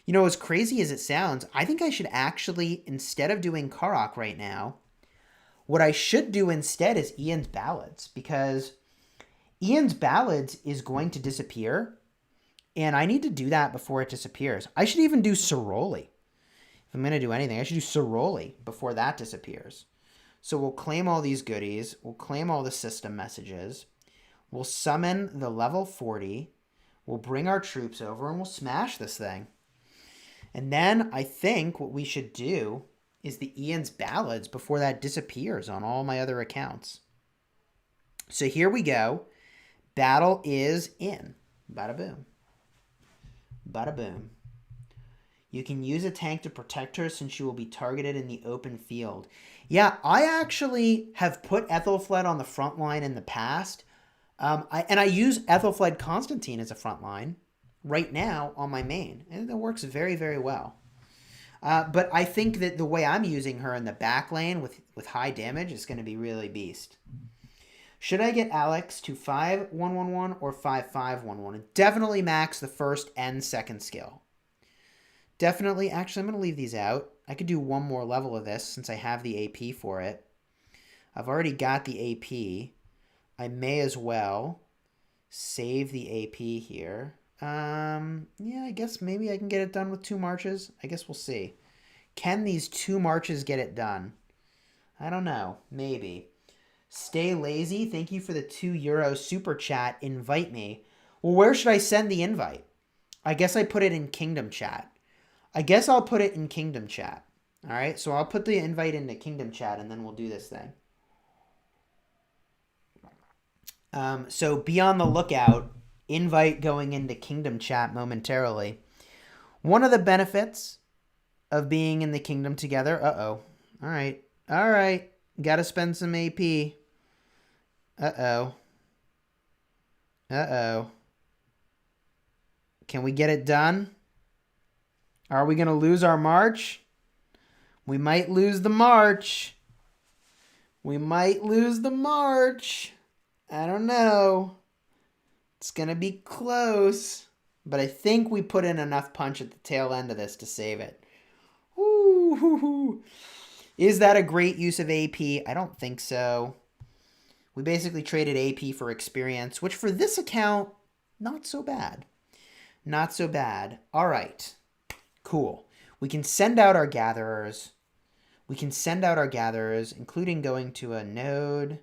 you know, as crazy as it sounds, I think I should actually, instead of doing Karuak right now, what I should do instead is Ian's Ballads. Because Ian's Ballads is going to disappear, and I need to do that before it disappears. I should even do Ceroli. If I'm going to do anything, I should do Ceroli before that disappears. So we'll claim all these goodies. We'll claim all the system messages. We'll summon the level 40. We'll bring our troops over and we'll smash this thing. And then I think what we should do is the Ian's Ballads before that disappears on all my other accounts. So here we go. Battle is in. Bada boom. Bada boom. You can use a tank to protect her since she will be targeted in the open field. Yeah, I actually have put Ethelfled on the front line in the past. I use Ethelfled Constantine as a front line right now on my main. And it works very, very well. But I think that the way I'm using her in the back lane with high damage is going to be really beast. Should I get Alex to 5-1-1-1 or 5-5-1-1? Definitely max the first and second skill. Definitely. Actually, I'm going to leave these out. I could do one more level of this since I have the AP for it. I've already got the AP. I may as well save the AP here. Yeah, I guess maybe I can get it done with 2 marches. I guess we'll see. Can these 2 marches get it done? I don't know. Maybe. Stay lazy. Thank you for the €2 super chat. Invite me. Well, where should I send the invite? I guess I put it in Kingdom chat. I guess I'll put it in Kingdom chat. All right, so I'll put the invite into Kingdom chat and then we'll do this thing. So be on the lookout. Invite going into Kingdom chat momentarily. One of the benefits of being in the Kingdom together. Uh-oh. All right. Got to spend some AP. Uh-oh. Can we get it done? Are we going to lose our march? We might lose the march. I don't know. It's going to be close. But I think we put in enough punch at the tail end of this to save it. Ooh. Is that a great use of AP? I don't think so. We basically traded AP for experience, which for this account, not so bad. Not so bad. All right. Cool. We can send out our gatherers. Including going to a node.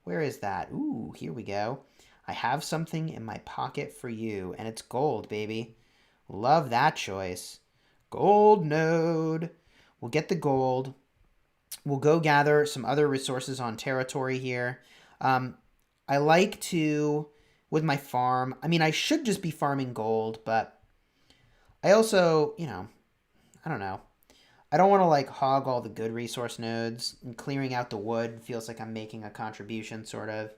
Where is that? Ooh, here we go. I have something in my pocket for you, and it's gold, baby. Love that choice. Gold node. We'll get the gold. We'll go gather some other resources on territory here. I like to, with my farm, I mean, I should just be farming gold, but I also, I don't know. I don't want to like hog all the good resource nodes, and clearing out the wood feels like I'm making a contribution, sort of.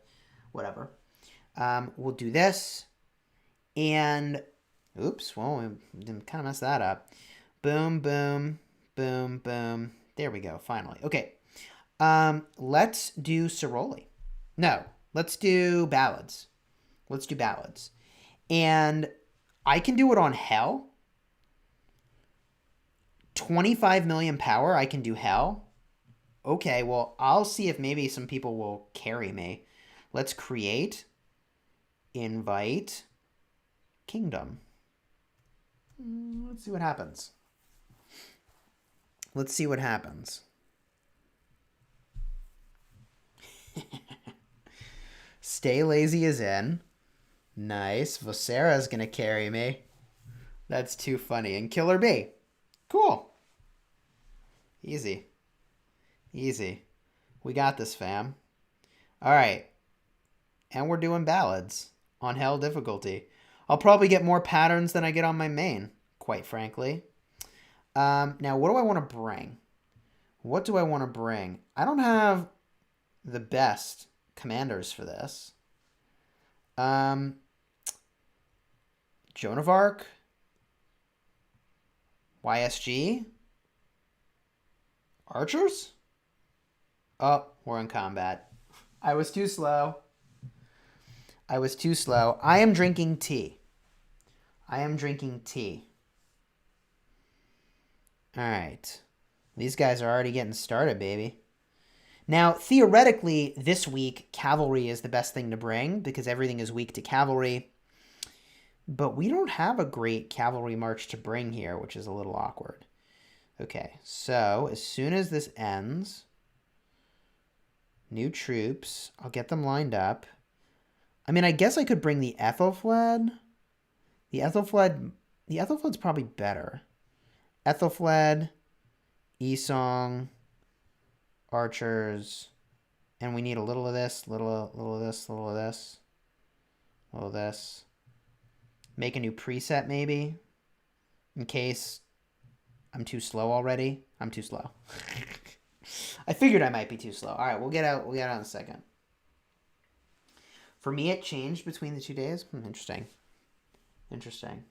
Whatever. We'll do this. And, oops, well, we kind of messed that up. Boom, boom, boom, boom. There we go, finally. Okay. Let's do Ceroli. No, let's do Ballads. And I can do it on Hell. 25 million power, I can do Hell. Okay, well, I'll see if maybe some people will carry me. Let's create, invite, kingdom. Let's see what happens. Stay lazy is in. Nice. Vocera's going to carry me. That's too funny. And Killer Bee. Cool. Easy. We got this, fam. All right. And we're doing Ballads on Hell difficulty. I'll probably get more patterns than I get on my main, quite frankly. Now, what do I want to bring? I don't have the best commanders for this. Joan of Arc. YSG. Archers? Oh, we're in combat. I was too slow. I am drinking tea. All right. These guys are already getting started, baby. Now, theoretically, this week, cavalry is the best thing to bring because everything is weak to cavalry. But we don't have a great cavalry march to bring here, which is a little awkward. Okay, so as soon as this ends, new troops, I'll get them lined up. I mean, I guess I could bring the Ethelfled. The Ethelfled's probably better. Ethelfled, Esong, archers, and we need a little of this, little of this. Make a new preset maybe, in case I'm too slow already. I'm too slow. I figured I might be too slow. All right, we'll get out in a second. For me, it changed between the 2 days. Interesting.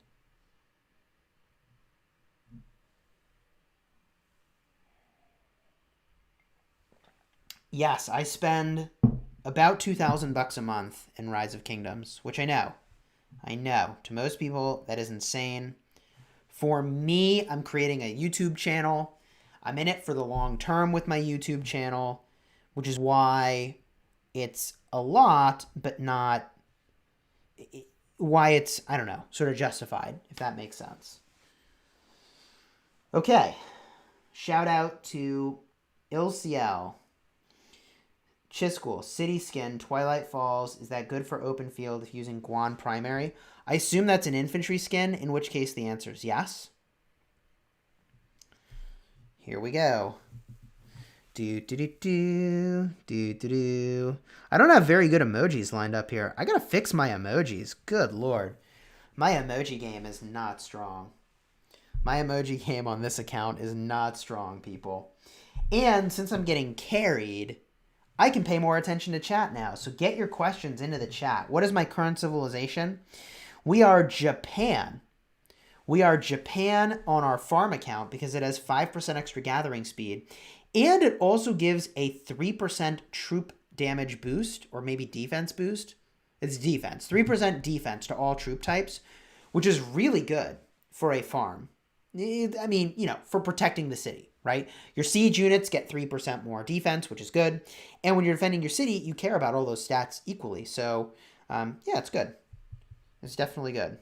Yes, I spend about $2,000 a month in Rise of Kingdoms, which I know. To most people, that is insane. For me, I'm creating a YouTube channel. I'm in it for the long term with my YouTube channel, which is why it's a lot, but not why it's, I don't know, sort of justified, if that makes sense. Okay. Shout out to Ilciel. Chisgule, City Skin, Twilight Falls. Is that good for open field if using Guan primary? I assume that's an infantry skin, in which case the answer is yes. Here we go. I don't have very good emojis lined up here. I gotta fix my emojis. Good lord. My emoji game is not strong. My emoji game on this account is not strong, people. And since I'm getting carried, I can pay more attention to chat now. So get your questions into the chat. What is my current civilization? We are Japan. We are Japan on our farm account because it has 5% extra gathering speed. And it also gives a 3% troop damage boost, or maybe defense boost. It's defense. 3% defense to all troop types, which is really good for a farm. I mean, for protecting the city. right? Your siege units get 3% more defense, which is good. And when you're defending your city, you care about all those stats equally. So, yeah, it's good. It's definitely good.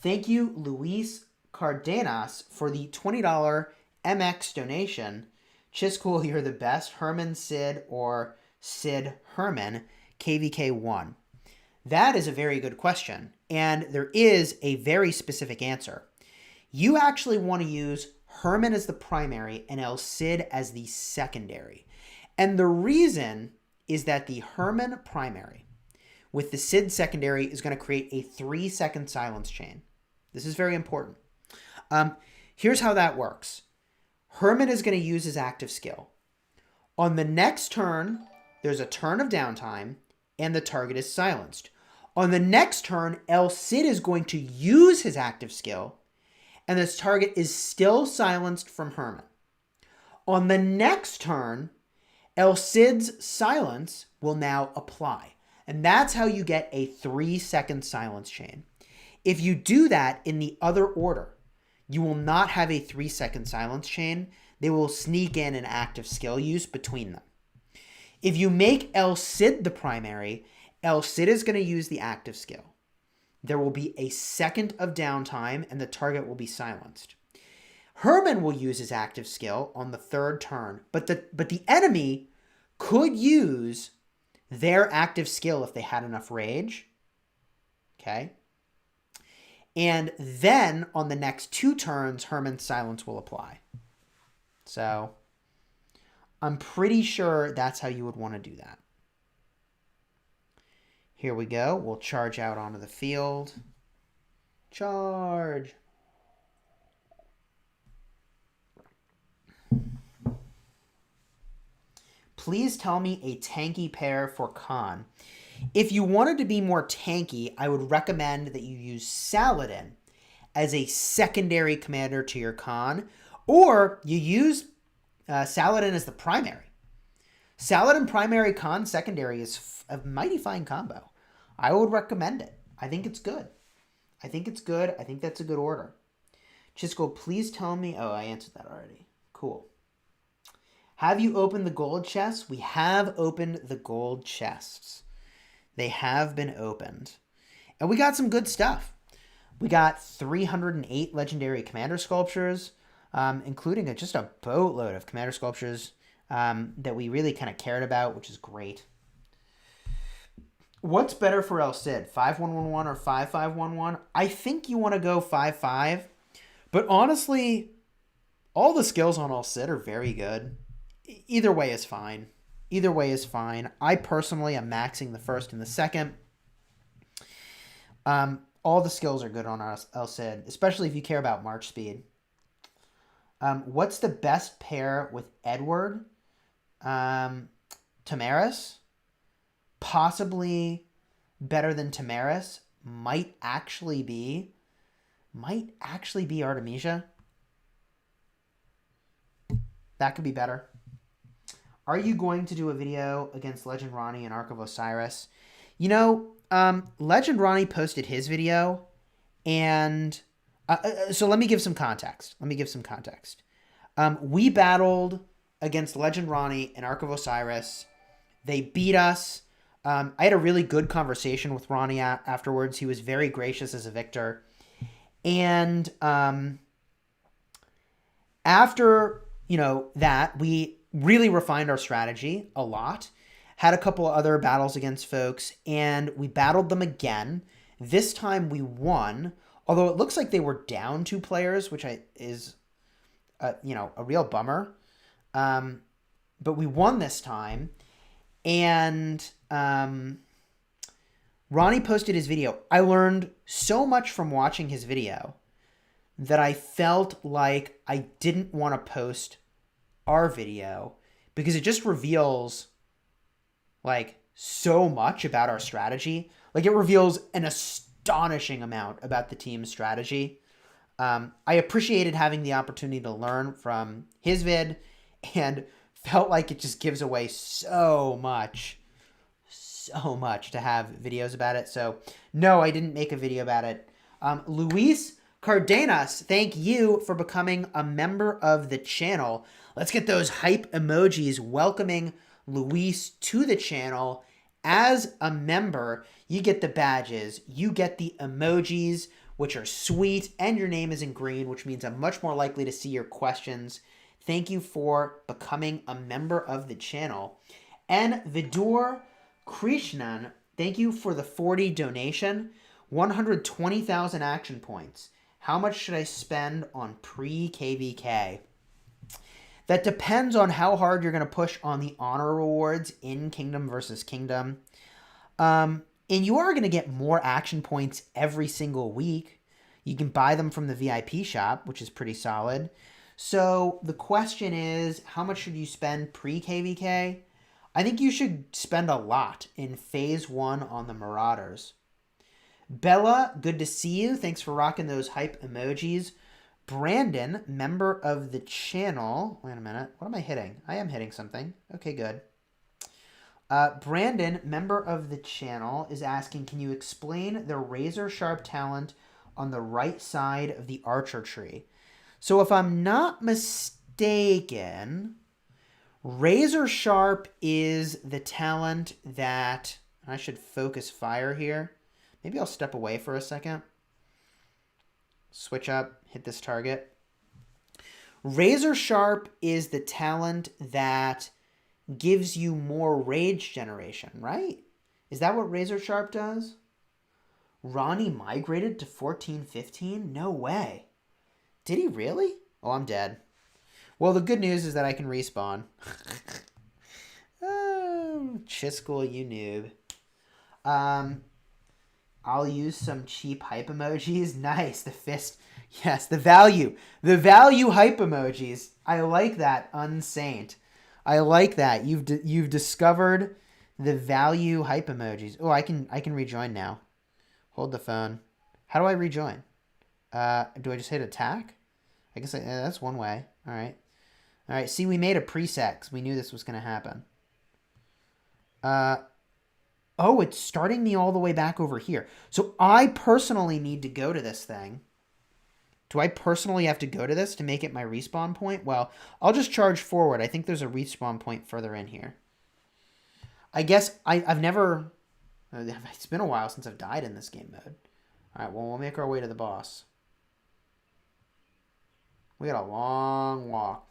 Thank you, Luis Cardenas, for the $20 MX donation. Chisgule, you're the best. Herman, Sid, or Sid Herman, KVK1. That is a very good question, and there is a very specific answer. You actually want to use Herman as the primary and El Cid as the secondary. And the reason is that the Herman primary with the Cid secondary is going to create a 3-second silence chain. This is very important. Here's how that works. Herman is going to use his active skill. On the next turn, there's a turn of downtime, and the target is silenced. On the next turn, El Cid is going to use his active skill, and this target is still silenced from Herman. On the next turn, El Cid's silence will now apply. And that's how you get a 3-second silence chain. If you do that in the other order, you will not have a 3-second silence chain. They will sneak in an active skill use between them. If you make El Cid the primary, El Cid is going to use the active skill. There will be a second of downtime and the target will be silenced. Herman will use his active skill on the third turn, but the enemy could use their active skill if they had enough rage. Okay? And then on the next 2 turns, Herman's silence will apply. So I'm pretty sure that's how you would want to do that. Here we go. We'll charge out onto the field. Charge. Please tell me a tanky pair for Khan. If you wanted to be more tanky, I would recommend that you use Saladin as a secondary commander to your Khan, or you use Saladin as the primary. Saladin primary, Khan secondary is a mighty fine combo. I would recommend it. I think it's good. I think it's good. I think that's a good order. Chisgule, please tell me. Oh, I answered that already. Cool. Have you opened the gold chests? We have opened the gold chests. They have been opened. And we got some good stuff. We got 308 legendary commander sculptures, including just a boatload of commander sculptures that we really kind of cared about, which is great. What's better for El Cid, 5111 or 5511? I think you want to go 55, but honestly, all the skills on El Cid are very good. Either way is fine. Either way is fine. I personally am maxing the first and the second. All the skills are good on El Cid, especially if you care about march speed. What's the best pair with Edward? Tamaris? Possibly better than Tamaris. Might actually be Artemisia. That could be better. Are you going to do a video against Legend Ronnie and Ark of Osiris? You know, Legend Ronnie posted his video, and so let me give some context. We battled against Legend Ronnie and Ark of Osiris. They beat us. I had a really good conversation with Ronnie afterwards. He was very gracious as a victor. And after, that, we really refined our strategy a lot. Had a couple of other battles against folks, and we battled them again. This time we won, although it looks like they were down 2 players, which is a real bummer. But we won this time, and Ronnie posted his video. I learned so much from watching his video that I felt like I didn't want to post our video because it just reveals so much about our strategy. It reveals an astonishing amount about the team's strategy. I appreciated having the opportunity to learn from his vid and felt like it just gives away so much to have videos about it. So no, I didn't make a video about it. Luis Cardenas, thank you for becoming a member of the channel. Let's get those hype emojis welcoming Luis to the channel. As a member, you get the badges, you get the emojis, which are sweet, and your name is in green, which means I'm much more likely to see your questions. Thank you for becoming a member of the channel. And Vidur Krishnan, thank you for the 40 donation. 120,000 action points. How much should I spend on pre-KVK? That depends on how hard you're going to push on the honor rewards in Kingdom versus Kingdom. And you are going to get more action points every single week. You can buy them from the VIP shop, which is pretty solid. So the question is, how much should you spend pre-KVK? I think you should spend a lot in Phase 1 on the Marauders. Bella, good to see you. Thanks for rocking those hype emojis. Brandon, member of the channel. Wait a minute. What am I hitting? I am hitting something. Okay, good. Brandon, member of the channel, is asking, can you explain the razor sharp talent on the right side of the archer tree? So if I'm not mistaken, razor sharp is the talent that... I should focus fire here. Maybe I'll step away for a second. Switch up, hit this target. Razor Sharp is the talent that gives you more rage generation, right? Is that what Razor Sharp does? Ronnie migrated to 14-15? No way. Did he really? Oh, I'm dead. Well, the good news is that I can respawn. Oh, Chisgule, you noob. I'll use some cheap hype emojis. Nice. The fist. Yes, the value. The value hype emojis. I like that, Unsaint. I like that. You've discovered the value hype emojis. Oh, I can rejoin now. Hold the phone. How do I rejoin? Do I just hit attack? I guess that's one way. All right. All right. See, we made a preset 'cause we knew this was going to happen. Oh, it's starting me all the way back over here. So I personally need to go to this thing. Do I personally have to go to this to make it my respawn point? Well, I'll just charge forward. I think there's a respawn point further in here. I guess I've never... It's been a while since I've died in this game mode. All right, well, we'll make our way to the boss. We got a long walk.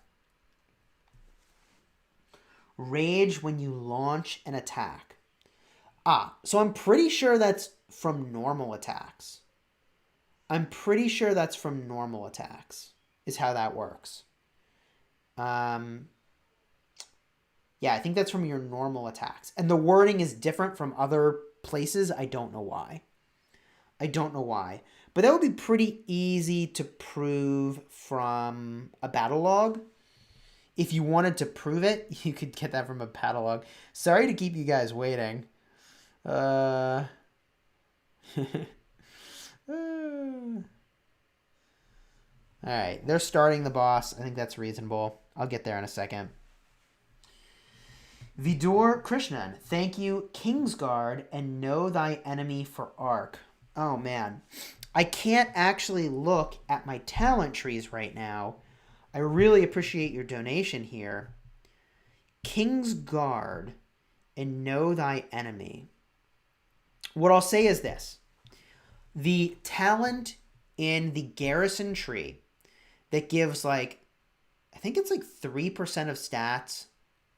Rage when you launch an attack. So I'm pretty sure that's from normal attacks. I'm pretty sure that's from normal attacks, is how that works. Yeah, I think that's from your normal attacks. And the wording is different from other places. I don't know why. But that would be pretty easy to prove from a battle log. If you wanted to prove it, you could get that from a battle log. Sorry to keep you guys waiting. All right, they're starting the boss. I think that's reasonable. I'll get there in a second. Vidur Krishnan, thank you. Kingsguard and know thy enemy for arc. Oh man, I can't actually look at my talent trees right now. I really appreciate your donation here. Kingsguard and know thy enemy. What I'll say is this. The talent in the garrison tree that gives like, I think it's like 3% of stats,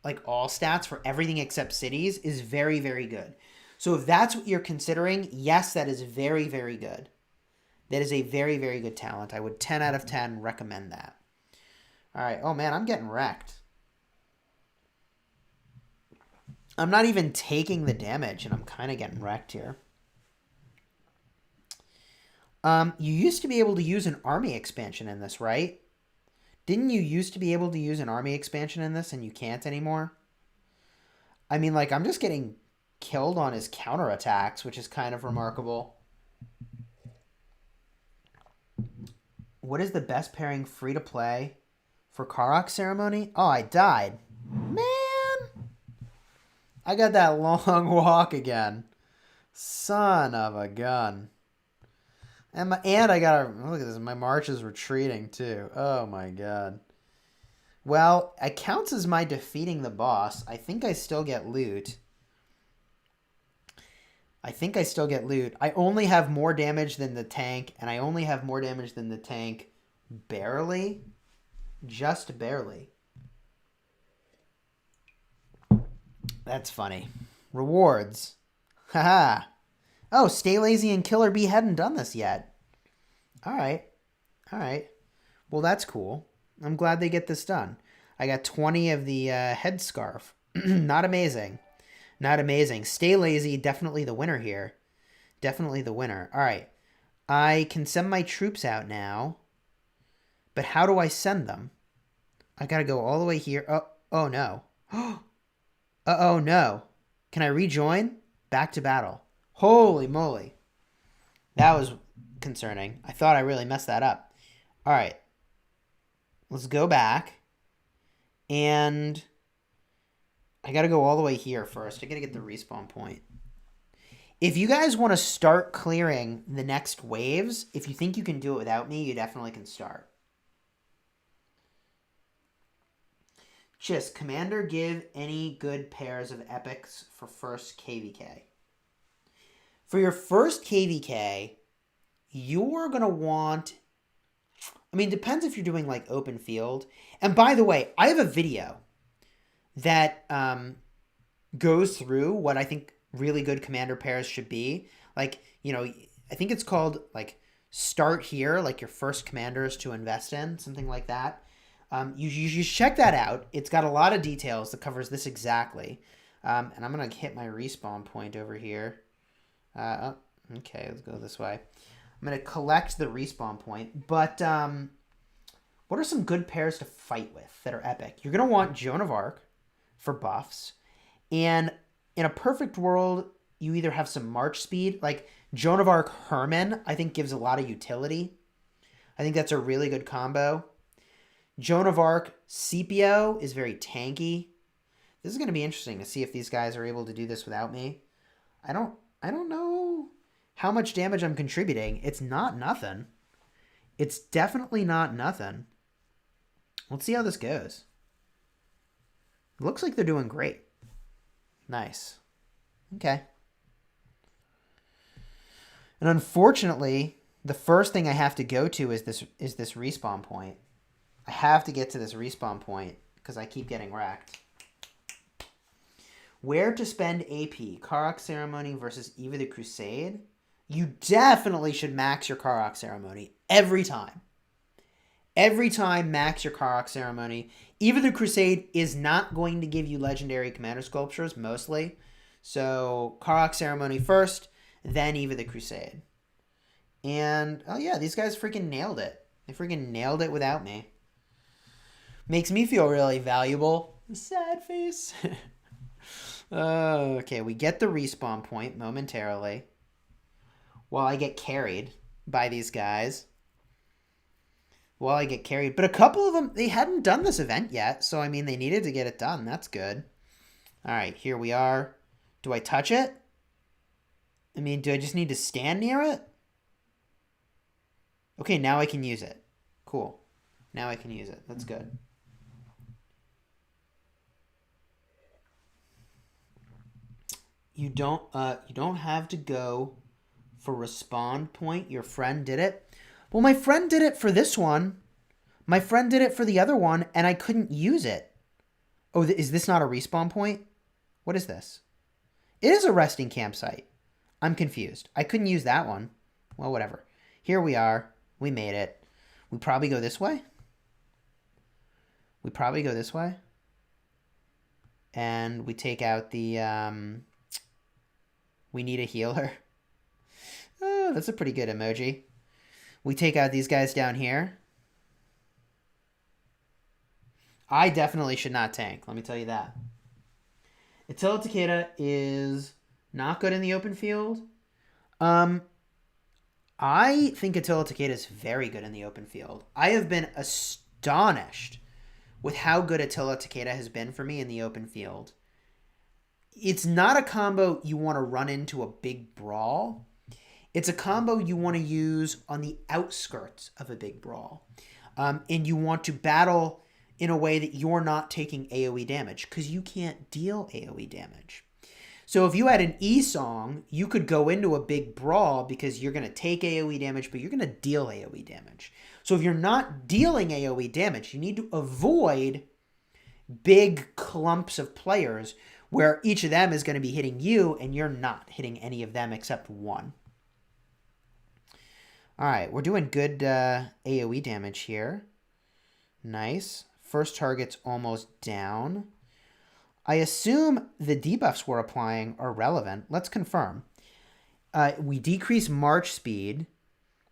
like all stats for everything except cities, is very, very good. So if that's what you're considering, yes, that is very, very good. That is a very, very good talent. I would 10 out of 10 recommend that. All right. Oh man, I'm getting wrecked. I'm not even taking the damage, and I'm kind of getting wrecked here. You used to be able to use an army expansion in this, right? Didn't you used to be able to use an army expansion in this, and you can't anymore? I mean, like, I'm just getting killed on his counterattacks, which is kind of remarkable. What is the best pairing free-to-play for Karuak ceremony? Oh, I died. Man! I got that long walk again. Son of a gun. And I gotta look at this. My march is retreating too. Oh my god. Well, it counts as my defeating the boss. I think I still get loot. I only have more damage than the tank, and I only have more damage than the tank barely. Just barely. That's funny. Rewards. Haha. Oh, Stay Lazy and Killer Bee hadn't done this yet. Alright. Well, that's cool. I'm glad they get this done. I got 20 of the headscarf. Not amazing. Stay Lazy, definitely the winner here. Definitely the winner. Alright. I can send my troops out now. But how do I send them? I gotta go all the way here. Oh no. Oh no. Can I rejoin? Back to battle. Holy moly. That was concerning. I thought I really messed that up. Alright. Let's go back. And I gotta go all the way here first. I gotta get the respawn point. If you guys want to start clearing the next waves, if you think you can do it without me, you definitely can start. Chis, Commander, give any good pairs of epics for first KVK. For your first KVK, you're going to want... I mean, it depends if you're doing, like, open field. And by the way, I have a video that goes through what I think really good Commander pairs should be. Like, you know, I think it's called, like, Start Here, like your first commanders to invest in, something like that. You check that out. It's got a lot of details that covers this exactly. And I'm going to hit my respawn point over here. Okay, let's go this way. I'm going to collect the respawn point. But what are some good pairs to fight with that are epic? You're going to want Joan of Arc for buffs. And in a perfect world, you either have some march speed. Like Joan of Arc Herman, I think gives a lot of utility. I think that's a really good combo. Joan of Arc Scipio is very tanky. This is going to be interesting to see if these guys are able to do this without me. I don't know how much damage I'm contributing. It's not nothing. It's definitely not nothing. Let's see how this goes. It looks like they're doing great. Nice. Okay. And unfortunately, the first thing I have to go to is this respawn point. I have to get to this respawn point because I keep getting wrecked. Where to spend AP? Karuak Ceremony versus Eva the Crusade. You definitely should max your Karuak Ceremony every time. Every time, max your Karuak Ceremony. Eva the Crusade is not going to give you legendary commander sculptures, mostly. So, Karuak Ceremony first, then Eva the Crusade. And, oh yeah, these guys freaking nailed it. They freaking nailed it without me. Makes me feel really valuable. Sad face. Okay, we get the respawn point momentarily. While I get carried by these guys. But a couple of them, they hadn't done this event yet. So, I mean, they needed to get it done. That's good. All right, here we are. Do I touch it? I mean, do I just need to stand near it? Okay, now I can use it. Cool. Now I can use it. That's good. You don't have to go for respawn point. Your friend did it. Well, my friend did it for this one. My friend did it for the other one, and I couldn't use it. Oh, is this not a respawn point? What is this? It is a resting campsite. I'm confused. I couldn't use that one. Well, whatever. Here we are. We made it. We probably go this way. And we take out the... we need a healer. Oh, that's a pretty good emoji. We take out these guys down here. I definitely should not tank. Let me tell you that. Attila Takeda is not good in the open field. I think Attila Takeda is very good in the open field. I have been astonished with how good Attila Takeda has been for me in the open field. It's not a combo you want to run into a big brawl. It's a combo you want to use on the outskirts of a big brawl. And you want to battle in a way that you're not taking AoE damage, because you can't deal AoE damage. So if you had an E-Song, you could go into a big brawl because you're going to take AoE damage, but you're going to deal AoE damage. So if you're not dealing AoE damage, you need to avoid big clumps of players where each of them is going to be hitting you and you're not hitting any of them except one. All right, we're doing good AoE damage here. Nice. First target's almost down. I assume the debuffs we're applying are relevant. Let's confirm. We decrease march speed.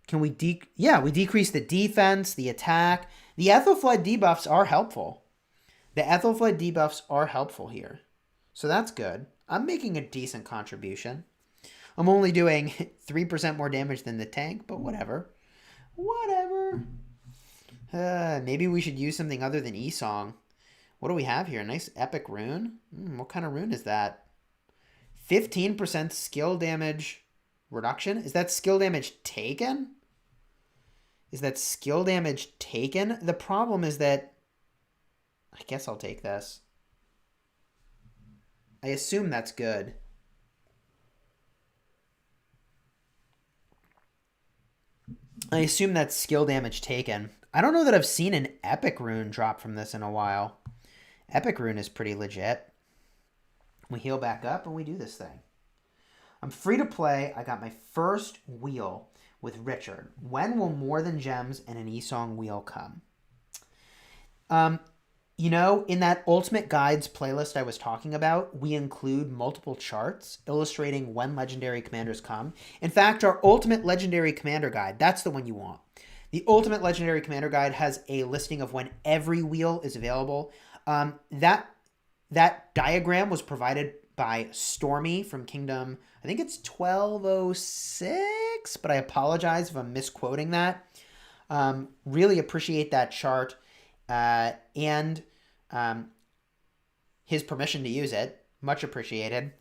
Can we we decrease the defense, the attack. The Ethelfled debuffs are helpful. The Ethelfled debuffs are helpful here. So that's good. I'm making a decent contribution. I'm only doing 3% more damage than the tank, but whatever. Whatever. Maybe we should use something other than E-Song. What do we have here? A nice epic rune? What kind of rune is that? 15% skill damage reduction? Is that skill damage taken? Is that skill damage taken? The problem is that... I guess I'll take this. I assume that's good. I assume that's skill damage taken. I don't know that I've seen an epic rune drop from this in a while. Epic rune is pretty legit. We heal back up and we do this thing. I'm free to play. I got my first wheel with Richard. When will More Than Gems and an E-Song wheel come? You know, in that Ultimate Guides playlist I was talking about, we include multiple charts illustrating when legendary commanders come. In fact, our Ultimate Legendary Commander Guide, that's the one you want. The Ultimate Legendary Commander Guide has a listing of when every wheel is available. That diagram was provided by Stormy from Kingdom, I think it's 1206, but I apologize if I'm misquoting that. Really appreciate that chart and his permission to use it. Much appreciated.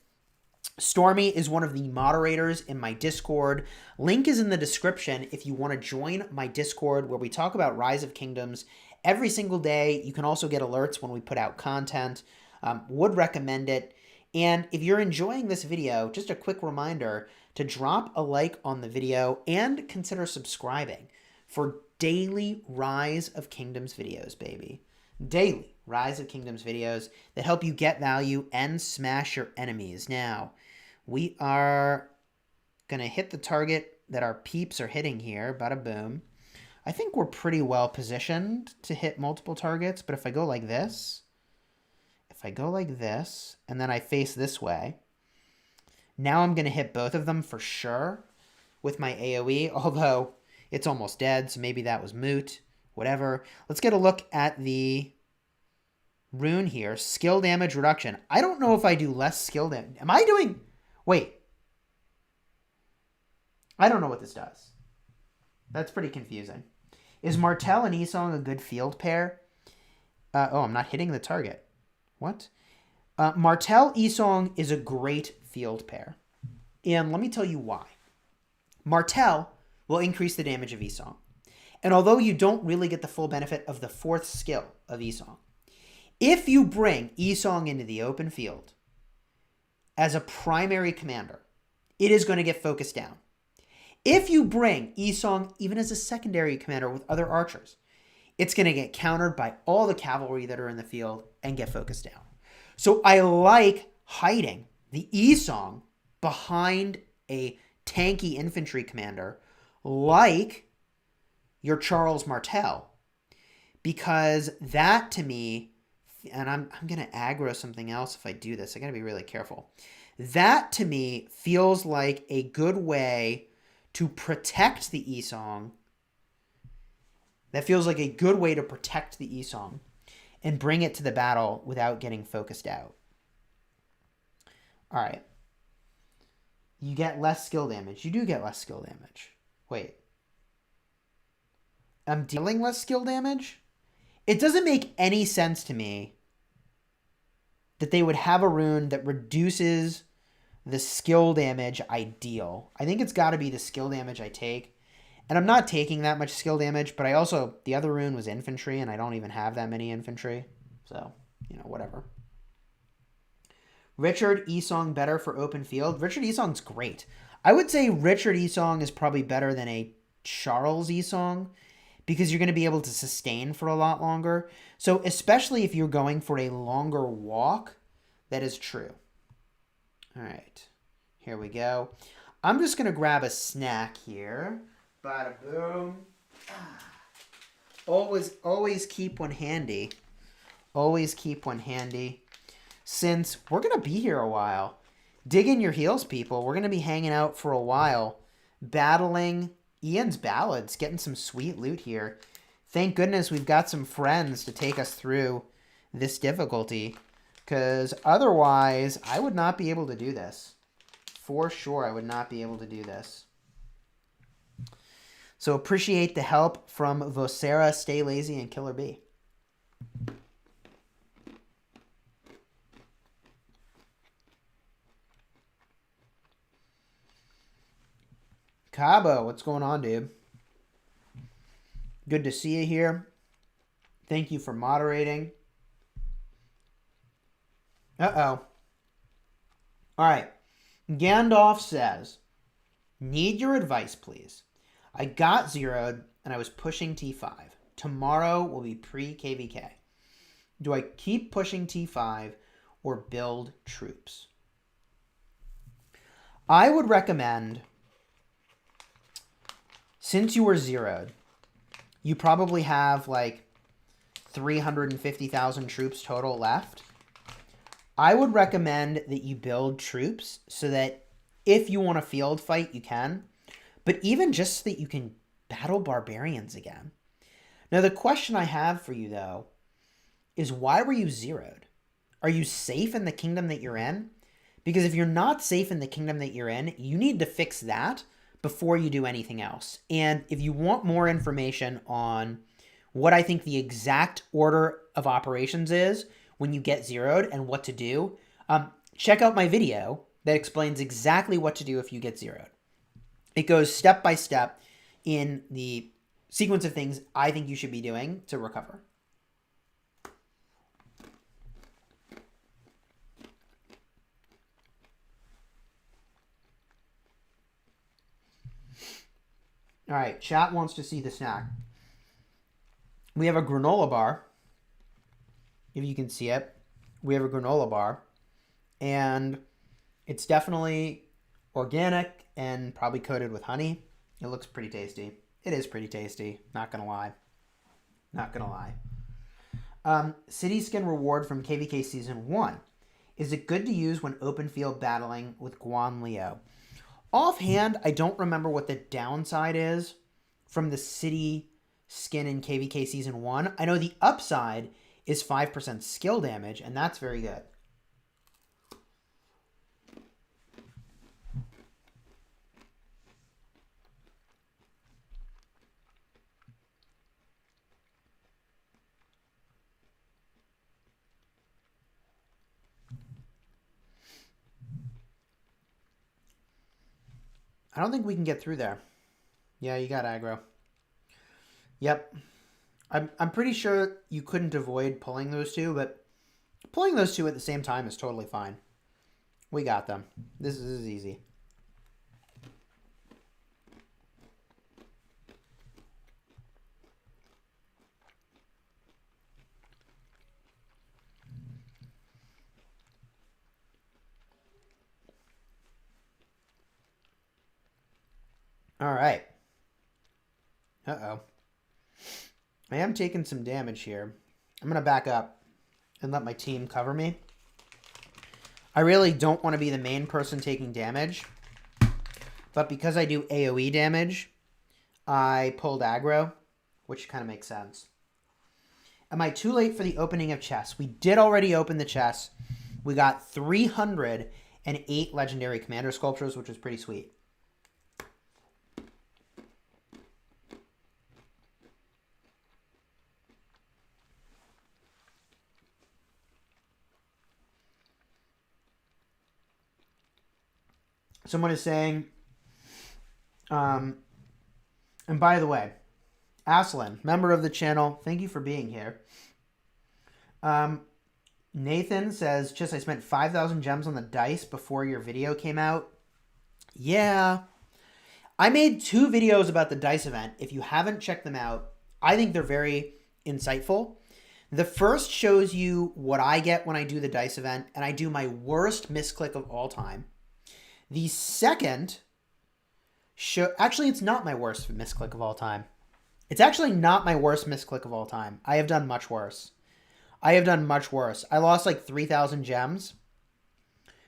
Stormy is one of the moderators in my Discord. Link is in the description if you want to join my Discord where we talk about Rise of Kingdoms every single day. You can also get alerts when we put out content. Would recommend it. And if you're enjoying this video, just a quick reminder to drop a like on the video and consider subscribing for daily Rise of Kingdoms videos, baby. Daily Rise of Kingdoms videos that help you get value and smash your enemies. Now, we are going to hit the target that our peeps are hitting here. Bada boom. I think we're pretty well positioned to hit multiple targets, but if I go like this, and then I face this way, now I'm going to hit both of them for sure with my AoE, although it's almost dead, so maybe that was moot. Whatever. Let's get a look at the rune here. Skill damage reduction. I don't know if I do less skill damage. Am I doing... Wait. I don't know what this does. That's pretty confusing. Is Martel and E-Song a good field pair? Oh, I'm not hitting the target. What? Martel E-Song is a great field pair. And let me tell you why. Martel will increase the damage of E-Song. And although you don't really get the full benefit of the fourth skill of E-Song, if you bring E-Song into the open field as a primary commander, it is going to get focused down. If you bring E-Song even as a secondary commander with other archers, it's going to get countered by all the cavalry that are in the field and get focused down. So I like hiding the E-Song behind a tanky infantry commander like your Charles Martel, because that to me, and I'm going to aggro something else if I do this. I got to be really careful. That to me feels like a good way to protect the E-Song. That feels like a good way to protect the E-Song and bring it to the battle without getting focused out. All right. You get less skill damage. You do get less skill damage. Wait. I'm dealing less skill damage? It doesn't make any sense to me that they would have a rune that reduces the skill damage ideal. I think it's got to be the skill damage I take. And I'm not taking that much skill damage, but I also, the other rune was infantry, and I don't even have that many infantry. So, you know, whatever. Richard Esong better for open field. Richard Esong's great. I would say Richard Esong is probably better than a Charles Esong because you're going to be able to sustain for a lot longer. So especially if you're going for a longer walk, that is true. All right, here we go. I'm just going to grab a snack here. Bada boom. Always keep one handy. Always keep one handy. Since we're going to be here a while. Dig in your heels, people. We're going to be hanging out for a while. Battling Ian's Ballads. Getting some sweet loot here. Thank goodness we've got some friends to take us through this difficulty. Because otherwise, I would not be able to do this. For sure, I would not be able to do this. So appreciate the help from Vocera, Stay Lazy, and Killer B. Cabo, what's going on, dude? Good to see you here. Thank you for moderating. Uh-oh. All right. Gandalf says, need your advice, please. I got zeroed and I was pushing T5. Tomorrow will be pre-KVK. Do I keep pushing T5 or build troops? I would recommend, since you were zeroed, you probably have like 350,000 troops total left. I would recommend that you build troops so that if you want a field fight, you can. But even just so that you can battle barbarians again. Now, the question I have for you, though, is why were you zeroed? Are you safe in the kingdom that you're in? Because if you're not safe in the kingdom that you're in, you need to fix that before you do anything else. And if you want more information on what I think the exact order of operations is when you get zeroed and what to do, check out my video that explains exactly what to do if you get zeroed. It goes step by step in the sequence of things I think you should be doing to recover. All right, chat wants to see the snack. We have a granola bar. If you can see it, we have a granola bar. And it's definitely organic and probably coated with honey. It looks pretty tasty. It is pretty tasty. Not going to lie. Not going to lie. City Skin reward from KVK Season 1. Is it good to use when open field battling with Guan Leo? Offhand, I don't remember what the downside is from the City Skin in KVK Season 1. I know the upside is 5% skill damage, and that's very good. I don't think we can get through there. Yeah, you got aggro. Yep. I'm pretty sure you couldn't avoid pulling those two, but pulling those two at the same time is totally fine. We got them. This is easy. All right. Uh-oh. I am taking some damage here. I'm going to back up and let my team cover me. I really don't want to be the main person taking damage. But because I do AoE damage, I pulled aggro, which kind of makes sense. Am I too late for the opening of chests? We did already open the chests. We got 308 legendary commander sculptures, which was pretty sweet. Someone is saying, and by the way, Aslan, member of the channel, thank you for being here. Nathan says, Chis, I spent 5,000 gems on the dice before your video came out. Yeah. I made 2 videos about the dice event. If you haven't checked them out, I think they're very insightful. The first shows you what I get when I do the dice event, and I do my worst misclick of all time. The second actually, it's not my worst misclick of all time. It's actually not my worst misclick of all time. I have done much worse. I lost like 3,000 gems.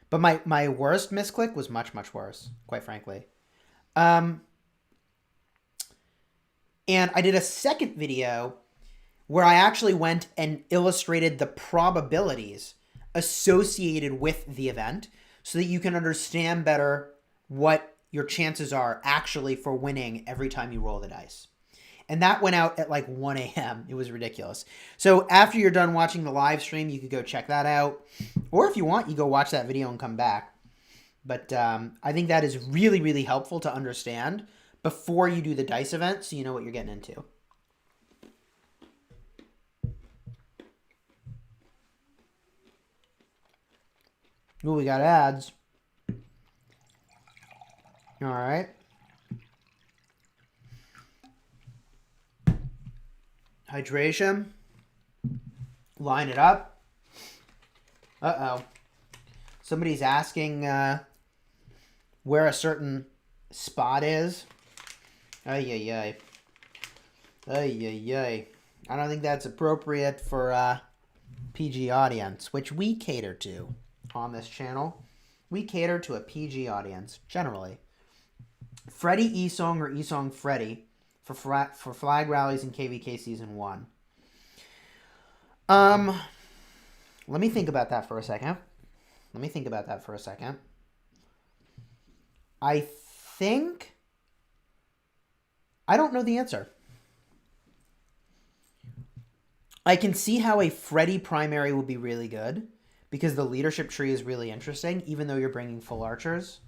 But my worst misclick was much, much worse, quite frankly. And I did a second video where I actually went and illustrated the probabilities associated with the event so that you can understand better what your chances are actually for winning every time you roll the dice. And that went out at like 1 a.m. It was ridiculous. So after you're done watching the live stream, you could go check that out. Or if you want, you go watch that video and come back. But I think that is really, really helpful to understand before you do the dice event so you know what you're getting into. Ooh, we got ads. All right. Hydration. Line it up. Uh-oh. Somebody's asking where a certain spot is. Ay, ay, ay. Ay, ay, ay. I don't think that's appropriate for PG audience, which we cater to on this channel. We cater to a PG audience, generally. Freddy Esong or Esong Freddy for flag rallies in KVK Season 1. Let me think about that for a second. I think... I don't know the answer. I can see how a Freddy primary would be really good because the leadership tree is really interesting, even though you're bringing full archers.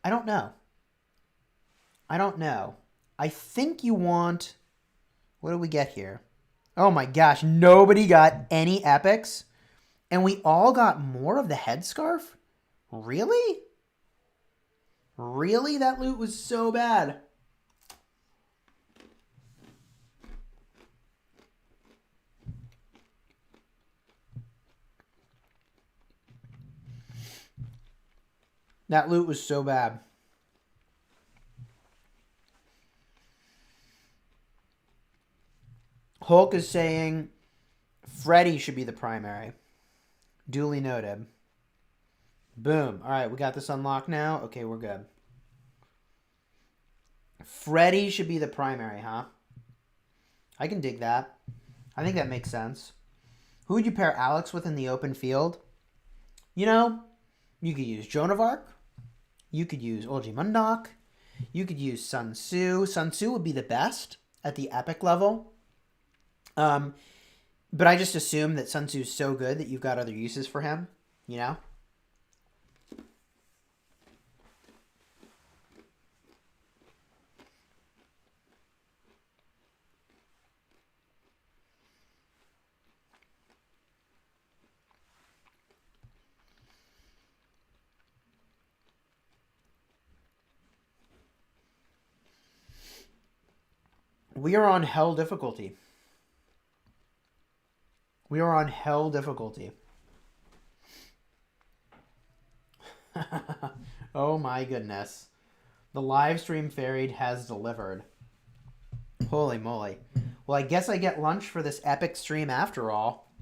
I don't know. I think you want... What do we get here? Oh my gosh, nobody got any epics? And we all got more of the headscarf? Really? Really? That loot was so bad. That loot was so bad. Hulk is saying Freddy should be the primary. Duly noted. Boom. All right, we got this unlocked now. Okay, we're good. Freddy should be the primary, huh? I can dig that. I think that makes sense. Who would you pair Alex with in the open field? You know, you could use Joan of Arc. You could use Olgi Mundok. You could use Sun Tzu. Sun Tzu would be the best at the epic level. But I just assume that Sun Tzu is so good that you've got other uses for him, you know? We are on hell difficulty. Oh my goodness. The live stream fairy has delivered. Holy moly. Well, I guess I get lunch for this epic stream after all.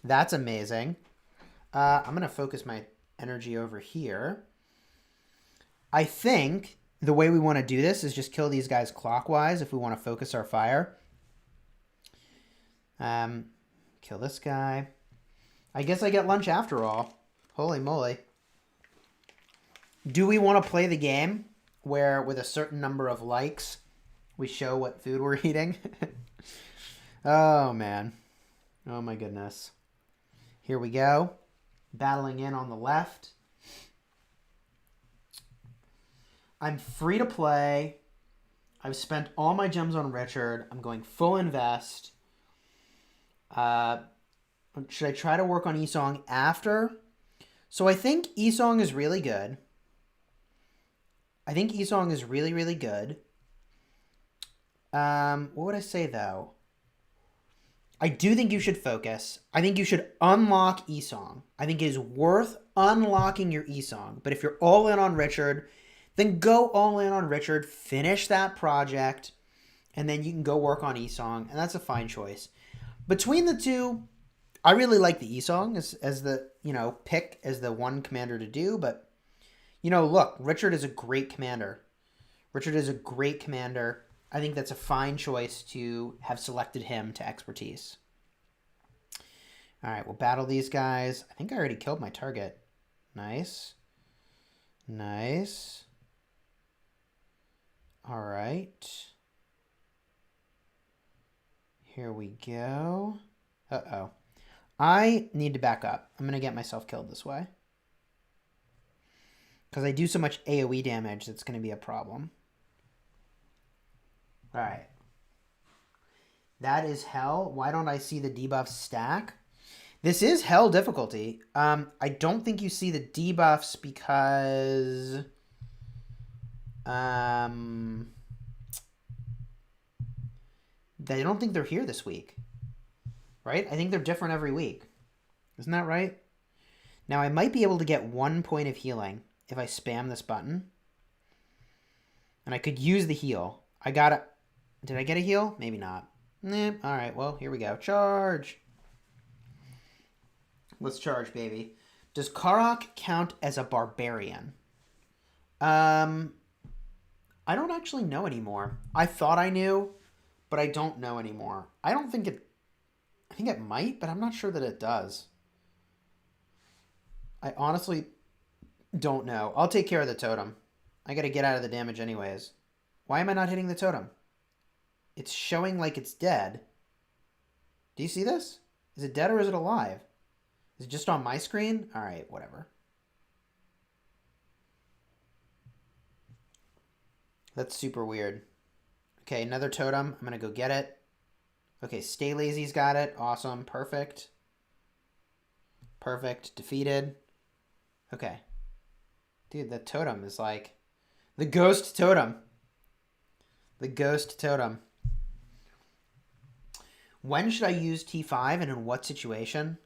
That's amazing. I'm going to focus my energy over here. I think the way we want to do this is just kill these guys clockwise if we want to focus our fire. Kill this guy. I guess I get lunch after all. Holy moly. Do we want to play the game where with a certain number of likes we show what food we're eating? Oh, man. Oh, my goodness. Here we go. Battling in on the left. I'm free to play. I've spent all my gems on Richard. I'm going full invest. Should I try to work on Esong after? So I think Esong is really good. I think Esong is really, really good. What would I say, though? I do think you should focus. I think you should unlock Esong. I think it is worth unlocking your Esong. But if you're all in on Richard, then go all in on Richard. Finish that project. And then you can go work on Esong. And that's a fine choice. Between the two, I really like the Esong as the, pick as the one commander to do. But, look, Richard is a great commander. Richard is a great commander. I think that's a fine choice to have selected him to expertise. All right, we'll battle these guys. I think I already killed my target. Nice. Nice. All right. Here we go. Uh-oh. I need to back up. I'm going to get myself killed this way. Because I do so much AoE damage, that's going to be a problem. All right. That is hell. Why don't I see the debuffs stack? This is hell difficulty. I don't think you see the debuffs because... I don't think they're here this week. Right? I think they're different every week. Isn't that right? Now, I might be able to get 1 point of healing if I spam this button. And I could use the heal. I got it. Did I get a heal? Maybe not. All right, well, here we go. Charge. Let's charge, baby. Does Karuak count as a barbarian? I don't actually know anymore. I thought I knew, but I don't know anymore. I think it might, but I'm not sure that it does. I honestly don't know. I'll take care of the totem. I got to get out of the damage anyways. Why am I not hitting the totem? It's showing like it's dead. Do you see this? Is it dead or is it alive? Is it just on my screen? All right, whatever. That's super weird. Okay, another totem. I'm going to go get it. Okay, Stay Lazy's got it. Awesome. Perfect. Perfect. Defeated. Okay. Dude, that totem is like... The ghost totem. The ghost totem. When should I use T5 and in what situation?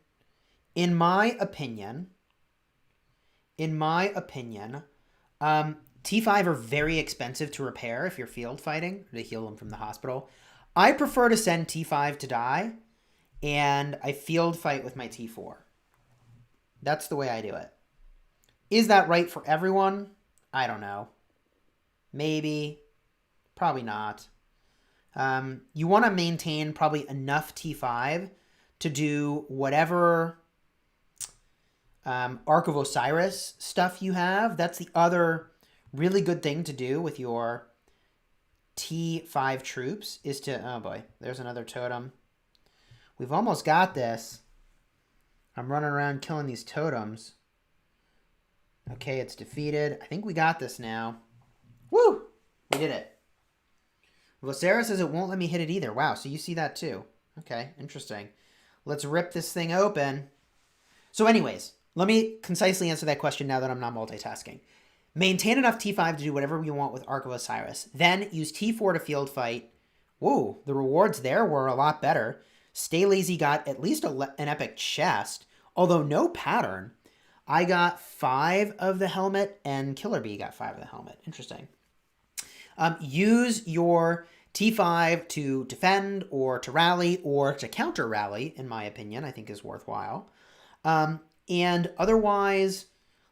In my opinion, T5 are very expensive to repair if you're field fighting, or to heal them from the hospital. I prefer to send T5 to die, and I field fight with my T4. That's the way I do it. Is that right for everyone? I don't know. Maybe. Probably not. You want to maintain probably enough T5 to do whatever Ark of Osiris stuff you have. That's the other really good thing to do with your T5 troops is to... Oh boy, there's another totem. We've almost got this. I'm running around killing these totems. Okay, it's defeated. I think we got this now. Woo! We did it. Well, Sarah says it won't let me hit it either. Wow, so you see that too. Okay, interesting. Let's rip this thing open. So anyways, let me concisely answer that question now that I'm not multitasking. Maintain enough T5 to do whatever you want with Ark of Osiris. Then use T4 to field fight. Whoa, the rewards there were a lot better. Stay Lazy got at least an epic chest, although no pattern. I got 5 of the helmet, and Killer Bee got 5 of the helmet. Interesting. Use your T5 to defend or to rally or to counter rally, in my opinion, I think is worthwhile. And otherwise,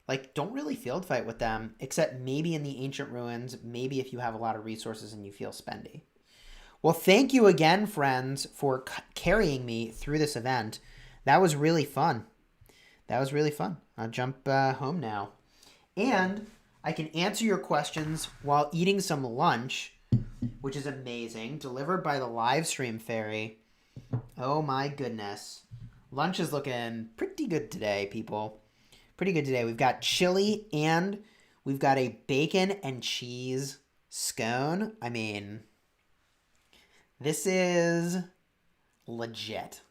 like, don't really field fight with them, except maybe in the Ancient Ruins, maybe if you have a lot of resources and you feel spendy. Well, thank you again, friends, for carrying me through this event. That was really fun. That was really fun. I'll jump home now. And I can answer your questions while eating some lunch, which is amazing. Delivered by the live stream fairy. Oh my goodness. Lunch is looking pretty good today, people. Pretty good today. We've got chili and we've got a bacon and cheese scone. I mean, this is legit.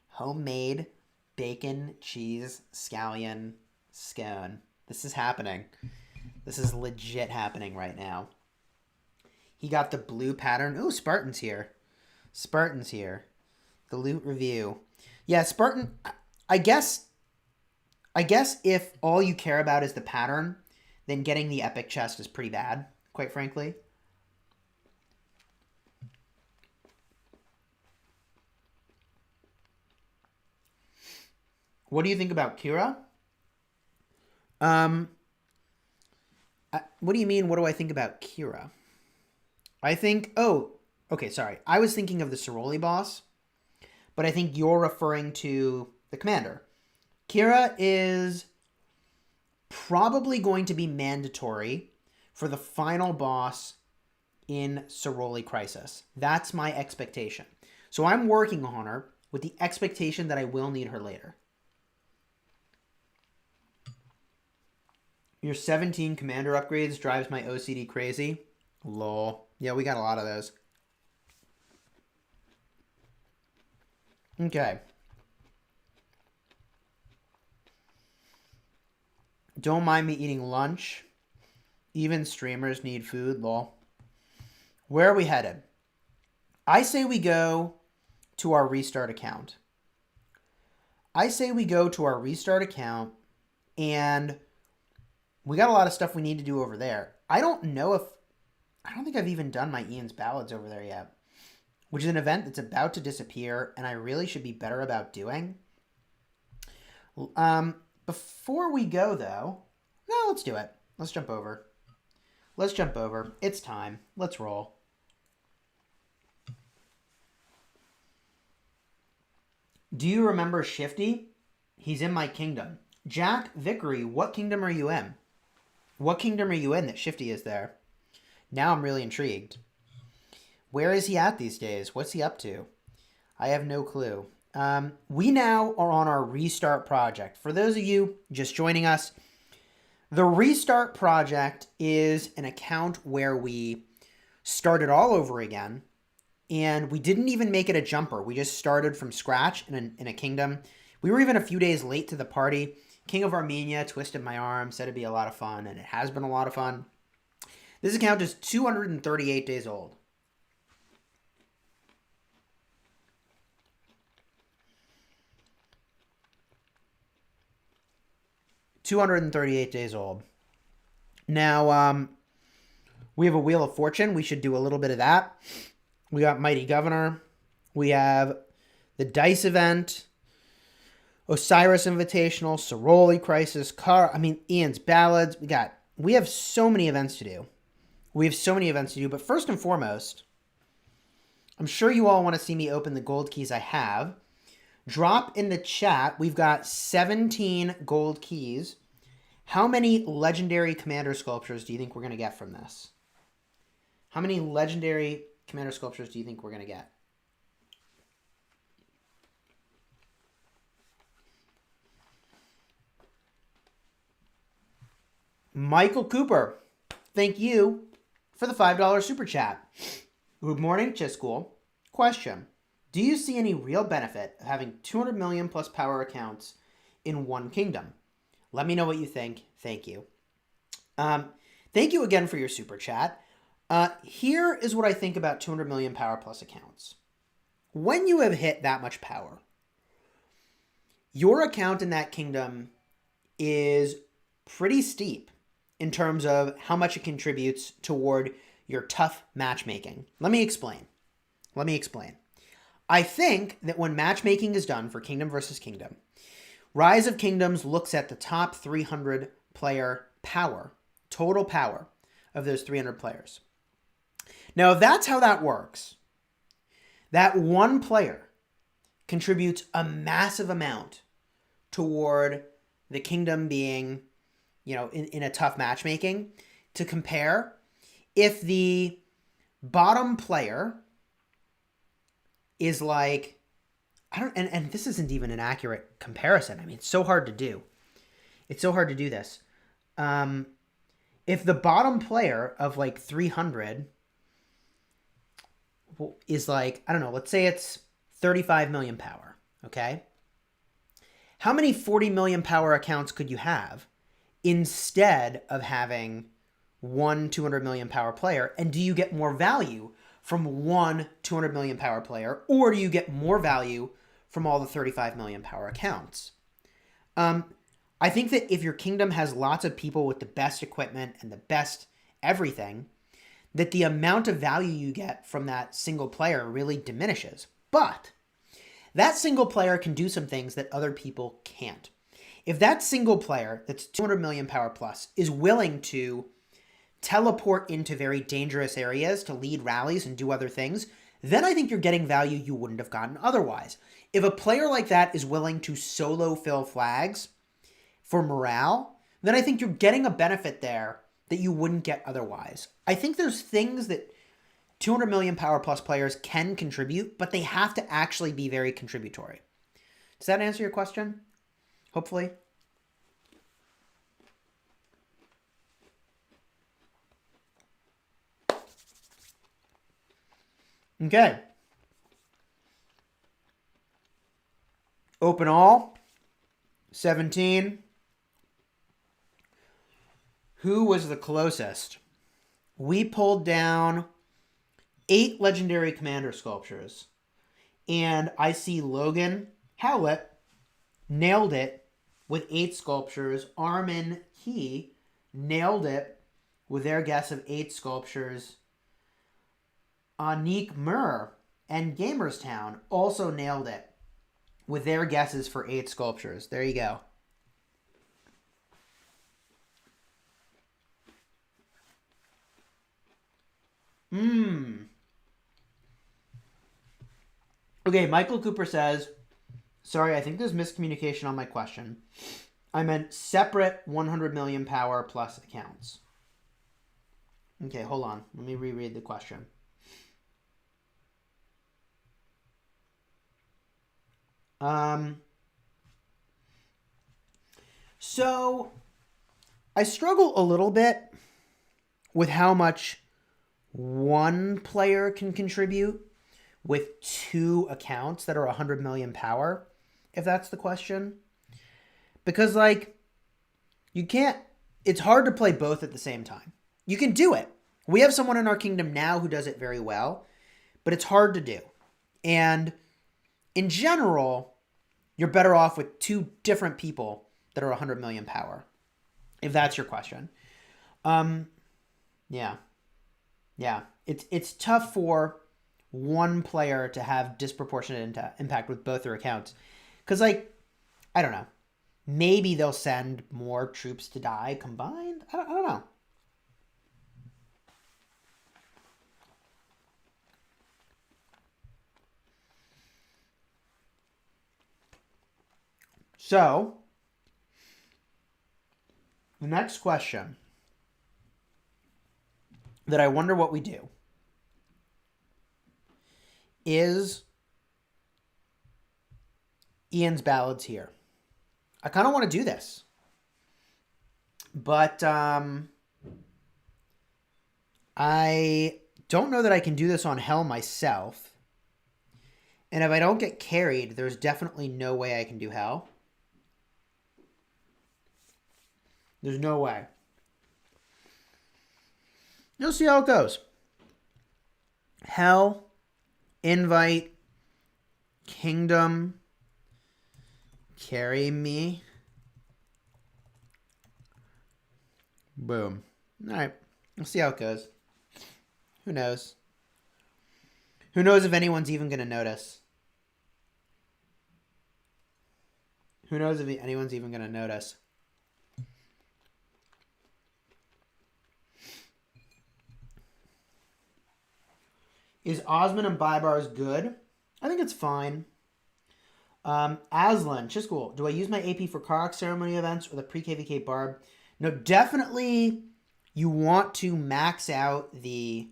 Homemade bacon, cheese, scallion, scone. This is happening. This is legit happening right now. He got the blue pattern. Ooh, Spartan's here. Spartan's here. The loot review. Yeah, Spartan, I guess if all you care about is the pattern, then getting the epic chest is pretty bad, quite frankly. What do you think about Kira? What do you mean, what do I think about Kira? I think, okay, sorry. I was thinking of the Ceroli boss, but I think you're referring to the commander. Kira is probably going to be mandatory for the final boss in Ceroli Crisis. That's my expectation. So I'm working on her with the expectation that I will need her later. Your 17 commander upgrades drives my OCD crazy. Lol. Yeah, we got a lot of those. Okay. Don't mind me eating lunch. Even streamers need food, lol. Where are we headed? I say we go to our restart account. And we got a lot of stuff we need to do over there. I don't think I've even done my Ian's Ballads over there yet, which is an event that's about to disappear and I really should be better about doing. Before we go, though, no, let's do it. Let's jump over. It's time. Let's roll. Do you remember Shifty? He's in my kingdom. Jack Vickery, what kingdom are you in? What kingdom are you in that Shifty is there? Now I'm really intrigued. Where is he at these days? What's he up to? I have no clue. We now are on our Restart project. For those of you just joining us, the Restart project is an account where we started all over again, and we didn't even make it a jumper. We just started from scratch in a kingdom. We were even a few days late to the party. King of Armenia twisted my arm, said it'd be a lot of fun, and it has been a lot of fun. This account is 238 days old. Now, we have a Wheel of Fortune. We should do a little bit of that. We got Mighty Governor. We have the Dice event, Osiris Invitational, Ceroli Crisis, Ian's Ballads. We have so many events to do. But first and foremost, I'm sure you all want to see me open the gold keys I have. Drop in the chat. We've got 17 gold keys. How many legendary commander sculptures do you think we're going to get from this? How many legendary commander sculptures do you think we're going to get? Michael Cooper, thank you for the $5 super chat. Good morning, Chisgule. Question. Do you see any real benefit of having 200 million plus power accounts in one kingdom? Let me know what you think. Thank you. Thank you again for your super chat. Here is what I think about 200 million power plus accounts. When you have hit that much power, your account in that kingdom is pretty steep in terms of how much it contributes toward your tough matchmaking. Let me explain. I think that when matchmaking is done for kingdom versus kingdom, Rise of Kingdoms looks at the top 300 player power, total power of those 300 players. Now, if that's how that works, that one player contributes a massive amount toward the kingdom being, in a tough matchmaking. To compare, if the bottom player is like, I don't, and this isn't even an accurate comparison. I mean, it's so hard to do. It's so hard to do this. If the bottom player of like 300 is like, I don't know, let's say it's 35 million power, okay? How many 40 million power accounts could you have instead of having one 200 million power player? And do you get more value from one 200 million power player, or do you get more value from all the 35 million power accounts? I think that if your kingdom has lots of people with the best equipment and the best everything, that the amount of value you get from that single player really diminishes. But that single player can do some things that other people can't. If that single player that's 200 million power plus is willing to teleport into very dangerous areas to lead rallies and do other things, then I think you're getting value you wouldn't have gotten otherwise. If a player like that is willing to solo fill flags for morale, then I think you're getting a benefit there that you wouldn't get otherwise. I think there's things that 200 million power plus players can contribute, but they have to actually be very contributory. Does that answer your question? Hopefully. Okay. Open all. 17. Who was the closest? We pulled down 8 legendary commander sculptures. And I see Logan Howlett nailed it with 8 sculptures. Armin He nailed it with their guess of 8 sculptures. Anik Murr and Gamerstown also nailed it with their guesses for 8 sculptures. There you go. Okay, Michael Cooper says, sorry, I think there's miscommunication on my question. I meant separate 100 million power plus accounts. Okay, hold on. Let me reread the question. So I struggle a little bit with how much one player can contribute with 2 accounts that are 100 million power, if that's the question. Because, like, you can't, it's hard to play both at the same time. You can do it. We have someone in our kingdom now who does it very well, but it's hard to do. And in general, you're better off with 2 different people that are 100 million power, if that's your question. Yeah. It's tough for one player to have disproportionate impact with both their accounts. Because, like, I don't know. Maybe they'll send more troops to die combined? I don't know. So, the next question that I wonder what we do is Ian's Ballads here. I kind of want to do this, but I don't know that I can do this on Hell myself. And if I don't get carried, there's definitely no way I can do Hell. There's no way. You'll see how it goes. Hell, invite, kingdom, carry me. Boom. All right. We'll see how it goes. Who knows? Who knows if anyone's even going to notice? Who knows if anyone's even going to notice? Is Osmond and Bybars good? I think it's fine. Aslan, Chisgule, do I use my AP for Karuak ceremony events or the pre-KVK barb? No, definitely you want to max out the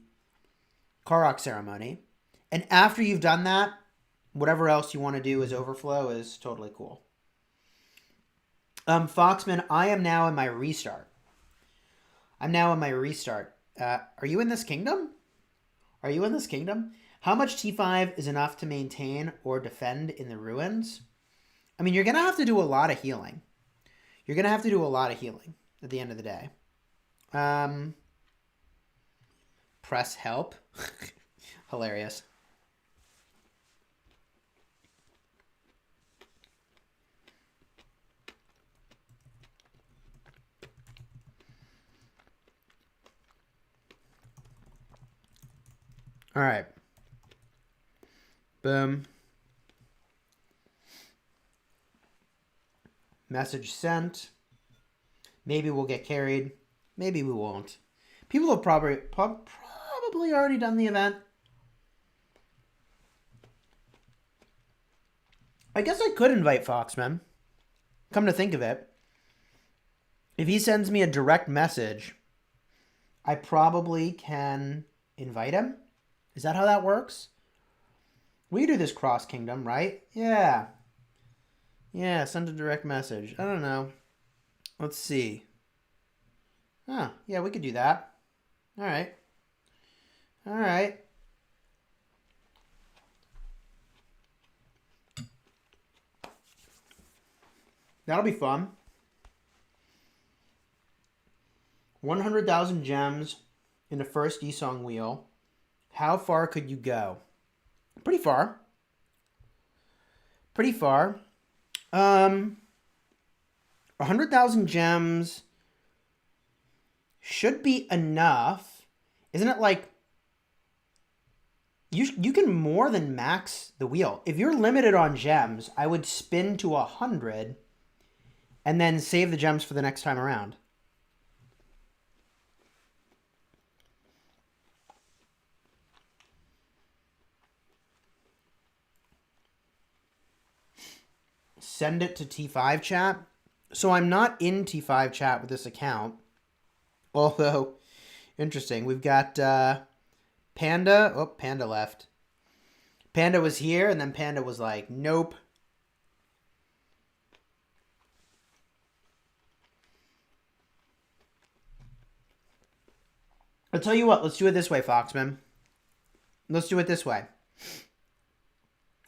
Karuak ceremony. And after you've done that, Whatever else you want to do as overflow is totally cool. Foxman, I am now in my restart. Are you in this kingdom? Are you in this kingdom? How much T5 is enough to maintain or defend in the ruins? I mean, you're going to have to do a lot of healing. You're going to have to do a lot of healing at the end of the day. Press help. Hilarious. All right. Boom. Message sent. Maybe we'll get carried. Maybe we won't. People have probably already done the event. I guess I could invite Foxman. Come to think of it. If he sends me a direct message, I probably can invite him. Is that how that works? We do this cross kingdom, right? Yeah. Yeah, send a direct message. I don't know. Let's see. Huh, yeah, we could do that. All right. All right. That'll be fun. 100,000 gems in the first Esong wheel. How far could you go? Pretty far. Pretty far. 100,000 gems should be enough. Isn't it like you can more than max the wheel? If you're limited on gems, I would spin to 100 and then save the gems for the next time around. Send it to T5 chat. So I'm not in T5 chat with this account. Although, interesting. We've got Panda. Oh, Panda left. Panda was here, and then Panda was like, nope. I'll tell you what. Let's do it this way, Foxman. Let's do it this way.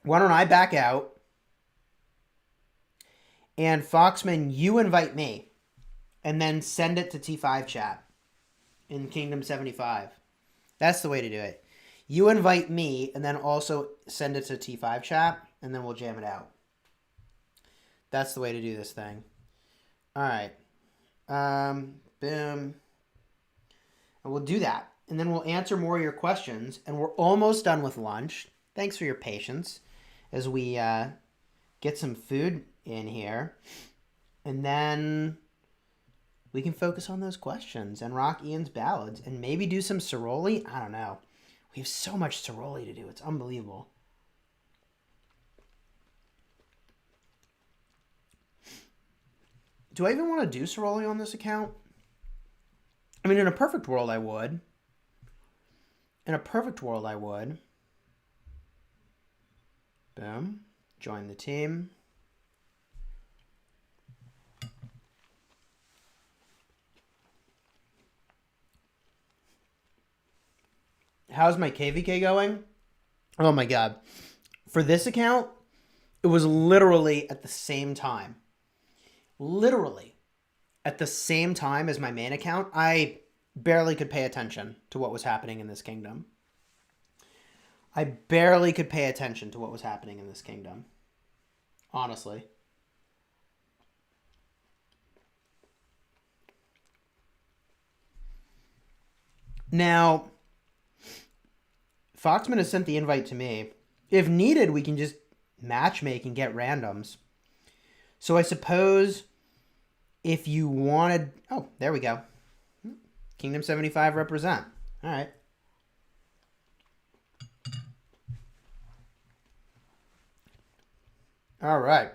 Why don't I back out? And Foxman, you invite me. And then send it to T5 chat in Kingdom 75. That's the way to do it. You invite me and then also send it to T5 chat. And then we'll jam it out. That's the way to do this thing. All right. Boom. And we'll do that. And then we'll answer more of your questions. And we're almost done with lunch. Thanks for your patience as we get some food in here. And then we can focus on those questions and rock Ian's ballads and maybe do some Ceroli. I don't know. We have so much Ceroli to do. It's unbelievable. Do I even want to do Ceroli on this account? I mean, in a perfect world, I would. In a perfect world, I would. Boom. Join the team. How's my KVK going? Oh my God. For this account, it was literally at the same time. Literally at the same time as my main account. I barely could pay attention to what was happening in this kingdom. I barely could pay attention to what was happening in this kingdom. Honestly. Now, Foxman has sent the invite to me. If needed, we can just matchmake and get randoms. So I suppose if you wanted... Oh, there we go. Kingdom 75 represent. All right. All right.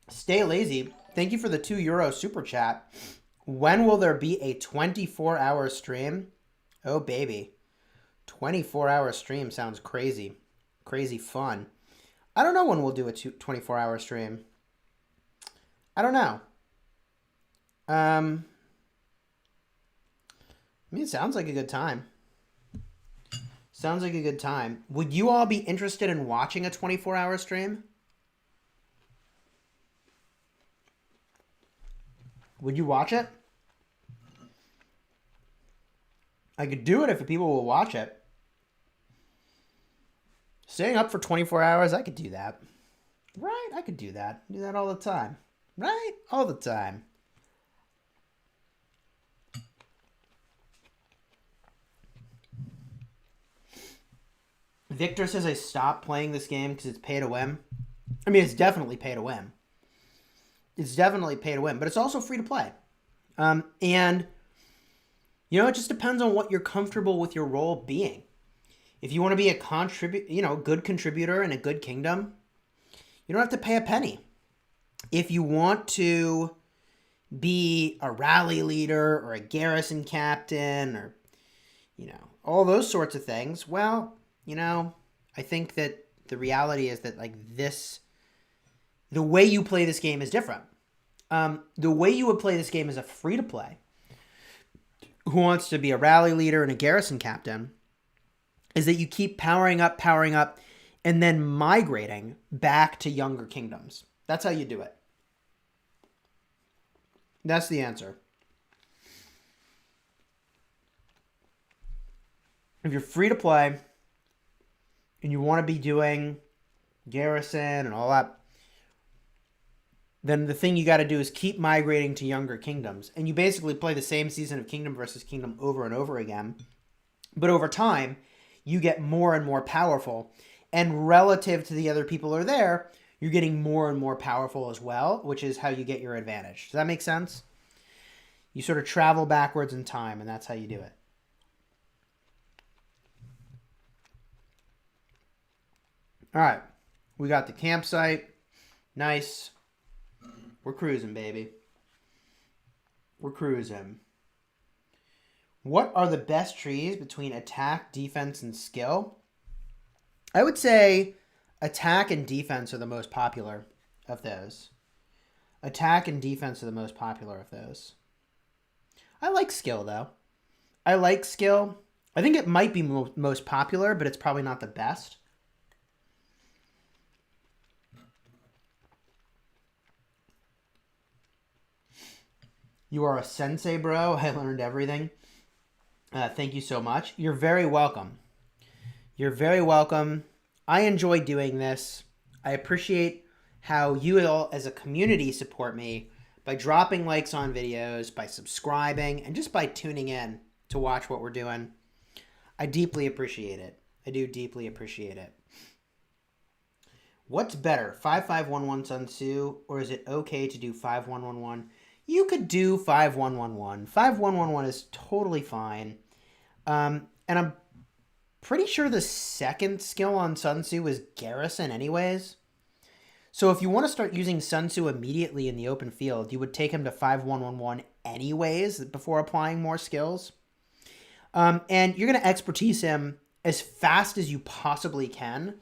Stay lazy. Thank you for the €2 super chat. When will there be a 24-hour stream? Oh, baby. 24-hour stream sounds crazy. crazy fun. I don't know when we'll do a 24-hour stream. I don't know. I mean, it sounds like a good time. Sounds like a good time. Would you all be interested in watching a 24-hour stream? Would you watch it? I could do it if people will watch it. Staying up for 24 hours, I could do that. Right? I could do that. Do that all the time. Right? All the time. Victor says I stopped playing this game because it's pay to win. I mean, it's definitely pay to win. It's definitely pay to win, but it's also free to play. And, you know, it just depends on what you're comfortable with your role being. If you want to be a good contributor in a good kingdom, you don't have to pay a penny. If you want to be a rally leader or a garrison captain or, you know, all those sorts of things, well, you know, I think that the reality is that, like, the way you play this game is different. The way you would play this game as a free-to-play who wants to be a rally leader and a garrison captain is that you keep powering up, and then migrating back to younger kingdoms. That's how you do it. That's the answer. If you're free-to-play and you want to be doing garrison and all that, then the thing you got to do is keep migrating to younger kingdoms. And you basically play the same season of Kingdom versus Kingdom over and over again. But over time, you get more and more powerful. And relative to the other people who are there, you're getting more and more powerful as well, which is how you get your advantage. Does that make sense? You sort of travel backwards in time, and that's how you do it. All right. We got the campsite. Nice. We're cruising, baby. We're cruising. What are the best trees between attack, defense, and skill? I would say attack and defense are the most popular of those. Attack and defense are the most popular of those. I like skill, though. I like skill. I think it might be most popular, but it's probably not the best. You are a sensei, bro. I learned everything. Thank you so much. You're very welcome. You're very welcome. I enjoy doing this. I appreciate how you all as a community support me by dropping likes on videos, by subscribing, and just by tuning in to watch what we're doing. I deeply appreciate it. I do deeply appreciate it. What's better, 5511 Sun Tzu, or is it okay to do 5111? You could do 5111. 5111 is totally fine. And I'm pretty sure the second skill on Sun Tzu was garrison anyways. So if you want to start using Sun Tzu immediately in the open field, you would take him to 5111 anyways before applying more skills. And you're going to expertise him as fast as you possibly can.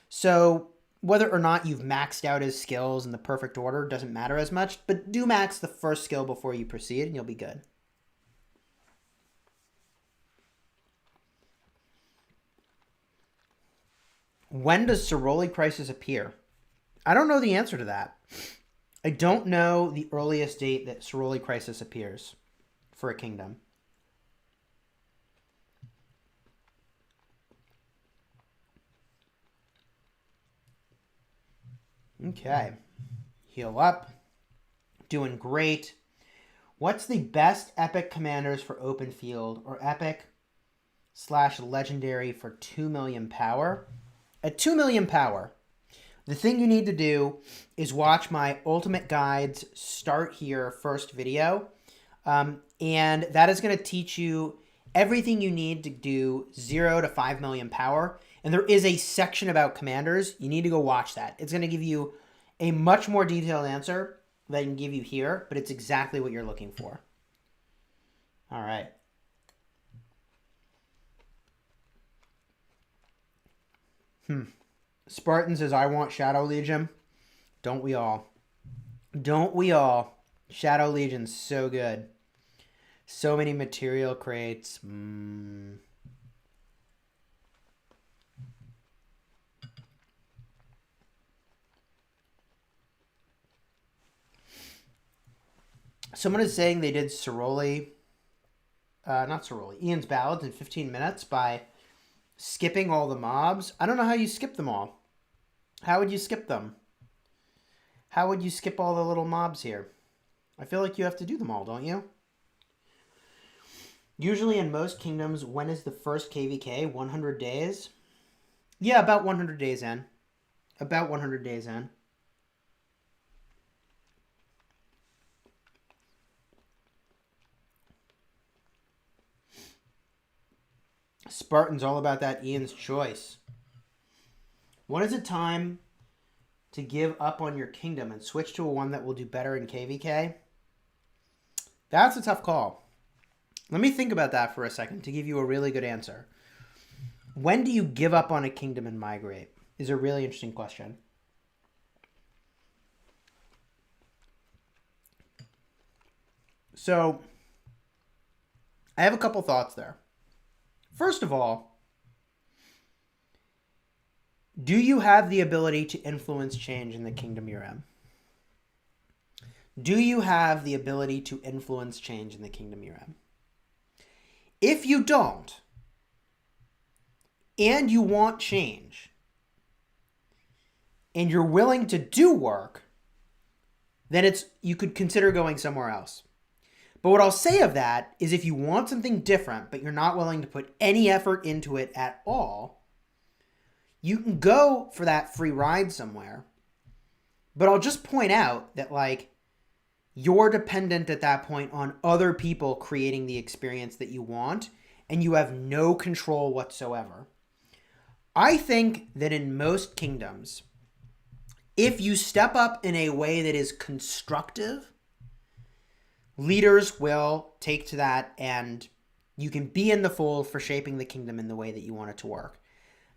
So whether or not you've maxed out his skills in the perfect order doesn't matter as much, but do max the first skill before you proceed and you'll be good. When does Chisgule crisis appear? I don't know the answer to that. I don't know the earliest date that Chisgule crisis appears for a kingdom. Okay. Heal up. Doing great. What's the best epic commanders for open field or epic/legendary for 2 million power? At 2 million power, the thing you need to do is watch my Ultimate Guides Start Here first video. And that is going to teach you everything you need to do 0 to 5 million power. And there is a section about commanders. You need to go watch that. It's going to give you a much more detailed answer than I can give you here, but it's exactly what you're looking for. All right. Spartan says, I want Shadow Legion. Don't we all? Don't we all? Shadow Legion's so good. So many material crates. Someone is saying they did Ceroli, not Ceroli, Ian's Ballads in 15 minutes by skipping all the mobs. I don't know how you skip them all. How would you skip them? How would you skip all the little mobs here? I feel like you have to do them all, don't you? Usually in most kingdoms, when is the first KVK? 100 days? Yeah, about 100 days in. About 100 days in. Spartan's all about that Ian's choice. When is it time to give up on your kingdom and switch to one that will do better in KVK? That's a tough call. Let me think about that for a second to give you a really good answer. When do you give up on a kingdom and migrate? Is a really interesting question. So, I have a couple thoughts there. First of all, do you have the ability to influence change in the kingdom you're in? Do you have the ability to influence change in the kingdom you're in? If you don't, and you want change, and you're willing to do work, then you could consider going somewhere else. But what I'll say of that is if you want something different, but you're not willing to put any effort into it at all, you can go for that free ride somewhere. But I'll just point out that, like, you're dependent at that point on other people creating the experience that you want, and you have no control whatsoever. I think that in most kingdoms, if you step up in a way that is constructive, leaders will take to that, and you can be in the fold for shaping the kingdom in the way that you want it to work.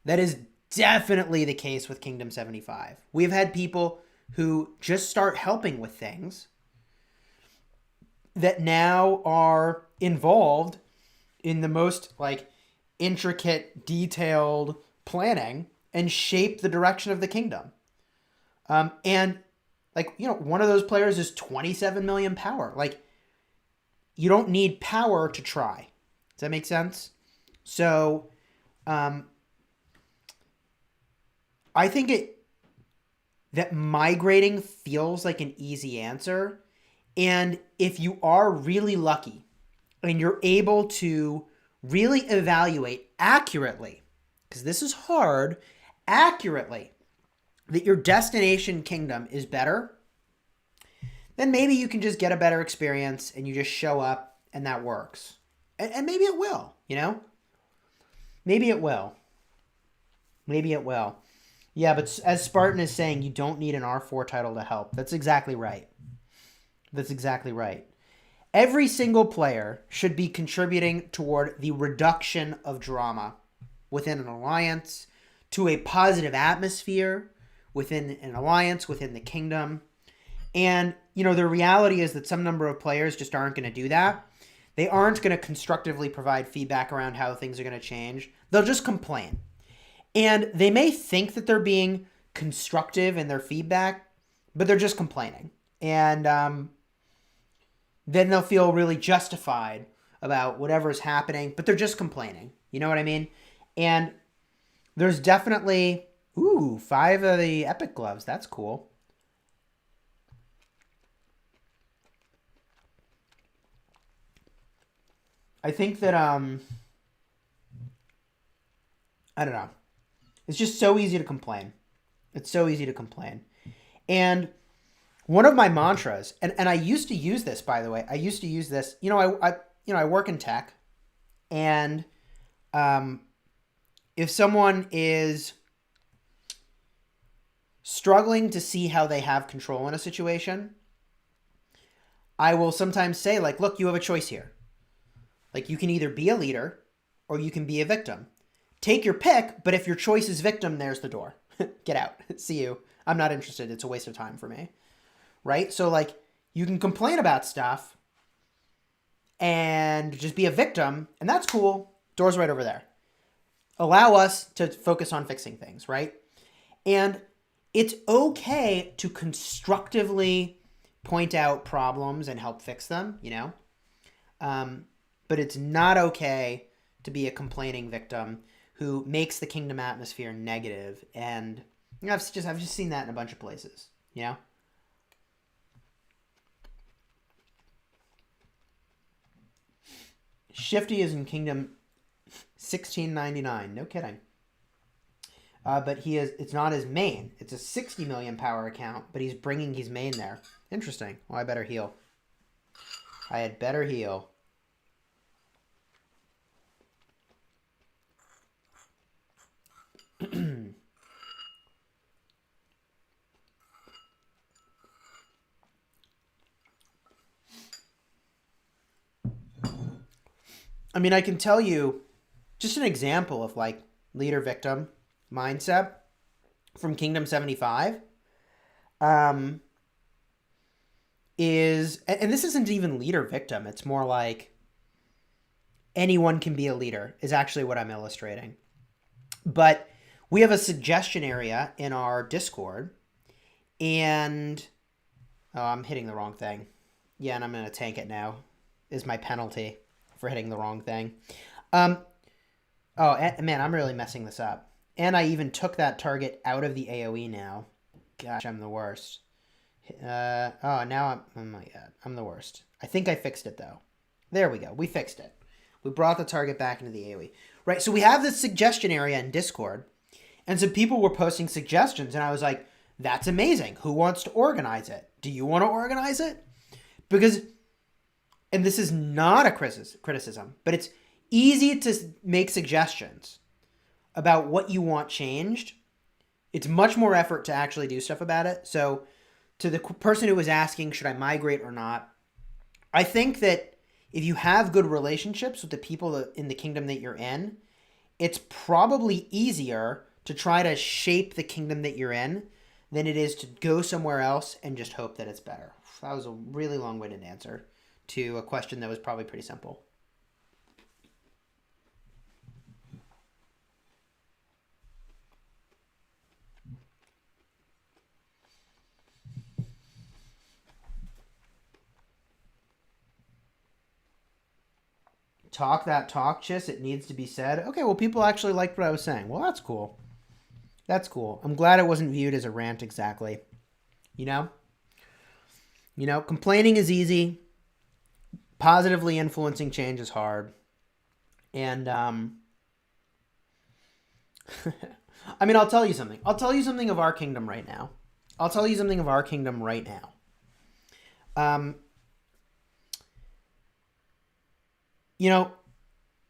That is definitely the case with Kingdom 75. We've had people who just start helping with things that now are involved in the most, like, intricate, detailed planning and shape the direction of the kingdom. And, like, you know, one of those players is 27 million power. Like, you don't need power to try. Does that make sense? So, I think that migrating feels like an easy answer. And if you are really lucky and you're able to really evaluate accurately, because this is hard, accurately, that your destination kingdom is better, then maybe you can just get a better experience and you just show up and that works. And maybe it will, you know? Maybe it will. Maybe it will. Yeah, but as Spartan is saying, you don't need an R4 title to help. That's exactly right. That's exactly right. Every single player should be contributing toward the reduction of drama within an alliance, to a positive atmosphere within an alliance, within the kingdom. And, you know, the reality is that some number of players just aren't going to do that. They aren't going to constructively provide feedback around how things are going to change. They'll just complain. And they may think that they're being constructive in their feedback, but they're just complaining. And then they'll feel really justified about whatever's happening, but they're just complaining. You know what I mean? And there's definitely, 5 of the epic gloves. That's cool. I think that, I don't know. It's just so easy to complain. It's so easy to complain. And one of my mantras, and I used to use this, by the way. I used to use this. You know, I work in tech, and if someone is struggling to see how they have control in a situation, I will sometimes say, like, look, you have a choice here. Like, you can either be a leader or you can be a victim. Take your pick, but if your choice is victim, there's the door. Get out. See you. I'm not interested. It's a waste of time for me. Right? So like you can complain about stuff and just be a victim, and that's cool. Door's right over there. Allow us to focus on fixing things, right? And it's okay to constructively point out problems and help fix them, you know? But it's not okay to be a complaining victim who makes the kingdom atmosphere negative. And you know, I've just seen that in a bunch of places, you know? Shifty is in Kingdom 1699. No kidding. But it's not his main. It's a 60 million power account, but he's bringing his main there. Interesting. Well, I better heal. I had better heal. I mean, I can tell you just an example of like leader victim mindset from Kingdom 75 is, and this isn't even leader victim, it's more like anyone can be a leader is actually what I'm illustrating. But we have a suggestion area in our Discord, and oh, I'm hitting the wrong thing. Yeah, and I'm going to tank it now is my penalty for hitting the wrong thing. Oh, man, I'm really messing this up. And I even took that target out of the AoE now. Gosh, I'm the worst. Now oh my God, I'm the worst. I think I fixed it though. There we go. We fixed it. We brought the target back into the AoE. Right, so we have this suggestion area in Discord. And some people were posting suggestions, and I was like, that's amazing. Who wants to organize it? Do you want to organize it? Because, and this is not a criticism, but it's easy to make suggestions about what you want changed. It's much more effort to actually do stuff about it. So to the person who was asking, should I migrate or not? I think that if you have good relationships with the people in the kingdom that you're in, it's probably easier to try to shape the kingdom that you're in than it is to go somewhere else and just hope that it's better. That was a really long-winded answer to a question that was probably pretty simple. Talk that talk, Chis. It needs to be said. Okay, well, people actually liked what I was saying. Well, that's cool. That's cool. I'm glad it wasn't viewed as a rant exactly. You know? You know, complaining is easy. Positively influencing change is hard. And, I mean, I'll tell you something. I'll tell you something of our kingdom right now. You know,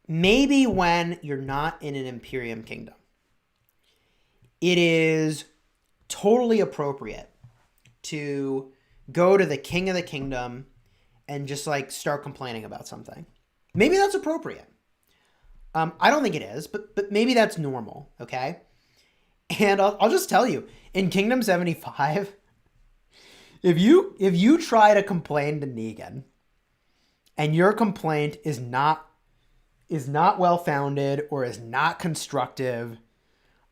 maybe when you're not in an Imperium kingdom, it is totally appropriate to go to the king of the kingdom and just like start complaining about something. Maybe that's appropriate. I don't think it is, but maybe that's normal, okay? And I'll just tell you, in Kingdom 75, if you try to complain to Negan, and your complaint is not well-founded or is not constructive,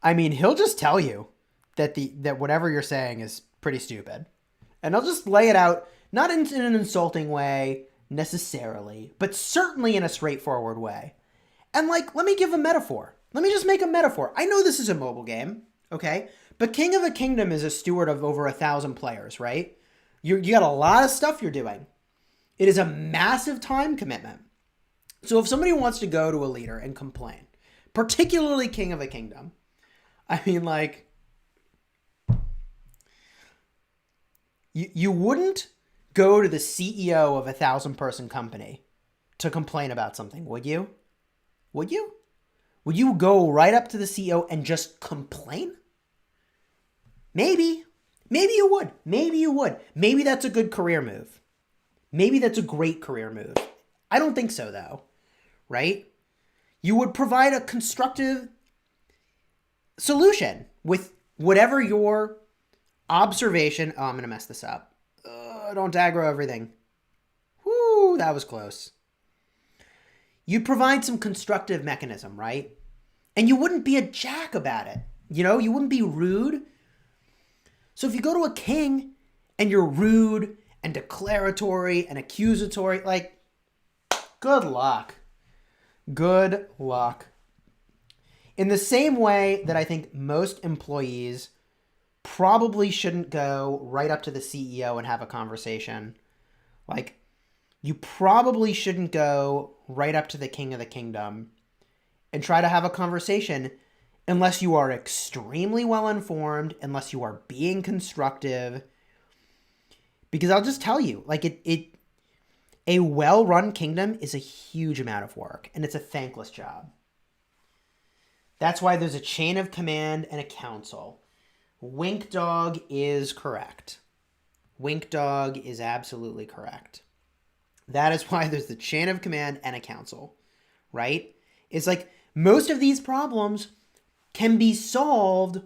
I mean, he'll just tell you that whatever you're saying is pretty stupid. And he'll just lay it out, not in an insulting way necessarily, but certainly in a straightforward way. And like, let me give a metaphor. Let me just make a metaphor. I know this is a mobile game, okay? But King of a Kingdom is a steward of over 1,000 players, right? You got a lot of stuff you're doing. It is a massive time commitment. So if somebody wants to go to a leader and complain, particularly King of a Kingdom, I mean, like, you wouldn't go to the CEO of a 1,000-person company to complain about something, would you? Would you? Would you go right up to the CEO and just complain? Maybe. Maybe you would. Maybe you would. Maybe that's a good career move. Maybe that's a great career move. I don't think so, though, right? You would provide a constructive solution with whatever your observation, oh, I'm going to mess this up. Don't aggro everything. Whoo, that was close. You'd provide some constructive mechanism, right? And you wouldn't be a jack about it. You know, you wouldn't be rude. So if you go to a king and you're rude and declaratory and accusatory, like, good luck. Good luck. In the same way that I think most employees probably shouldn't go right up to the CEO and have a conversation. Like, you probably shouldn't go right up to the king of the kingdom and try to have a conversation unless you are extremely well informed, unless you are being constructive. Because I'll just tell you, like, a well-run kingdom is a huge amount of work, and it's a thankless job. That's why there's a chain of command and a council. Wink Dog is correct. Wink Dog is absolutely correct. That is why there's the chain of command and a council, right? It's like most of these problems can be solved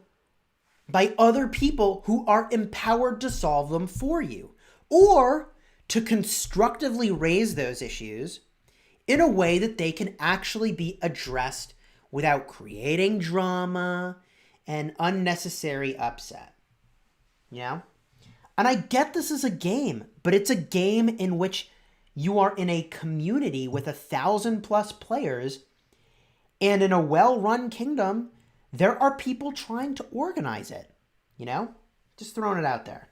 by other people who are empowered to solve them for you, or to constructively raise those issues in a way that they can actually be addressed without creating drama and unnecessary upset. You know? And I get this is a game, but it's a game in which you are in a community with 1,000+ players, and in a well-run kingdom, there are people trying to organize it. You know? Just throwing it out there.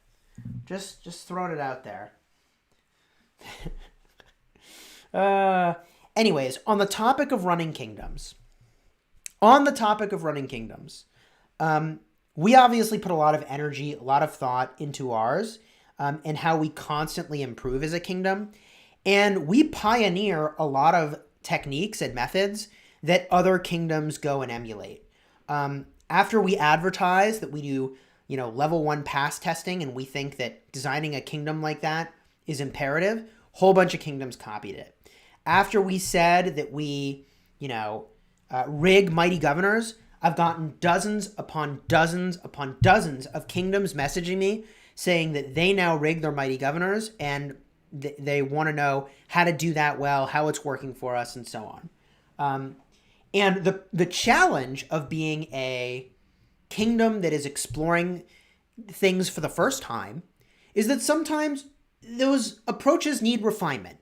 Just throwing it out there. Anyways, on the topic of running kingdoms, we obviously put a lot of energy, a lot of thought into ours, and how we constantly improve as a kingdom. And we pioneer a lot of techniques and methods that other kingdoms go and emulate. After we advertise that we do, level 1 pass testing, and we think that designing a kingdom like that is imperative, a whole bunch of kingdoms copied it. After we said that we, rig mighty governors, I've gotten dozens upon dozens upon dozens of kingdoms messaging me saying that they now rig their mighty governors, and they want to know how to do that well, how it's working for us, and so on. And the challenge of being a kingdom that is exploring things for the first time is that sometimes those approaches need refinement.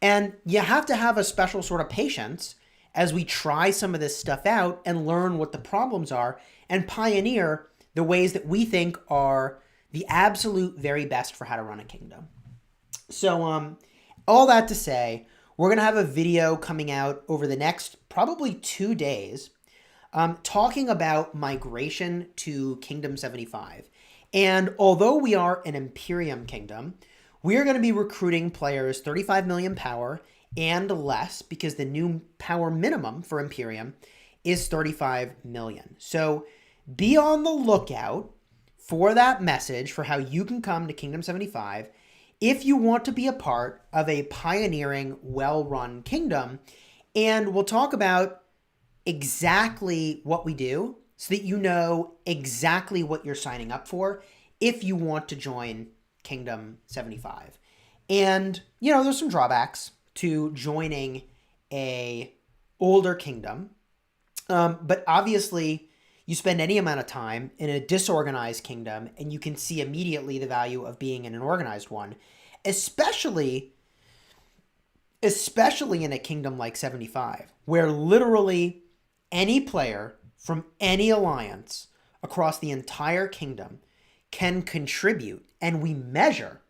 And you have to have a special sort of patience as we try some of this stuff out and learn what the problems are and pioneer the ways that we think are the absolute very best for how to run a kingdom. So all that to say, we're going to have a video coming out over the next probably 2 days talking about migration to Kingdom 75. And although we are an Imperium kingdom, we are going to be recruiting players 35 million power and less, because the new power minimum for Imperium is 35 million. So be on the lookout for that message for how you can come to Kingdom 75 if you want to be a part of a pioneering, well-run kingdom. And we'll talk about exactly what we do so that you know exactly what you're signing up for if you want to join Kingdom 75. And, there's some drawbacks to joining a older kingdom. But obviously, you spend any amount of time in a disorganized kingdom, and you can see immediately the value of being in an organized one, especially in a kingdom like 75, where literally any player from any alliance across the entire kingdom can contribute, and we measure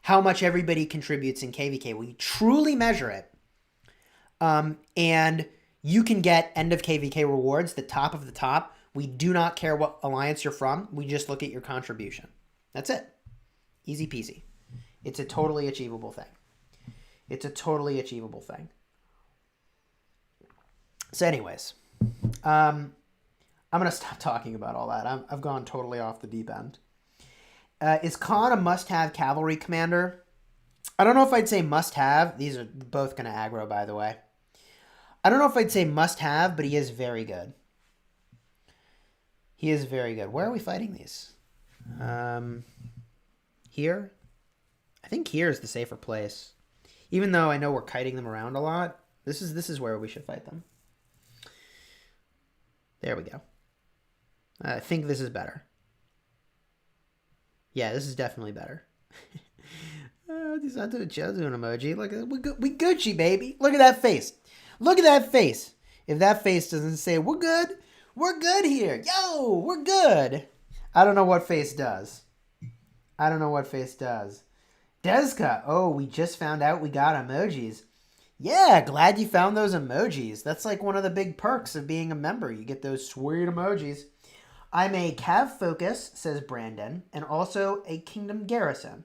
how much everybody contributes in KVK. We truly measure it. And you can get end of KVK rewards, the top of the top. We do not care what alliance you're from. We just look at your contribution. That's it. Easy peasy. It's a totally achievable thing. So anyways, I'm going to stop talking about all that. I've gone totally off the deep end. Is Khan a must-have cavalry commander? I don't know if I'd say must-have. These are both going to aggro, by the way. I don't know if I'd say must-have, but he is very good. He is very good. Where are we fighting these? Here? I think here is the safer place. Even though I know we're kiting them around a lot, this is where we should fight them. There we go. I think this is better. Yeah, this is definitely better. Untitled Chapter emoji. Look, we Gucci, baby. Look at that face. Look at that face. If that face doesn't say, we're good here. Yo, we're good. I don't know what face does. Deska. Oh, we just found out we got emojis. Yeah, glad you found those emojis. That's like one of the big perks of being a member. You get those sweet emojis. I'm a Cav Focus, says Brandon, and also a Kingdom Garrison.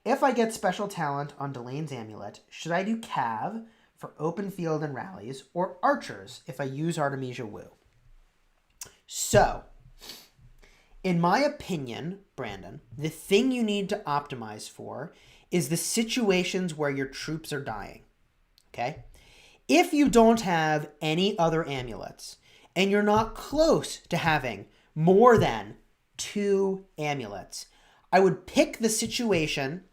If I get special talent on Delane's Amulet, should I do Cav for open field and rallies, or Archers if I use Artemisia Woo? So, in my opinion, Brandon, the thing you need to optimize for is the situations where your troops are dying. Okay? If you don't have any other amulets, and you're not close to having more than 2 amulets, I would pick the situation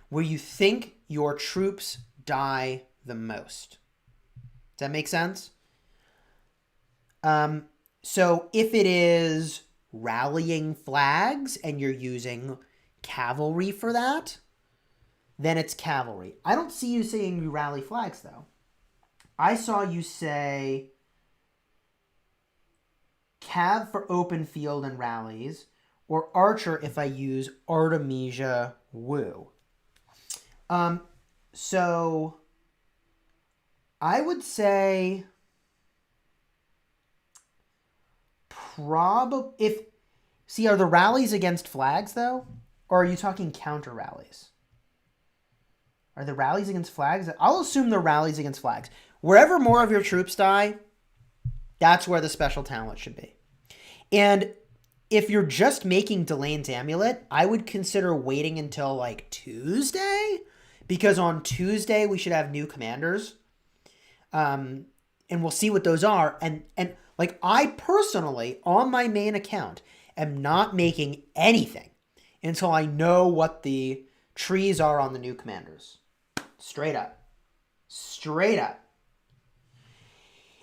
where you think your troops die the most. Does that make sense? So if it is rallying flags and you're using cavalry for that, then it's cavalry. I don't see you saying you rally flags, though. I saw you say Cav for open field and rallies, or Archer if I use Artemisia Woo. So I would say are the rallies against flags, though? Or are you talking counter rallies? Are the rallies against flags? I'll assume they're rallies against flags. Wherever more of your troops die, that's where the special talent should be. And if you're just making Delane's Amulet, I would consider waiting until like Tuesday, because on Tuesday we should have new commanders. And we'll see what those are. And like, I personally, on my main account, am not making anything until I know what the trees are on the new commanders. Straight up.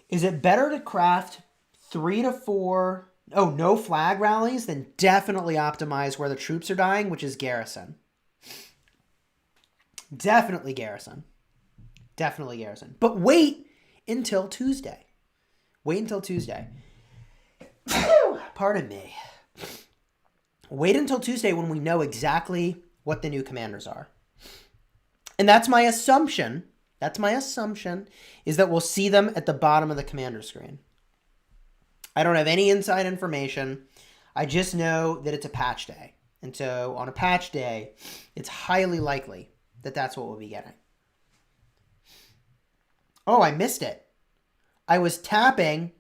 Is it better to craft 3 to 4... no flag rallies? Then definitely optimize where the troops are dying, which is garrison. Definitely garrison. But wait until Tuesday. Pardon me. Wait until Tuesday when we know exactly what the new commanders are. And that's my assumption. Is that we'll see them at the bottom of the commander screen. I don't have any inside information. I just know that it's a patch day. And so on a patch day, it's highly likely that that's what we'll be getting. Oh, I missed it. I was tapping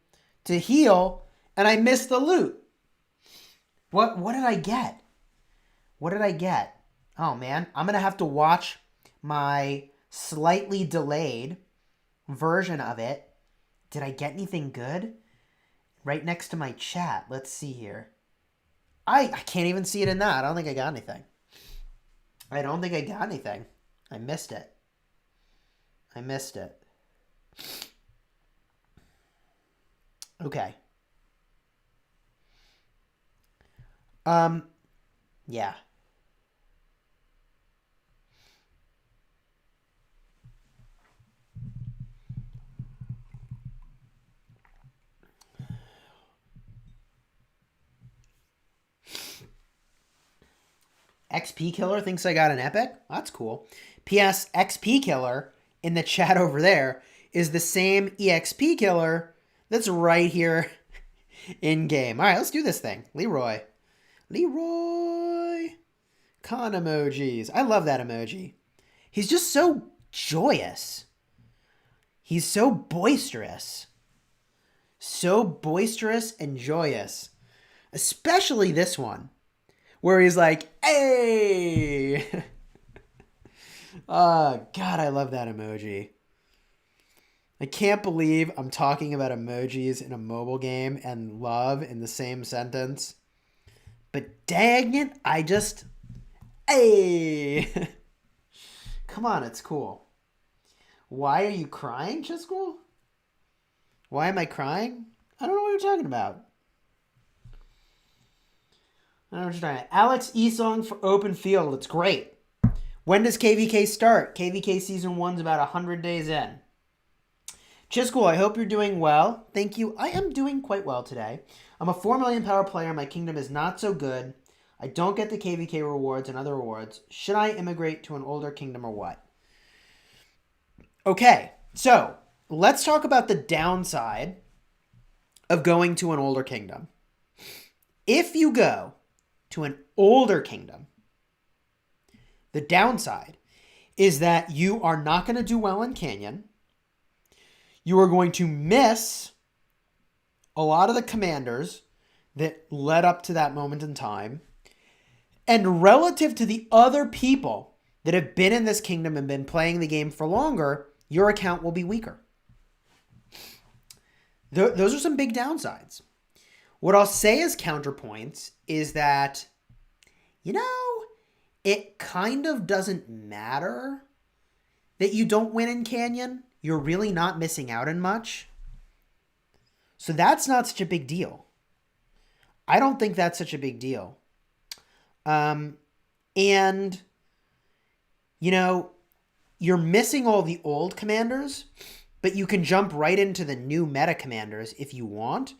to heal, and I missed the loot. What did I get? Oh, man. I'm going to have to watch my slightly delayed version of it. Did I get anything good? Right next to my chat. Let's see here. I can't even see it in that. I don't think I got anything. I missed it. Okay. Yeah. XP Killer thinks I got an epic? That's cool. P.S. XP Killer in the chat over there is the same EXP Killer that's right here in game. All right, let's do this thing. Leroy. Con emojis. I love that emoji. He's just so joyous. He's so boisterous. So boisterous and joyous. Especially this one, where he's like, hey! Oh, God, I love that emoji. I can't believe I'm talking about emojis in a mobile game and love in the same sentence. But dang it, hey! Come on, it's cool. Why are you crying, Chisgule? Why am I crying? I don't know what you're talking about. I don't know what you're talking about. Alex Esong for Open Field. It's great. When does KVK start? KVK Season 1's about 100 days in. Chisgule, I hope you're doing well. Thank you. I am doing quite well today. I'm a 4 million power player. My kingdom is not so good. I don't get the KVK rewards and other rewards. Should I immigrate to an older kingdom or what? Okay, so let's talk about the downside of going to an older kingdom. If you go to an older kingdom, the downside is that you are not going to do well in Canyon. You are going to miss a lot of the commanders that led up to that moment in time. And relative to the other people that have been in this kingdom and been playing the game for longer, your account will be weaker. Those are some big downsides. What I'll say as counterpoints is that, it kind of doesn't matter that you don't win in Canyon. You're really not missing out on much. So that's not such a big deal. I don't think that's such a big deal. You're missing all the old commanders, but you can jump right into the new meta commanders if you want,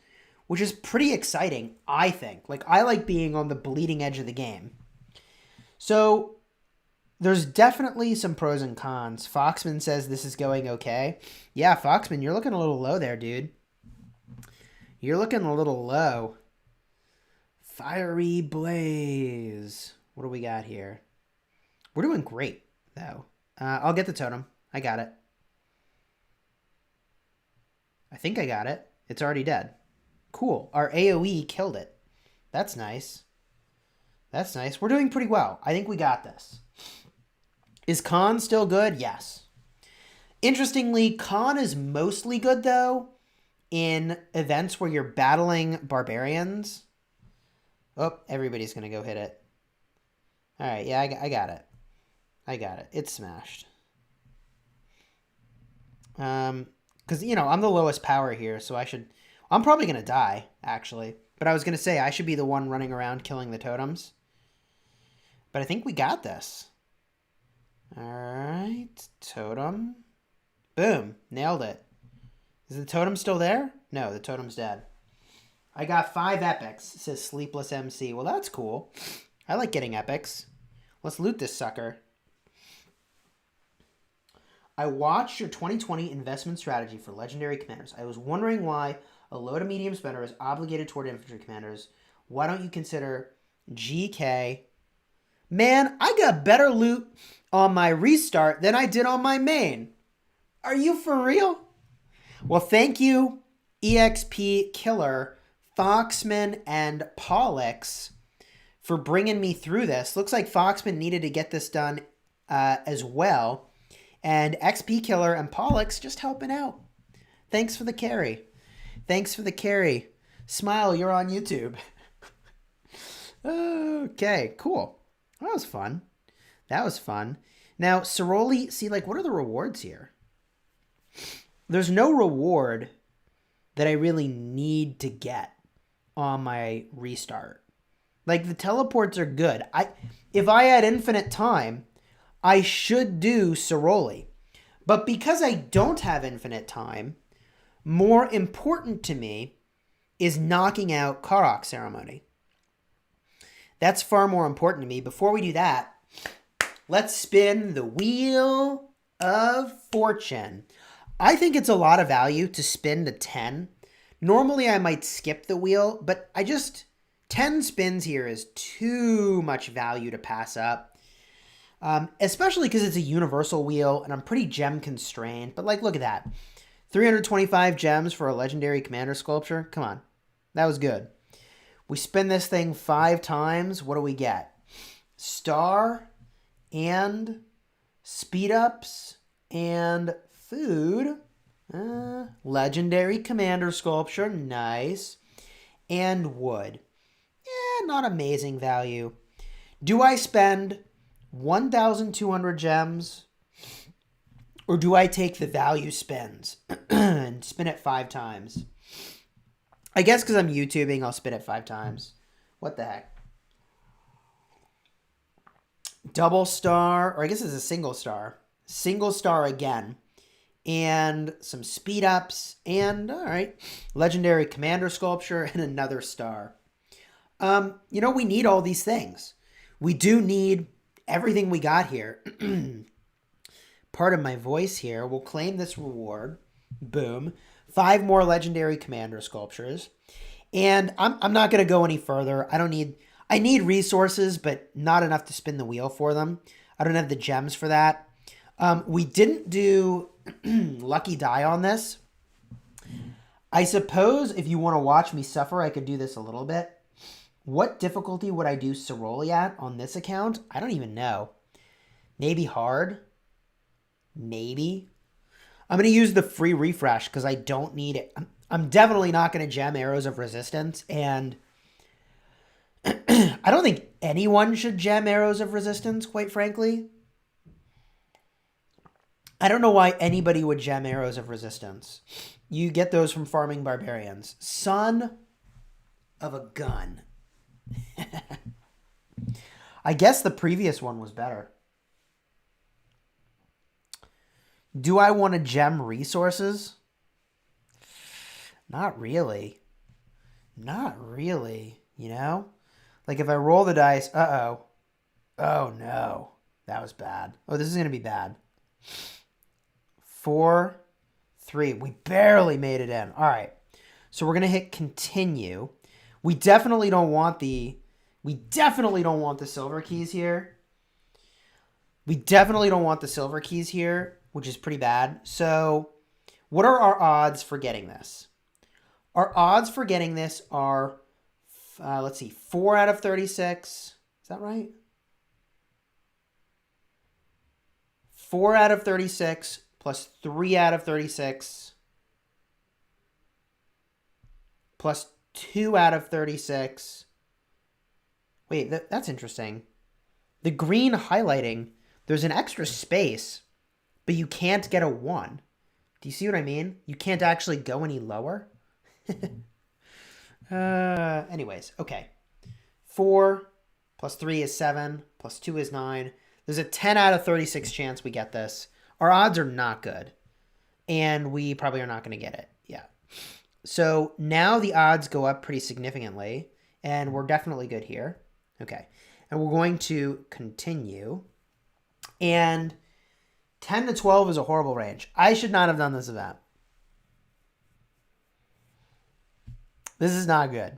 which is pretty exciting, I think. I like being on the bleeding edge of the game. So there's definitely some pros and cons. Foxman says this is going okay. Yeah, Foxman, you're looking a little low there, dude. You're looking a little low. Fiery Blaze. What do we got here? We're doing great, though. I'll get the totem. I got it. I think I got it. It's already dead. Cool. Our AoE killed it. That's nice. That's nice. We're doing pretty well. I think we got this. Is Khan still good? Yes. Interestingly, Khan is mostly good, though, in events where you're battling barbarians. Oh, everybody's going to go hit it. All right, yeah, I got it. I got it. It's smashed. Because, I'm the lowest power here, so I'm probably going to die, actually. But I was going to say, I should be the one running around killing the totems. But I think we got this. All right, totem. Boom, nailed it. Is the totem still there? No, the totem's dead. I got 5 epics, says Sleepless MC. Well, that's cool. I like getting epics. Let's loot this sucker. I watched your 2020 investment strategy for legendary commanders. I was wondering why a low to medium spender is obligated toward infantry commanders. Why don't you consider GK? Man, I got better loot on my restart than I did on my main. Are you for real? Well, thank you, EXP Killer, Foxman, and Pollux for bringing me through this. Looks like Foxman needed to get this done as well. And XP Killer and Pollux just helping out. Thanks for the carry. Thanks for the carry. Smile, you're on YouTube. Okay, cool. That was fun. That was fun. Now, Ciroli, see, what are the rewards here? There's no reward that I really need to get on my restart. The teleports are good. If I had infinite time, I should do Ciroli. But because I don't have infinite time, more important to me is knocking out Karuak ceremony. That's far more important to me. Before we do that, let's spin the Wheel of Fortune. I think it's a lot of value to spin to 10. Normally I might skip the wheel, but 10 spins here is too much value to pass up. Especially because it's a universal wheel and I'm pretty gem constrained. But look at that. 325 gems for a legendary commander sculpture. Come on. That was good. We spin this thing 5 times. What do we get? Star and speed ups and food. Legendary Commander Sculpture. Nice. And wood. Not amazing value. Do I spend 1,200 gems? Or do I take the value spins and spin it 5 times? I guess because I'm YouTubing, I'll spin it 5 times. What the heck? Double star, or I guess it's a single star. Single star again. And some speed ups. And, all right, Legendary Commander Sculpture and another star. We need all these things. We do need everything we got here. Pardon my voice here. We'll claim this reward. Boom. 5 more Legendary Commander Sculptures. And I'm not going to go any further. I need resources, but not enough to spin the wheel for them. I don't have the gems for that. We didn't do Lucky Die on this. I suppose if you want to watch me suffer, I could do this a little bit. What difficulty would I do Ceroli at on this account? I don't even know. Maybe hard? Maybe. I'm going to use the free refresh because I don't need it. I'm definitely not going to gem Arrows of Resistance, and I don't think anyone should gem Arrows of Resistance, quite frankly. I don't know why anybody would gem Arrows of Resistance. You get those from farming barbarians. Son of a gun. I guess the previous one was better. Do I want to gem resources? Not really. Not really, Like if I roll the dice, uh-oh. Oh no, that was bad. Oh, this is going to be bad. 4, 3. We barely made it in. All right. So we're going to hit continue. We definitely don't want the silver keys here. We definitely don't want the silver keys here, which is pretty bad. So what are our odds for getting this? Our odds for getting this are, let's see, 4 out of 36. Is that right? 4 out of 36 plus 3 out of 36 plus 2 out of 36. Wait, that's interesting. The green highlighting, there's an extra space, but you can't get a 1. Do you see what I mean? You can't actually go any lower. Anyways, okay. 4 plus 3 is 7, plus 2 is 9. There's a 10 out of 36 chance we get this. Our odds are not good, and we probably are not going to get it. Yeah. So now the odds go up pretty significantly, and we're definitely good here. Okay. And we're going to continue. And 10 to 12 is a horrible range. I should not have done this event. This is not good.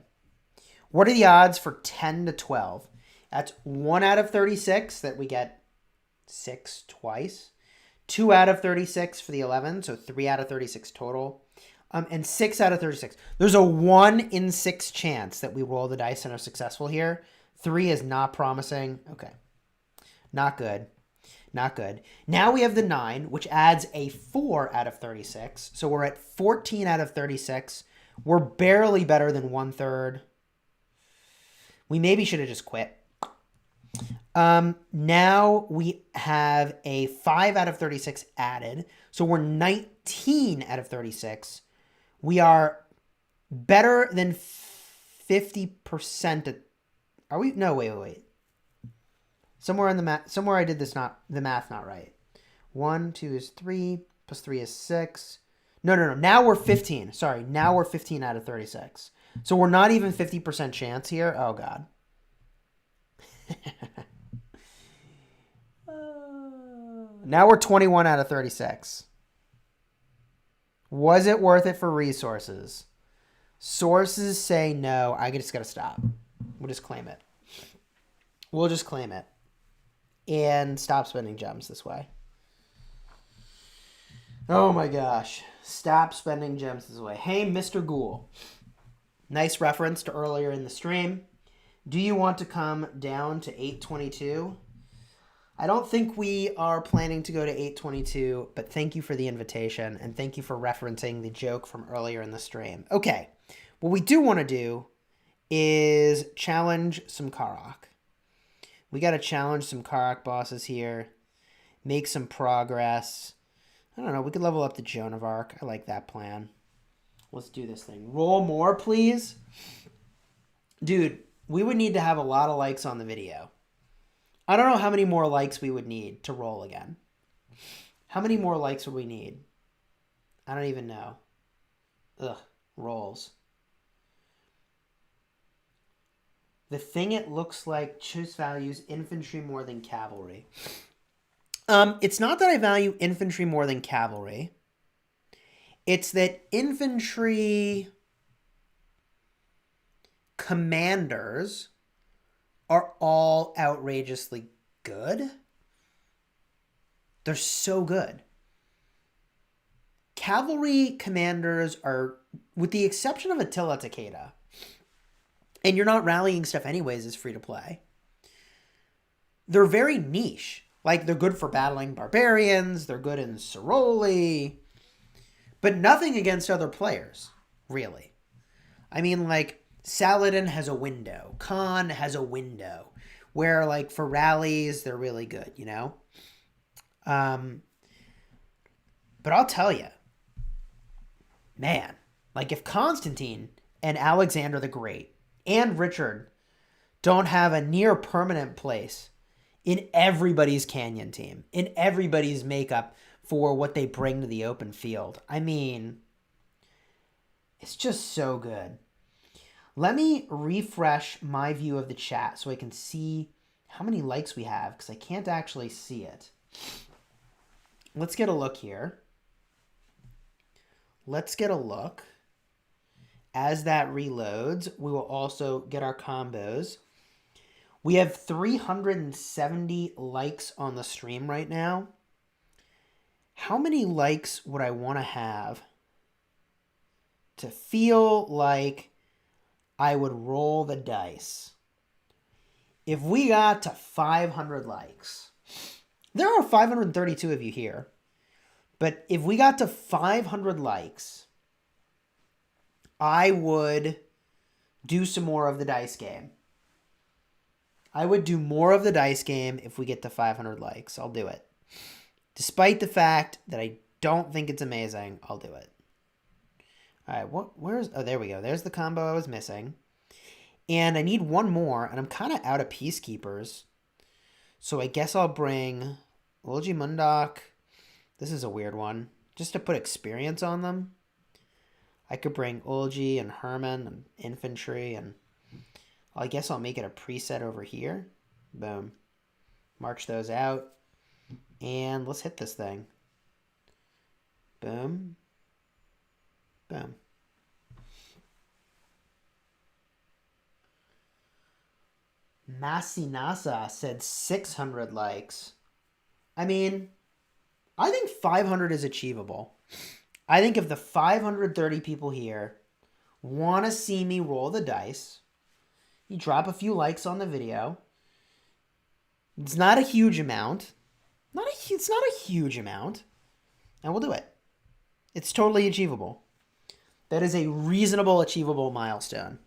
What are the odds for 10 to 12? That's 1 out of 36 that we get 6 twice. 2 out of 36 for the 11, so 3 out of 36 total. And 6 out of 36. There's a 1 in 6 chance that we roll the dice and are successful here. 3 is not promising. Okay. Not good. Not good. Now we have the 9, which adds a 4 out of 36. So we're at 14 out of 36. We're barely better than 1/3. We maybe should have just quit. Now we have a 5 out of 36 added. So we're 19 out of 36. We are better than 50%. Are we? No, wait. Somewhere in the math, somewhere I did the math not right. 1, 2 is 3, plus 3 is 6. No. Now we're 15. Sorry. Now we're 15 out of 36. So we're not even 50% chance here. Oh, God. Now we're 21 out of 36. Was it worth it for resources? Sources say no. I just got to stop. We'll just claim it. We'll just claim it. And stop spending gems this way. Oh my gosh. Stop spending gems this way. Hey, Mr. Ghoul. Nice reference to earlier in the stream. Do you want to come down to 822? I don't think we are planning to go to 822, but thank you for the invitation, and thank you for referencing the joke from earlier in the stream. Okay, what we do want to do is challenge some Karuak. We got to challenge some Karuak bosses here, make some progress. I don't know, we could level up the Joan of Arc. I like that plan. Let's do this thing. Roll more, please. Dude, we would need to have a lot of likes on the video. I don't know how many more likes we would need to roll again. How many more likes would we need? I don't even know. Ugh, rolls. The thing it looks like choose values infantry more than cavalry. It's not that I value infantry more than cavalry. It's that infantry commanders are all outrageously good. They're so good. Cavalry commanders are, with the exception of Attila Takeda, and you're not rallying stuff anyways, is free to play. They're very niche. Like, they're good for battling barbarians, they're good in Ceroli, but nothing against other players, really. I mean, like, Saladin has a window. Khan has a window where, like, for rallies, they're really good, you know? But I'll tell you, man, like, if Constantine and Alexander the Great and Richard don't have a near permanent place in everybody's Canyon team, in everybody's makeup for what they bring to the open field, I mean, it's just so good. Let me refresh my view of the chat so I can see how many likes we have, because I can't actually see it. Let's get a look here. Let's get a look. As that reloads, we will also get our combos. We have 370 likes on the stream right now. How many likes would I want to have to feel like I would roll the dice? If we got to 500 likes, there are 532 of you here, but if we got to 500 likes, I would do some more of the dice game. I would do more of the dice game if we get to 500 likes. I'll do it. Despite the fact that I don't think it's amazing, I'll do it. All right, where's... Oh, there we go. There's the combo I was missing. And I need one more, and I'm kind of out of Peacekeepers. So I guess I'll bring Ulji Mundok. This is a weird one. Just to put experience on them. I could bring Ulji and Herman and Infantry, and I guess I'll make it a preset over here. Boom. March those out. And let's hit this thing. Boom. Boom. Masinasa said 600 likes. I mean, I think 500 is achievable. I think if the 530 people here want to see me roll the dice, you drop a few likes on the video. It's not a huge amount. It's not a huge amount. And we'll do it. It's totally achievable. That is a reasonable, achievable milestone,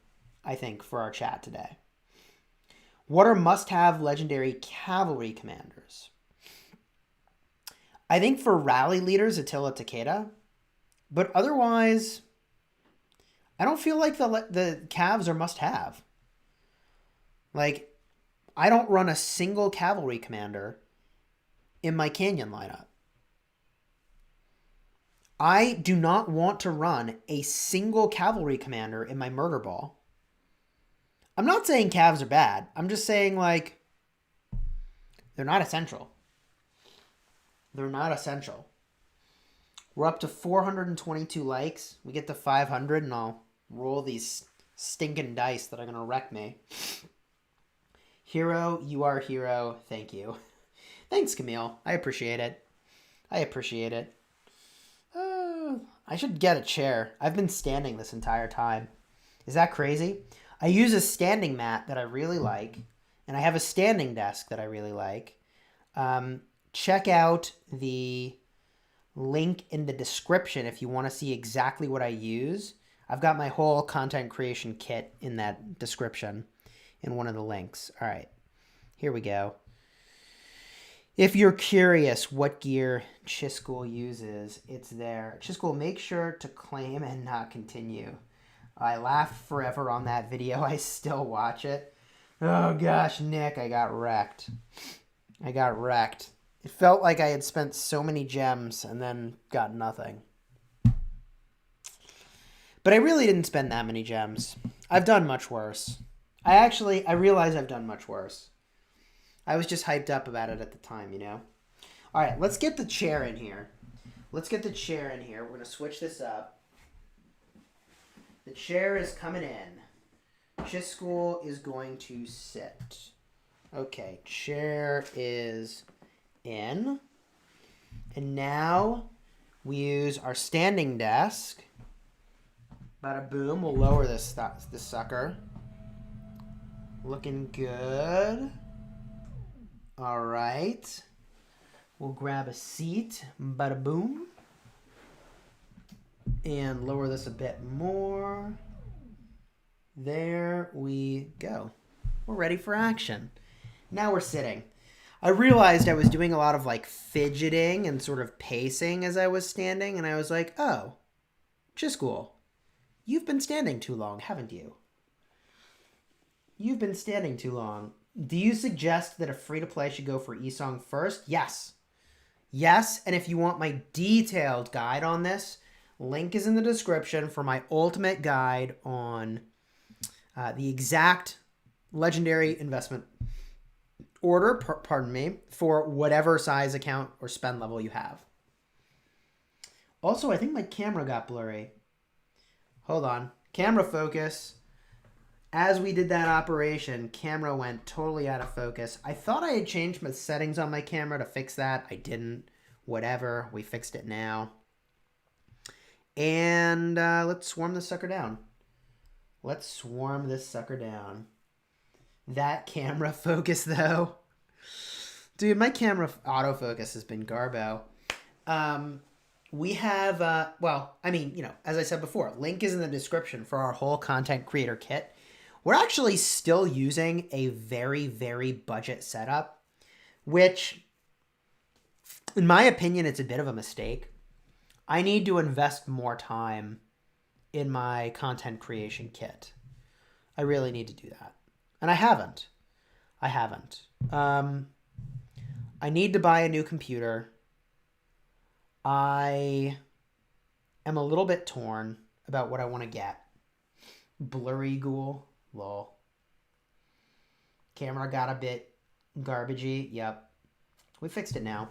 I think, for our chat today. What are must-have legendary cavalry commanders? I think for rally leaders, Attila Takeda. But otherwise, I don't feel like the cavs are must-have. Like, I don't run a single cavalry commander in my Canyon lineup. I do not want to run a single cavalry commander in my murder ball. I'm not saying calves are bad. I'm just saying, like, they're not essential. They're not essential. We're up to 422 likes. We get to 500 and I'll roll these stinking dice that are going to wreck me. Hero, you are hero. Thank you. Thanks, Camille. I appreciate it. I appreciate it. I should get a chair. I've been standing this entire time. Is that crazy? I use a standing mat that I really like, and I have a standing desk that I really like. Check out the link in the description if you want to see exactly what I use. I've got my whole content creation kit in that description in one of the links. All right, here we go. If you're curious what gear Chisgule uses, it's there. Chisgule, make sure to claim and not continue. I laughed forever on that video. I still watch it. Oh gosh, Nick, I got wrecked. I got wrecked. It felt like I had spent so many gems and then got nothing. But I really didn't spend that many gems. I've done much worse. I realize I've done much worse. I was just hyped up about it at the time, you know? All right, let's get the chair in here. We're going to switch this up. The chair is coming in. Chisgule is going to sit. Okay, chair is in. And now we use our standing desk. Bada boom, we'll lower this sucker. Looking good. All right. We'll grab a seat. Bada boom. And lower this a bit more. There we go. We're ready for action. Now we're sitting. I realized I was doing a lot of like fidgeting and sort of pacing as I was standing, and I was like, oh, Chisgule, you've been standing too long, haven't you? You've been standing too long. Do you suggest that a free-to-play should go for Esong first? Yes. Yes, and if you want my detailed guide on this, link is in the description for my ultimate guide on the exact legendary investment order, for whatever size account or spend level you have. Also, I think my camera got blurry. Hold on. Camera focus. As we did that operation, camera went totally out of focus. I thought I had changed my settings on my camera to fix that. I didn't. Whatever. We fixed it now. And let's swarm this sucker down. Let's swarm this sucker down. That camera focus, though. Dude, my camera autofocus has been garbo. We have, as I said before, link is in the description for our whole content creator kit. We're actually still using a very, very budget setup, which, in my opinion, it's a bit of a mistake. I need to invest more time in my content creation kit. I really need to do that. And I haven't. I need to buy a new computer. I am a little bit torn about what I want to get. Blurry ghoul. Lol. Camera got a bit garbagey. Yep. We fixed it now.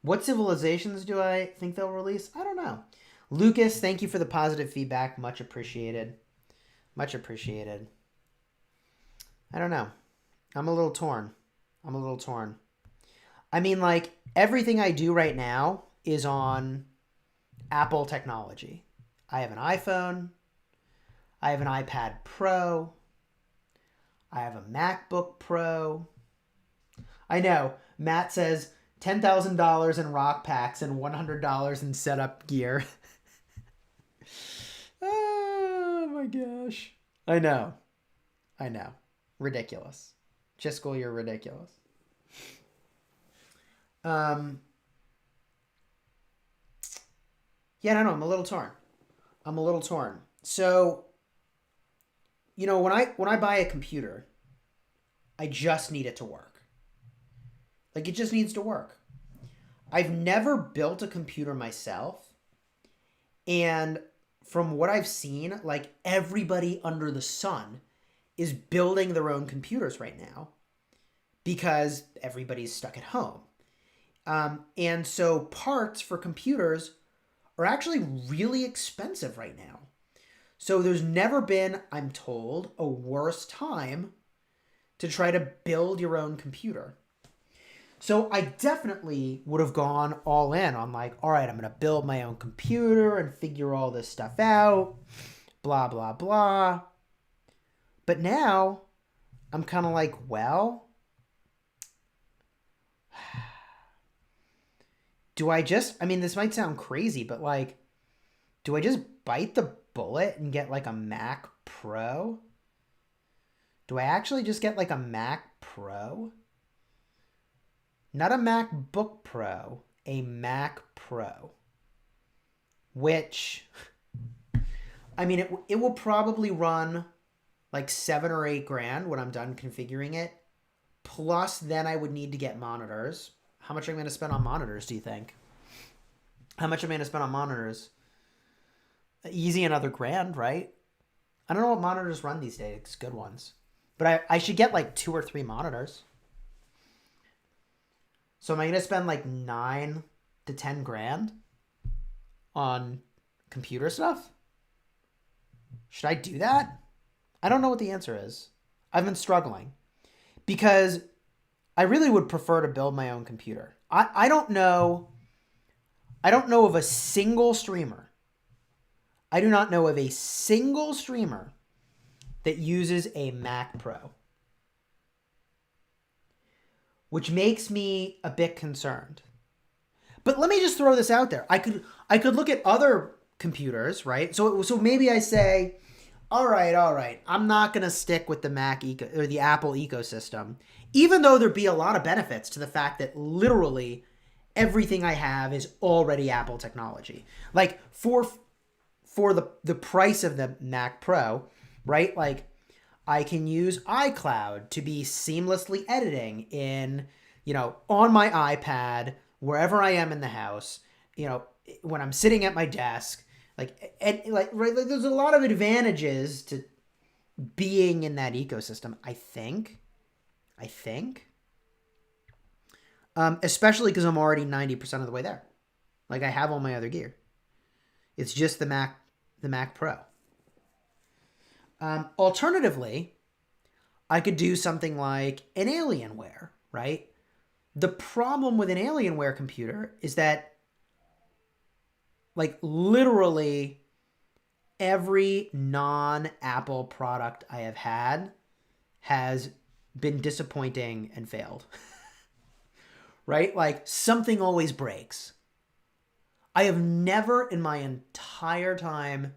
What civilizations do I think they'll release? I don't know. Lucas, thank you for the positive feedback. Much appreciated. Much appreciated. I don't know. I'm a little torn. I mean, like, everything I do right now is on Apple technology. I have an iPhone. I have an iPad Pro. I have a MacBook Pro. I know. Matt says $10,000 in rock packs and $100 in setup gear. Oh my gosh. I know. Ridiculous. Chisgule, you're ridiculous. Yeah, no, I'm a little torn. So, you know, when I buy a computer, I just need it to work. Like, it just needs to work. I've never built a computer myself. And from what I've seen, like, everybody under the sun is building their own computers right now because everybody's stuck at home. And so parts for computers are actually really expensive right now. So there's never been, I'm told, a worse time to try to build your own computer. So I definitely would have gone all in on like, all right, I'm going to build my own computer and figure all this stuff out, blah, blah, blah. But now I'm kind of like, well, do I just, I mean, this might sound crazy, but like, do I just bite the bullet and get like a Mac Pro? Do I actually just get like a Mac Pro? Not a MacBook Pro, a Mac Pro. Which, I mean, it will probably run like 7 or 8 grand when I'm done configuring it. Plus, then I would need to get monitors. How much am I going to spend on monitors, do you think? How much am I going to spend on monitors? Easy another grand, right? I don't know what monitors run these days. Good ones. But I should get like 2 or 3 monitors. So am I going to spend like 9 to 10 grand on computer stuff? Should I do that? I don't know what the answer is. I've been struggling because I really would prefer to build my own computer. I don't know of a single streamer. I do not know of a single streamer that uses a Mac Pro, which makes me a bit concerned. But let me just throw this out there. I could look at other computers, right? So maybe I say, all right. I'm not going to stick with the the Apple ecosystem, even though there'd be a lot of benefits to the fact that literally everything I have is already Apple technology. Like for the price of the Mac Pro, right? Like I can use iCloud to be seamlessly editing in, on my iPad, wherever I am in the house, when I'm sitting at my desk, right, there's a lot of advantages to being in that ecosystem, I think. Especially because I'm already 90% of the way there. Like I have all my other gear. It's just the Mac Pro. Alternatively, I could do something like an Alienware, right? The problem with an Alienware computer is that like literally every non-Apple product I have had has been disappointing and failed. Right? Like something always breaks. I have never in my entire time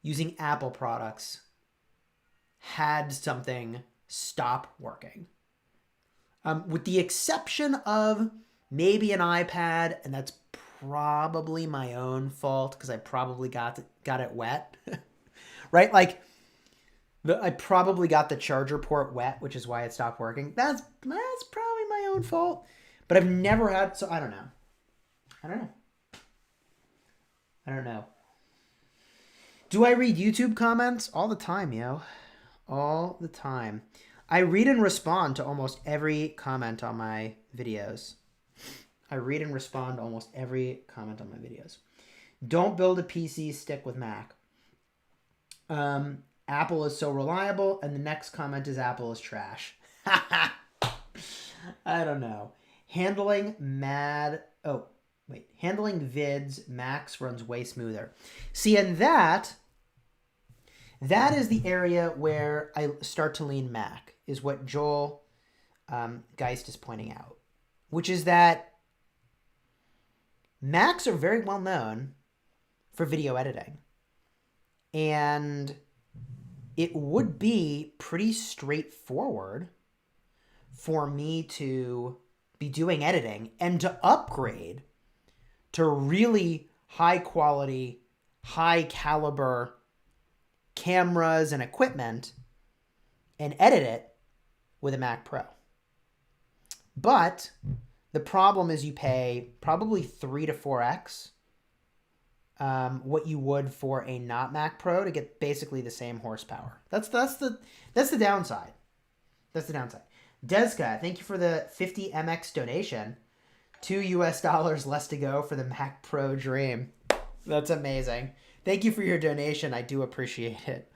using Apple products had something stop working. With the exception of maybe an iPad, and that's probably my own fault because I probably got it wet. Right? Like I probably got the charger port wet, which is why it stopped working. That's probably my own fault. But I've never had, so I don't know. Do I read YouTube comments? All the time, yo. All the time. I read and respond to almost every comment on my videos. Don't build a PC, stick with Mac. Apple is so reliable, and the next comment is Apple is trash. I don't know. Handling vids, Max runs way smoother. See, and that is the area where I start to lean Mac, is what Joel Geist is pointing out, which is that Macs are very well known for video editing. And it would be pretty straightforward for me to be doing editing and to upgrade to really high quality, high caliber cameras and equipment and edit it with a Mac Pro. But the problem is you pay probably 3 to 4x what you would for a not Mac Pro to get basically the same horsepower. That's the downside. That's the downside. Deska, thank you for the 50 MX donation. $2 less to go for the Mac Pro dream. That's amazing. Thank you for your donation. I do appreciate it.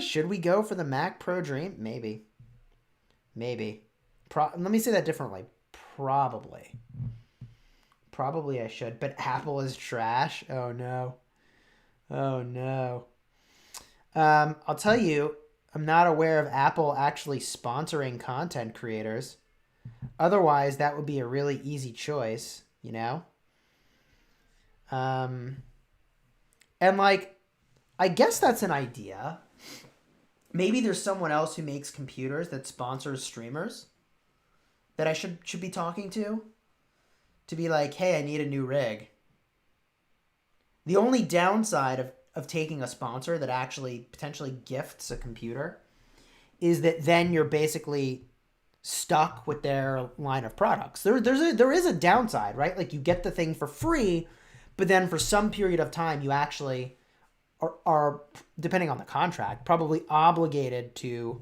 Should we go for the Mac Pro dream? Maybe. Let me say that differently. Probably I should, but Apple is trash. Oh no. I'll tell you, I'm not aware of Apple actually sponsoring content creators. Otherwise, that would be a really easy choice, you know? And like, I guess that's an idea. Maybe there's someone else who makes computers that sponsors streamers that I should be talking to be like, hey, I need a new rig. The only downside of taking a sponsor that actually potentially gifts a computer is that then you're basically stuck with their line of products. There is a downside, right? Like you get the thing for free, but then for some period of time you actually are depending on the contract, probably obligated to,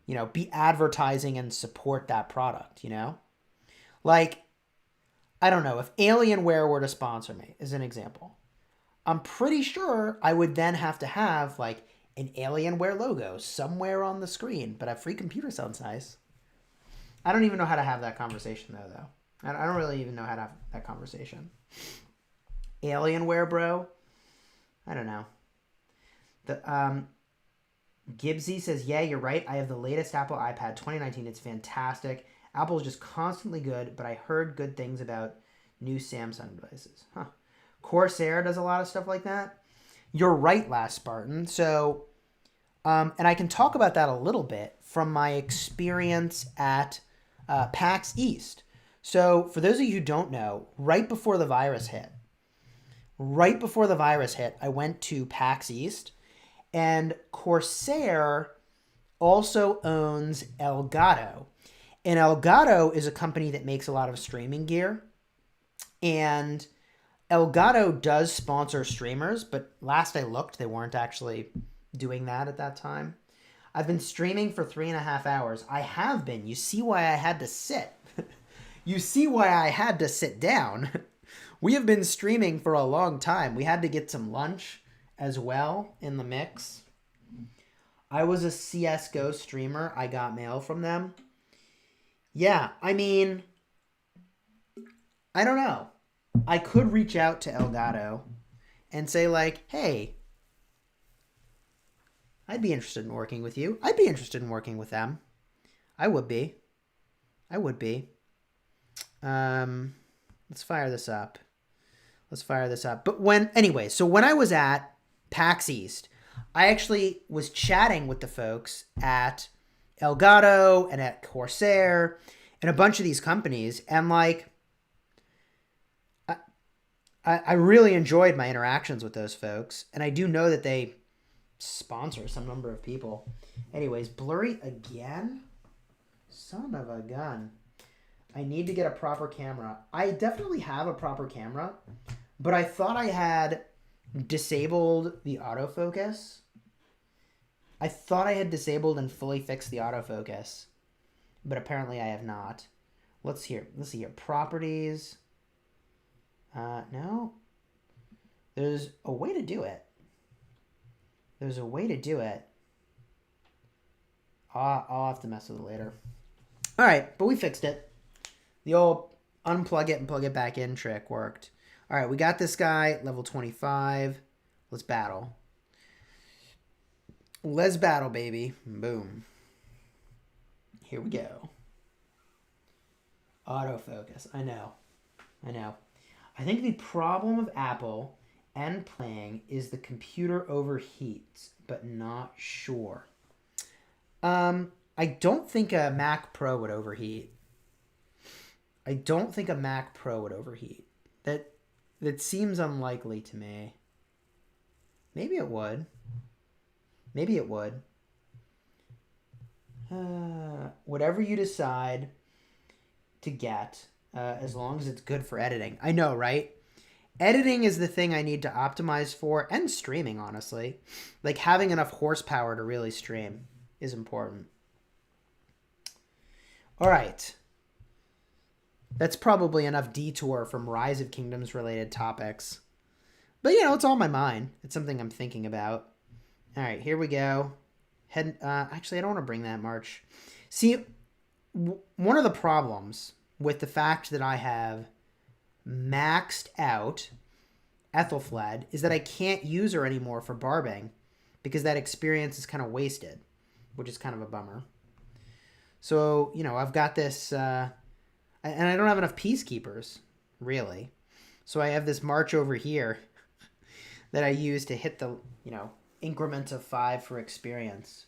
you know, be advertising and support that product, you know? Like, I don't know, if Alienware were to sponsor me, as an example, I'm pretty sure I would then have to have, like, an Alienware logo somewhere on the screen, but a free computer sounds nice. I don't even know how to have that conversation, though. I don't really even know how to have that conversation. Alienware, bro? I don't know. Gibbsy says, yeah, you're right. I have the latest Apple iPad 2019. It's fantastic. Apple is just constantly good, but I heard good things about new Samsung devices. Huh. Corsair does a lot of stuff like that. You're right, Last Spartan. So, and I can talk about that a little bit from my experience at PAX East. So, for those of you who don't know, right before the virus hit, I went to PAX East, and Corsair also owns Elgato. And Elgato is a company that makes a lot of streaming gear. And Elgato does sponsor streamers, but last I looked, they weren't actually doing that at that time. I've been streaming for 3.5 hours. I have been. You see why I had to sit. You see why I had to sit down. We have been streaming for a long time. We had to get some lunch as well in the mix. I was a CSGO streamer. I got mail from them. Yeah, I mean, I don't know. I could reach out to Elgato and say like, hey, I'd be interested in working with you. I'd be interested in working with them. I would be. Let's fire this up. But when I was at PAX East, I actually was chatting with the folks at Elgato and at Corsair and a bunch of these companies, and like I really enjoyed my interactions with those folks, and I do know that they sponsor some number of people. Anyways, blurry again? Son of a gun. I need to get a proper camera. I definitely have a proper camera, but I thought I had disabled the autofocus. I thought I had disabled and fully fixed the autofocus, but apparently I have not. Let's see here. Properties. No. There's a way to do it. I'll have to mess with it later. All right, but we fixed it. The old unplug it and plug it back in trick worked. All right, we got this guy, level 25. Let's battle. Let's battle, baby. Boom. Here we go. Autofocus. I know. I think the problem of Apple and playing is the computer overheats, but not sure. I don't think a Mac Pro would overheat. That seems unlikely to me. Maybe it would. Whatever you decide to get, as long as it's good for editing. I know, right? Editing is the thing I need to optimize for, and streaming, honestly. Like, having enough horsepower to really stream is important. All right. That's probably enough detour from Rise of Kingdoms related topics. But, you know, it's on my mind. It's something I'm thinking about. All right, here we go. Actually, I don't want to bring that March. See, one of the problems with the fact that I have maxed out Ethelfled is that I can't use her anymore for barbing because that experience is kind of wasted, which is kind of a bummer. So, you know, I've got this, and I don't have enough peacekeepers, really. So I have this march over here that I use to hit the, you know, increments of 5 for experience.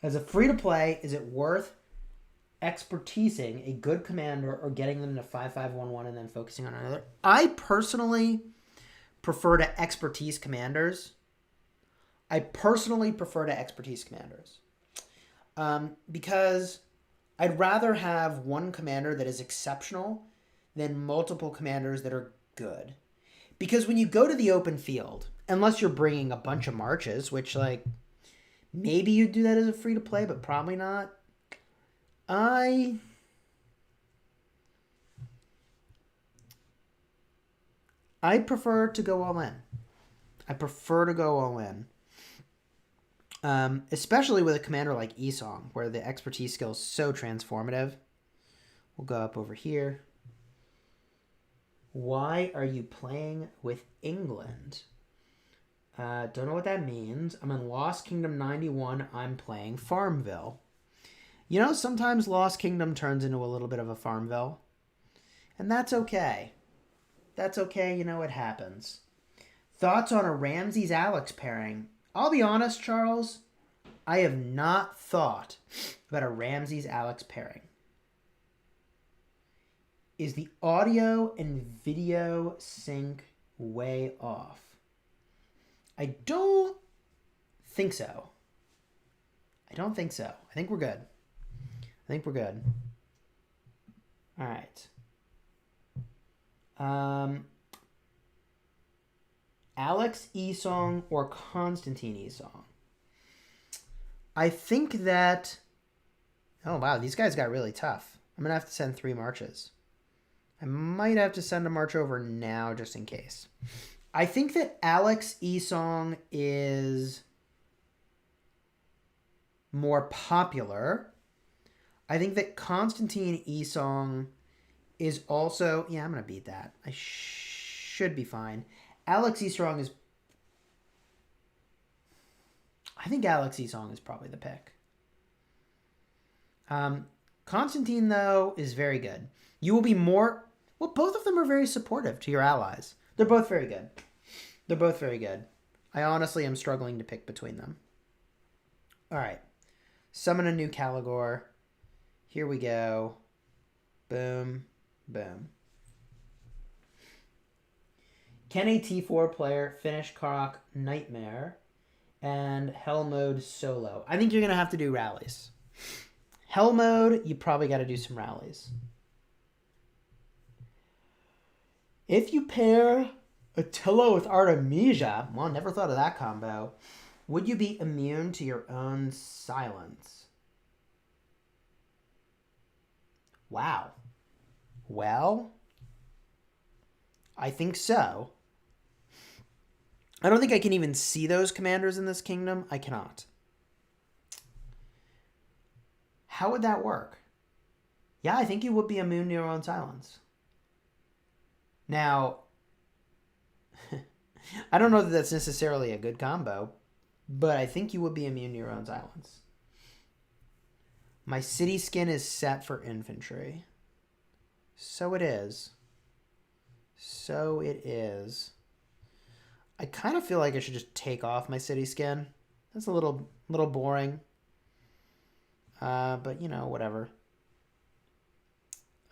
As a free-to-play, is it worth expertising a good commander or getting them to 5-5-1-1 and then focusing on another? I personally prefer to expertise commanders. Because I'd rather have one commander that is exceptional than multiple commanders that are good. Because when you go to the open field, unless you're bringing a bunch of marches, which, like, maybe you do that as a free-to-play, but probably not. I prefer to go all in. Especially with a commander like Esong, where the expertise skill is so transformative. We'll go up over here. Why are you playing with England? Don't know what that means. I'm in Lost Kingdom 91. I'm playing Farmville. You know, sometimes Lost Kingdom turns into a little bit of a Farmville. And that's okay. You know, it happens. Thoughts on a Ramesses-Alex pairing? I'll be honest, Charles. I have not thought about a Ramesses-Alex pairing. Is the audio and video sync way off? I don't think so. I think we're good. All right. Alex Esong or Constantine Esong? I think that... Oh, wow. These guys got really tough. I'm going to have to send 3 marches. I might have to send a march over now just in case. I think that Alex Esong is more popular. I think that Constantine Esong is also... Yeah, I'm going to beat that. I should be fine. Alex Esong is... I think Alex Esong is probably the pick. Constantine, though, is very good. You will be more... Well, both of them are very supportive to your allies. They're both very good. I honestly am struggling to pick between them. All right. Summon a new Caligor. Here we go. Boom. Boom. Can a T4 player finish Karuak Nightmare and Hell Mode solo? I think you're going to have to do rallies. Hell Mode, you probably got to do some rallies. If you pair Attila with Artemisia, well, never thought of that combo. Would you be immune to your own silence? Wow. Well, I think so. I don't think I can even see those commanders in this kingdom. I cannot. How would that work? Yeah, I think you would be immune to your own silence. Now, I don't know that that's necessarily a good combo, but I think you would be immune to your own silence. My city skin is set for infantry. So it is. I kind of feel like I should just take off my city skin. That's a little boring. But, you know, whatever.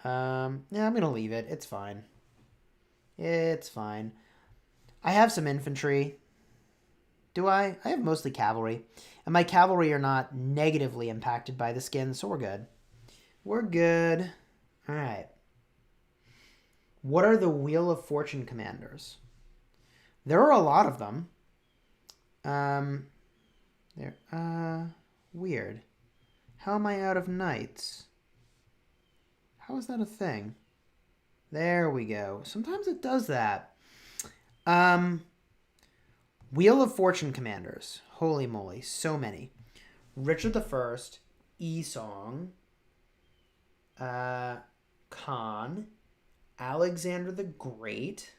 Yeah, I'm going to leave it. It's fine. I have some infantry. Do I? I have mostly cavalry. And my cavalry are not negatively impacted by the skin, so we're good. All right. What are the Wheel of Fortune commanders? There are a lot of them. Weird. How am I out of knights? How is that a thing? There we go. Sometimes it does that. Wheel of Fortune commanders. Holy moly, so many. Richard I, Esong, Khan, Alexander the Great,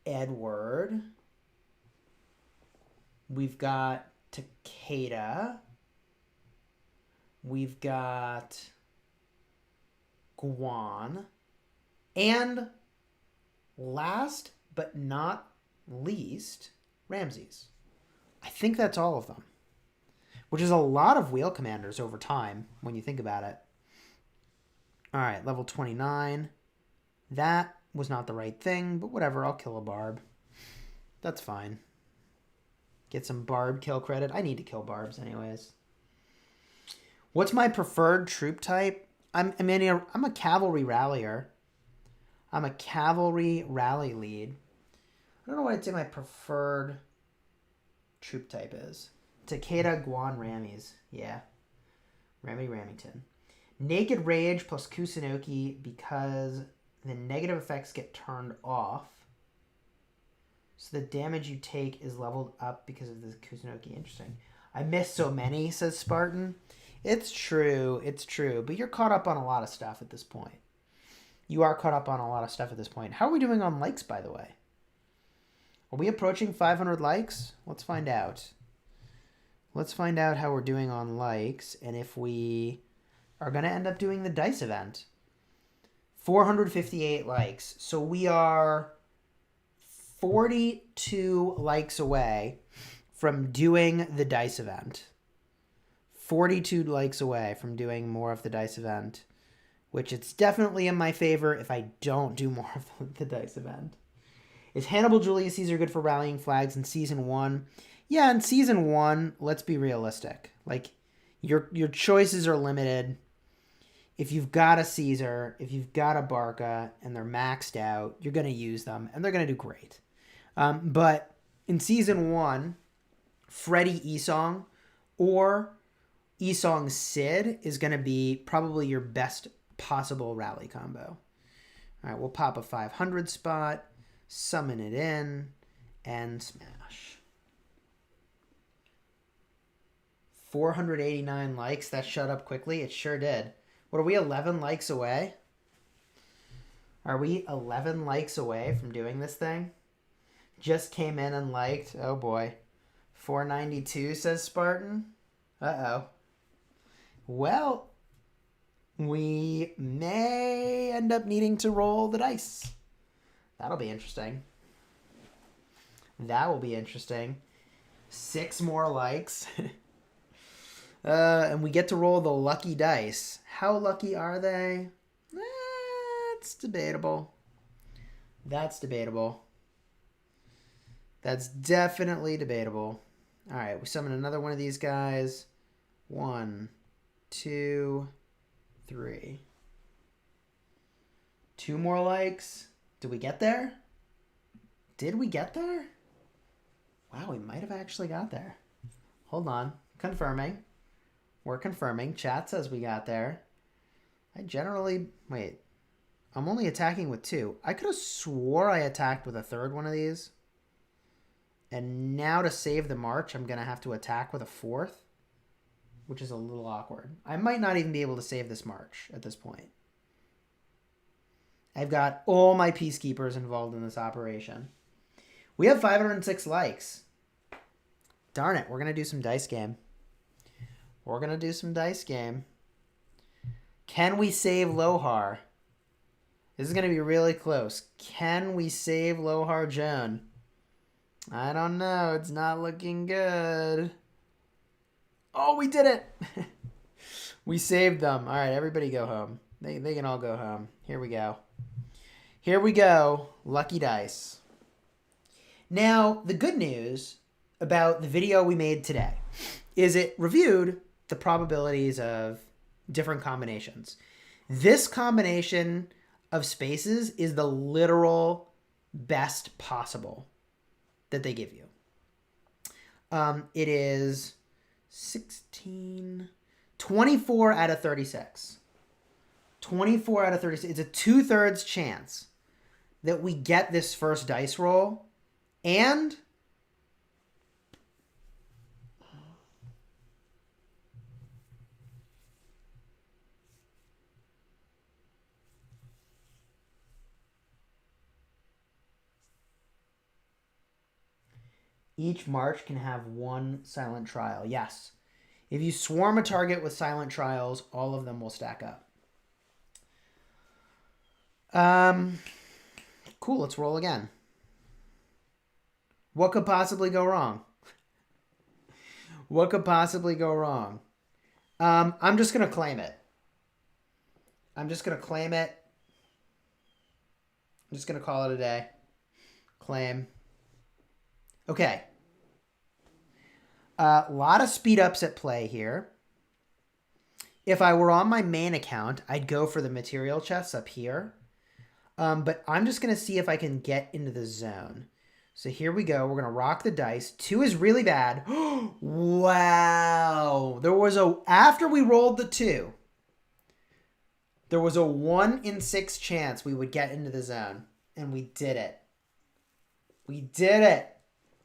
Edward. We've got Takeda. We've got Guan. And last but not least, Ramesses. I think that's all of them. Which is a lot of wheel commanders over time when you think about it. All right, level 29. That was not the right thing, but whatever. I'll kill a barb. That's fine. Get some barb kill credit. I need to kill barbs anyways. What's my preferred troop type? I'm a cavalry rallier. I'm a cavalry rally lead. I don't know what I'd say my preferred troop type is. Takeda, Guan, Rammies. Yeah. Ramington. Naked Rage plus Kusunoki because the negative effects get turned off. So the damage you take is leveled up because of the Kusunoki. Interesting. I missed so many, says Spartan. It's true. It's true. But you're caught up on a lot of stuff at this point. You are caught up on a lot of stuff at this point. How are we doing on likes, by the way? Are we approaching 500 likes? Let's find out. Let's find out how we're doing on likes and if we are going to end up doing the dice event. 458 likes. So we are 42 likes away from doing the dice event. 42 likes away from doing more of the dice event, which it's definitely in my favor if I don't do more of the dice event. Is Hannibal Julius Caesar good for rallying flags in Season 1? Yeah, in Season 1, let's be realistic. Like, your choices are limited. If you've got a Caesar, if you've got a Barca, and they're maxed out, you're going to use them, and they're going to do great. But in Season 1, Freddy Esong or Esong Sid is going to be probably your best possible rally combo. All right, we'll pop a 500 spot, summon it in, and smash. 489 likes. That shut up quickly. It sure did. What are we, 11 likes away? Are we 11 likes away from doing this thing? Just came in and liked. Oh boy. 492 says Spartan. Uh-oh. Well, we may end up needing to roll the dice. That'll be interesting. That will be interesting. 6 more likes. And we get to roll the lucky dice. How lucky are they? That's debatable. That's debatable. That's definitely debatable. All right, we summon another one of these guys. 1, 2, 3. 2 more likes. Did we get there? Did we get there? Wow, we might have actually got there. Hold on. Confirming. We're confirming. Chat says we got there. I generally... Wait. I'm only attacking with 2. I could have swore I attacked with a 3rd one of these. And now to save the march, I'm going to have to attack with a 4th. Which is a little awkward. I might not even be able to save this march at this point. I've got all my peacekeepers involved in this operation. We have 506 likes. Darn it. We're going to do some dice game. We're going to do some dice game. Can we save Lohar? This is going to be really close. Can we save Lohar Joan? I don't know. It's not looking good. Oh, we did it. We saved them. All right, everybody go home. They can all go home. Here we go. Here we go. Lucky dice. Now, the good news about the video we made today is it reviewed the probabilities of different combinations. This combination of spaces is the literal best possible that they give you. It is 24 out of 36. 24 out of 36. It's a 2/3 chance that we get this first dice roll, and Each march can have one silent trial. Yes. If you swarm a target with silent trials, all of them will stack up. Cool, let's roll again. What could possibly go wrong? What could possibly go wrong? I'm just going to claim it. I'm just going to claim it. I'm just going to call it a day. Claim. Okay. A lot of speed ups at play here. If I were on my main account, I'd go for the material chests up here. But I'm just going to see if I can get into the zone. So here we go. We're going to rock the dice. 2 is really bad. Wow. There was after we rolled the 2, there was a 1 in 6 chance we would get into the zone. And we did it. We did it.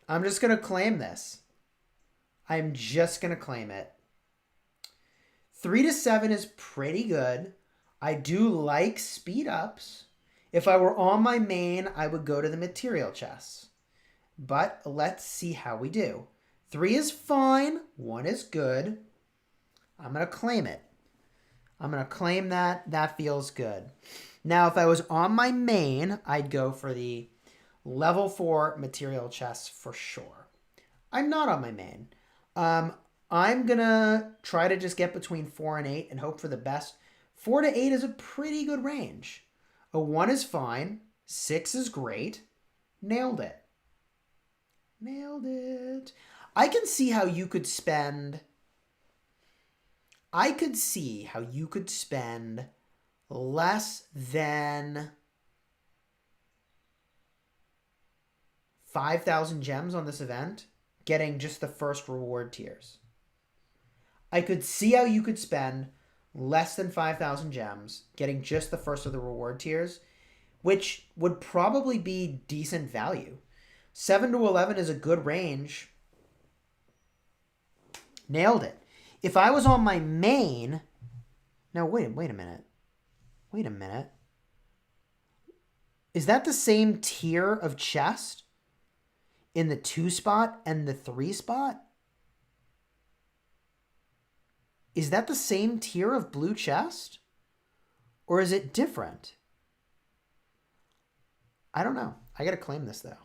I'm just going to claim this. I'm just going to claim it. 3 to 7 is pretty good. I do like speed ups. If I were on my main, I would go to the material chests. But let's see how we do. 3 is fine. 1 is good. I'm going to claim it. I'm going to claim that. That feels good. Now, if I was on my main, I'd go for the level 4 material chests for sure. I'm not on my main. I'm going to try to just get between 4 and 8 and hope for the best. 4 to 8 is a pretty good range. A 1 is fine. 6 is great. Nailed it. Nailed it. I can see how you could spend... less than 5,000 gems on this event, getting just the first reward tiers. I could see how you could spend less than 5,000 gems, getting just the first of the reward tiers, which would probably be decent value. 7 to 11 is a good range. Nailed it. If I was on my main... Now, wait a minute. Wait a minute. Is that the same tier of chest in the 2 spot and the 3 spot? Is that the same tier of blue chest? Or is it different? I don't know. I got to claim this, though.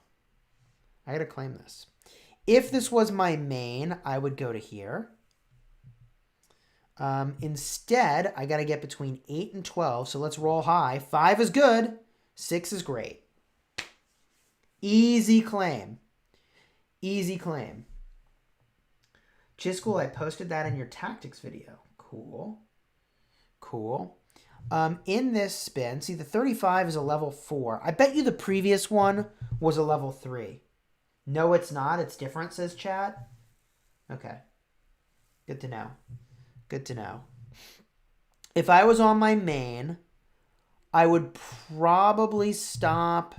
I got to claim this. If this was my main, I would go to here. Instead, I got to get between 8 and 12. So let's roll high. 5 is good. 6 is great. Easy claim. Easy claim. Chisgule, I posted that in your tactics video. Cool. Cool. In this spin, see the 35 is a level 4. I bet you the previous one was a level 3. No, it's not. It's different, says chat. Okay. Good to know. Good to know. If I was on my main, I would probably stop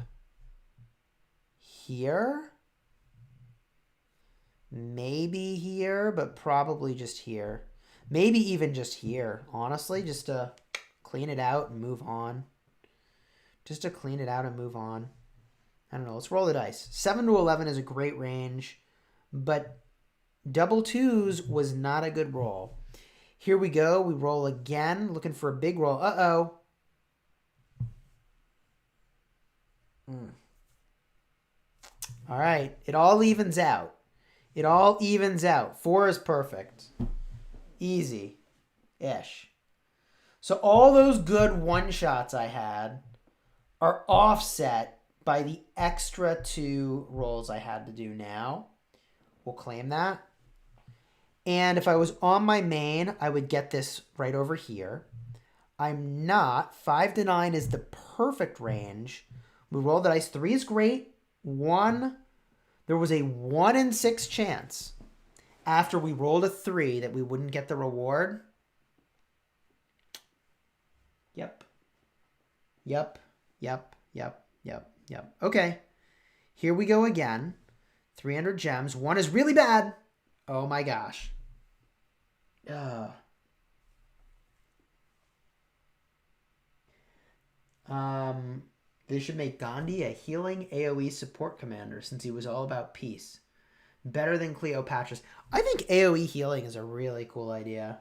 here. Maybe here, but probably just here. Maybe even just here, honestly, just to clean it out and move on. Just to clean it out and move on. I don't know. Let's roll the dice. 7 to 11 is a great range, but double 2s was not a good roll. Here we go. We roll again, looking for a big roll. Uh-oh. All right. It all evens out. It all evens out. 4 is perfect. Easy-ish. So all those good one-shots I had are offset by the extra 2 rolls I had to do now. We'll claim that. And if I was on my main, I would get this right over here. I'm not. 5 to 9 is the perfect range. We roll the dice. 3 is great. 1. There was a 1 in 6 chance after we rolled a 3 that we wouldn't get the reward. Yep. Okay. Here we go again. 300 gems. 1 is really bad. Oh my gosh. They should make Gandhi a healing AoE support commander since he was all about peace. Better than Cleopatra's. I think AoE healing is a really cool idea.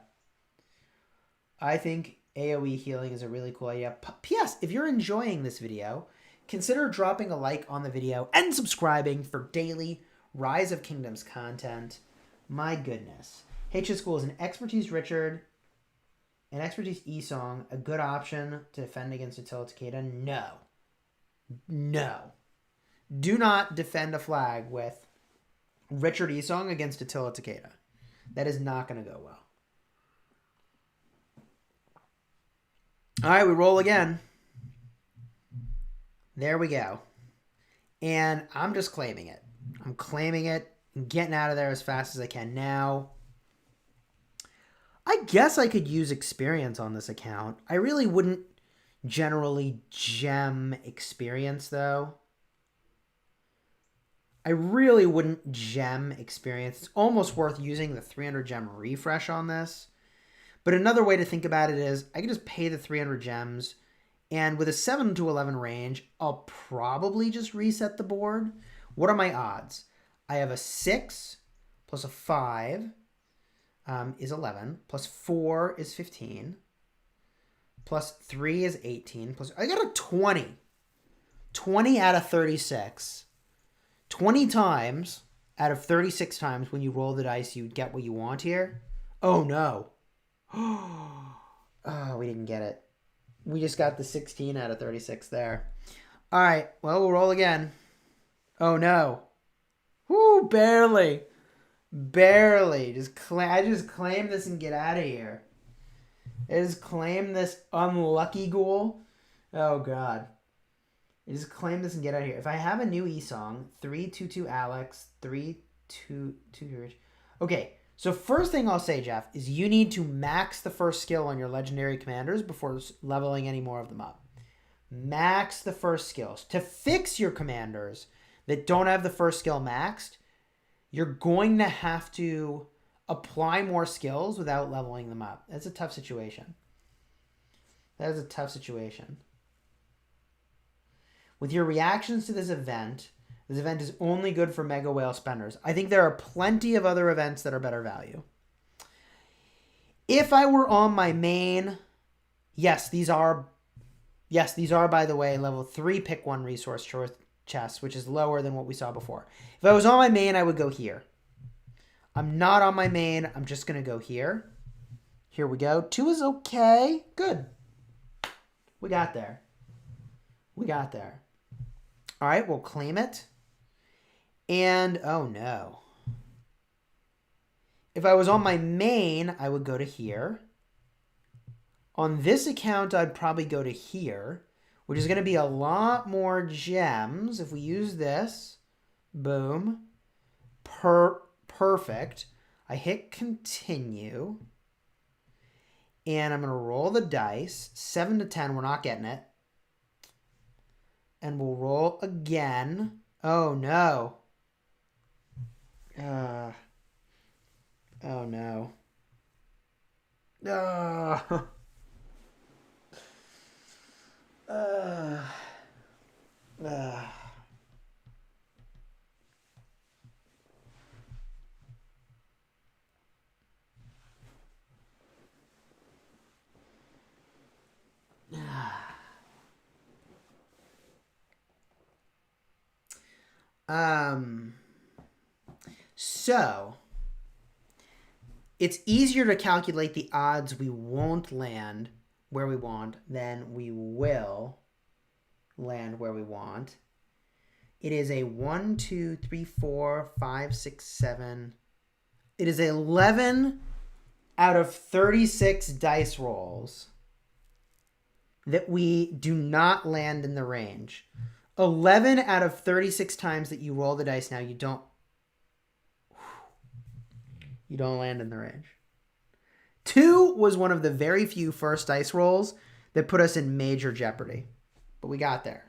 I think AoE healing is a really cool idea. P.S. If you're enjoying this video, consider dropping a like on the video and subscribing for daily Rise of Kingdoms content. My goodness. Hey, Chisgule, is an Expertise Richard, an Expertise E-Song a good option to defend against Attila Takeda? No. No. Do not defend a flag with Richard E-Song against Attila Takeda. That is not going to go well. All right, we roll again. There we go. And I'm just claiming it. I'm claiming it and getting out of there as fast as I can. Now, I guess I could use experience on this account. I really wouldn't generally gem experience, though. I really wouldn't gem experience. It's almost worth using the 300 gem refresh on this. But another way to think about it is I can just pay the 300 gems, and with a 7 to 11 range, I'll probably just reset the board. What are my odds? I have a 6 plus a 5 is 11, plus 4 is 15, plus 3 is 18, plus I got a 20. 20 out of 36. 20 times out of 36 times when you roll the dice, you get what you want here. Oh, no. Oh, we didn't get it. We just got the 16 out of 36 there. All right. Well, we'll roll again. Oh, no. Whoo, barely. Barely. I just claim this and get out of here. I just claim this unlucky ghoul. Oh, God. I just claim this and get out of here. If I have a new E-Song, 3-2-2 Alex, 3-2-2 Rich. Okay. So first thing I'll say, Jeff, is you need to max the first skill on your legendary commanders before leveling any more of them up. Max the first skills. To fix your commanders that don't have the first skill maxed, you're going to have to apply more skills without leveling them up. That's a tough situation. That is a tough situation. With your reactions to this event is only good for Mega Whale spenders. I think there are plenty of other events that are better value. If I were on my main, yes, these are, by the way, level 3 pick 1 resource chests, which is lower than what we saw before. If I was on my main, I would go here. I'm not on my main. I'm just going to go here. Here we go. 2 is okay. Good. We got there. We got there. All right, we'll claim it. And, oh no. If I was on my main, I would go to here. On this account, I'd probably go to here, which is going to be a lot more gems. If we use this, boom, perfect. I hit continue. And I'm going to roll the dice. 7 to 10, we're not getting it. And we'll roll again. Oh, no. Oh, no. So, it's easier to calculate the odds we won't land where we want than we will land where we want. It is a 1, 2, 3, 4, 5, 6, 7. It is 11 out of 36 dice rolls that we do not land in the range. 11 out of 36 times that you roll the dice now, you don't land in the range. 2 was one of the very few first dice rolls that put us in major jeopardy. But we got there.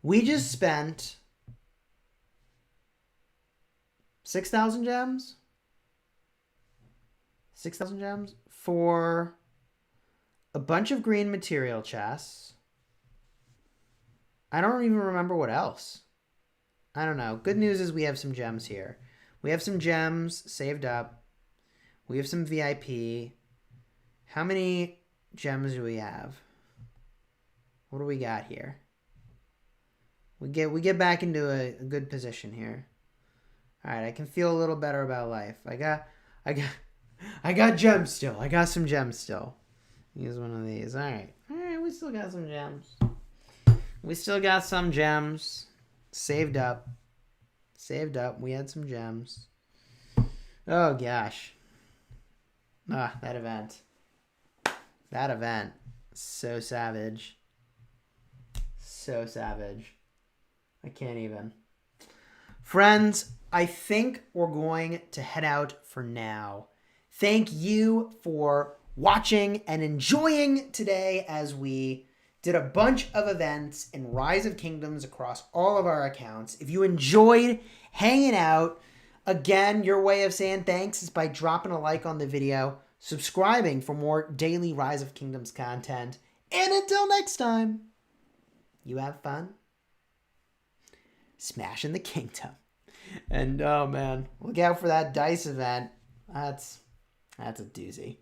We just spent 6,000 gems? 6,000 gems for a bunch of green material chests. I don't even remember what else. I don't know. Good news is we have some gems here. We have some gems saved up. We have some VIP. How many gems do we have? What do we got here? We get back into a good position here. All right, I can feel a little better about life. I got gems still. I got some gems still. Use one of these. All right, we still got some gems. We still got some gems saved up. Saved up. We had some gems. Oh gosh. That event. That event. So savage. So savage. I can't even. Friends, I think we're going to head out for now. Thank you for watching and enjoying today as we did a bunch of events in Rise of Kingdoms across all of our accounts. If you enjoyed hanging out, again, your way of saying thanks is by dropping a like on the video, subscribing for more daily Rise of Kingdoms content, and until next time, you have fun smashing the kingdom. And oh man, look out for that dice event. That's a doozy.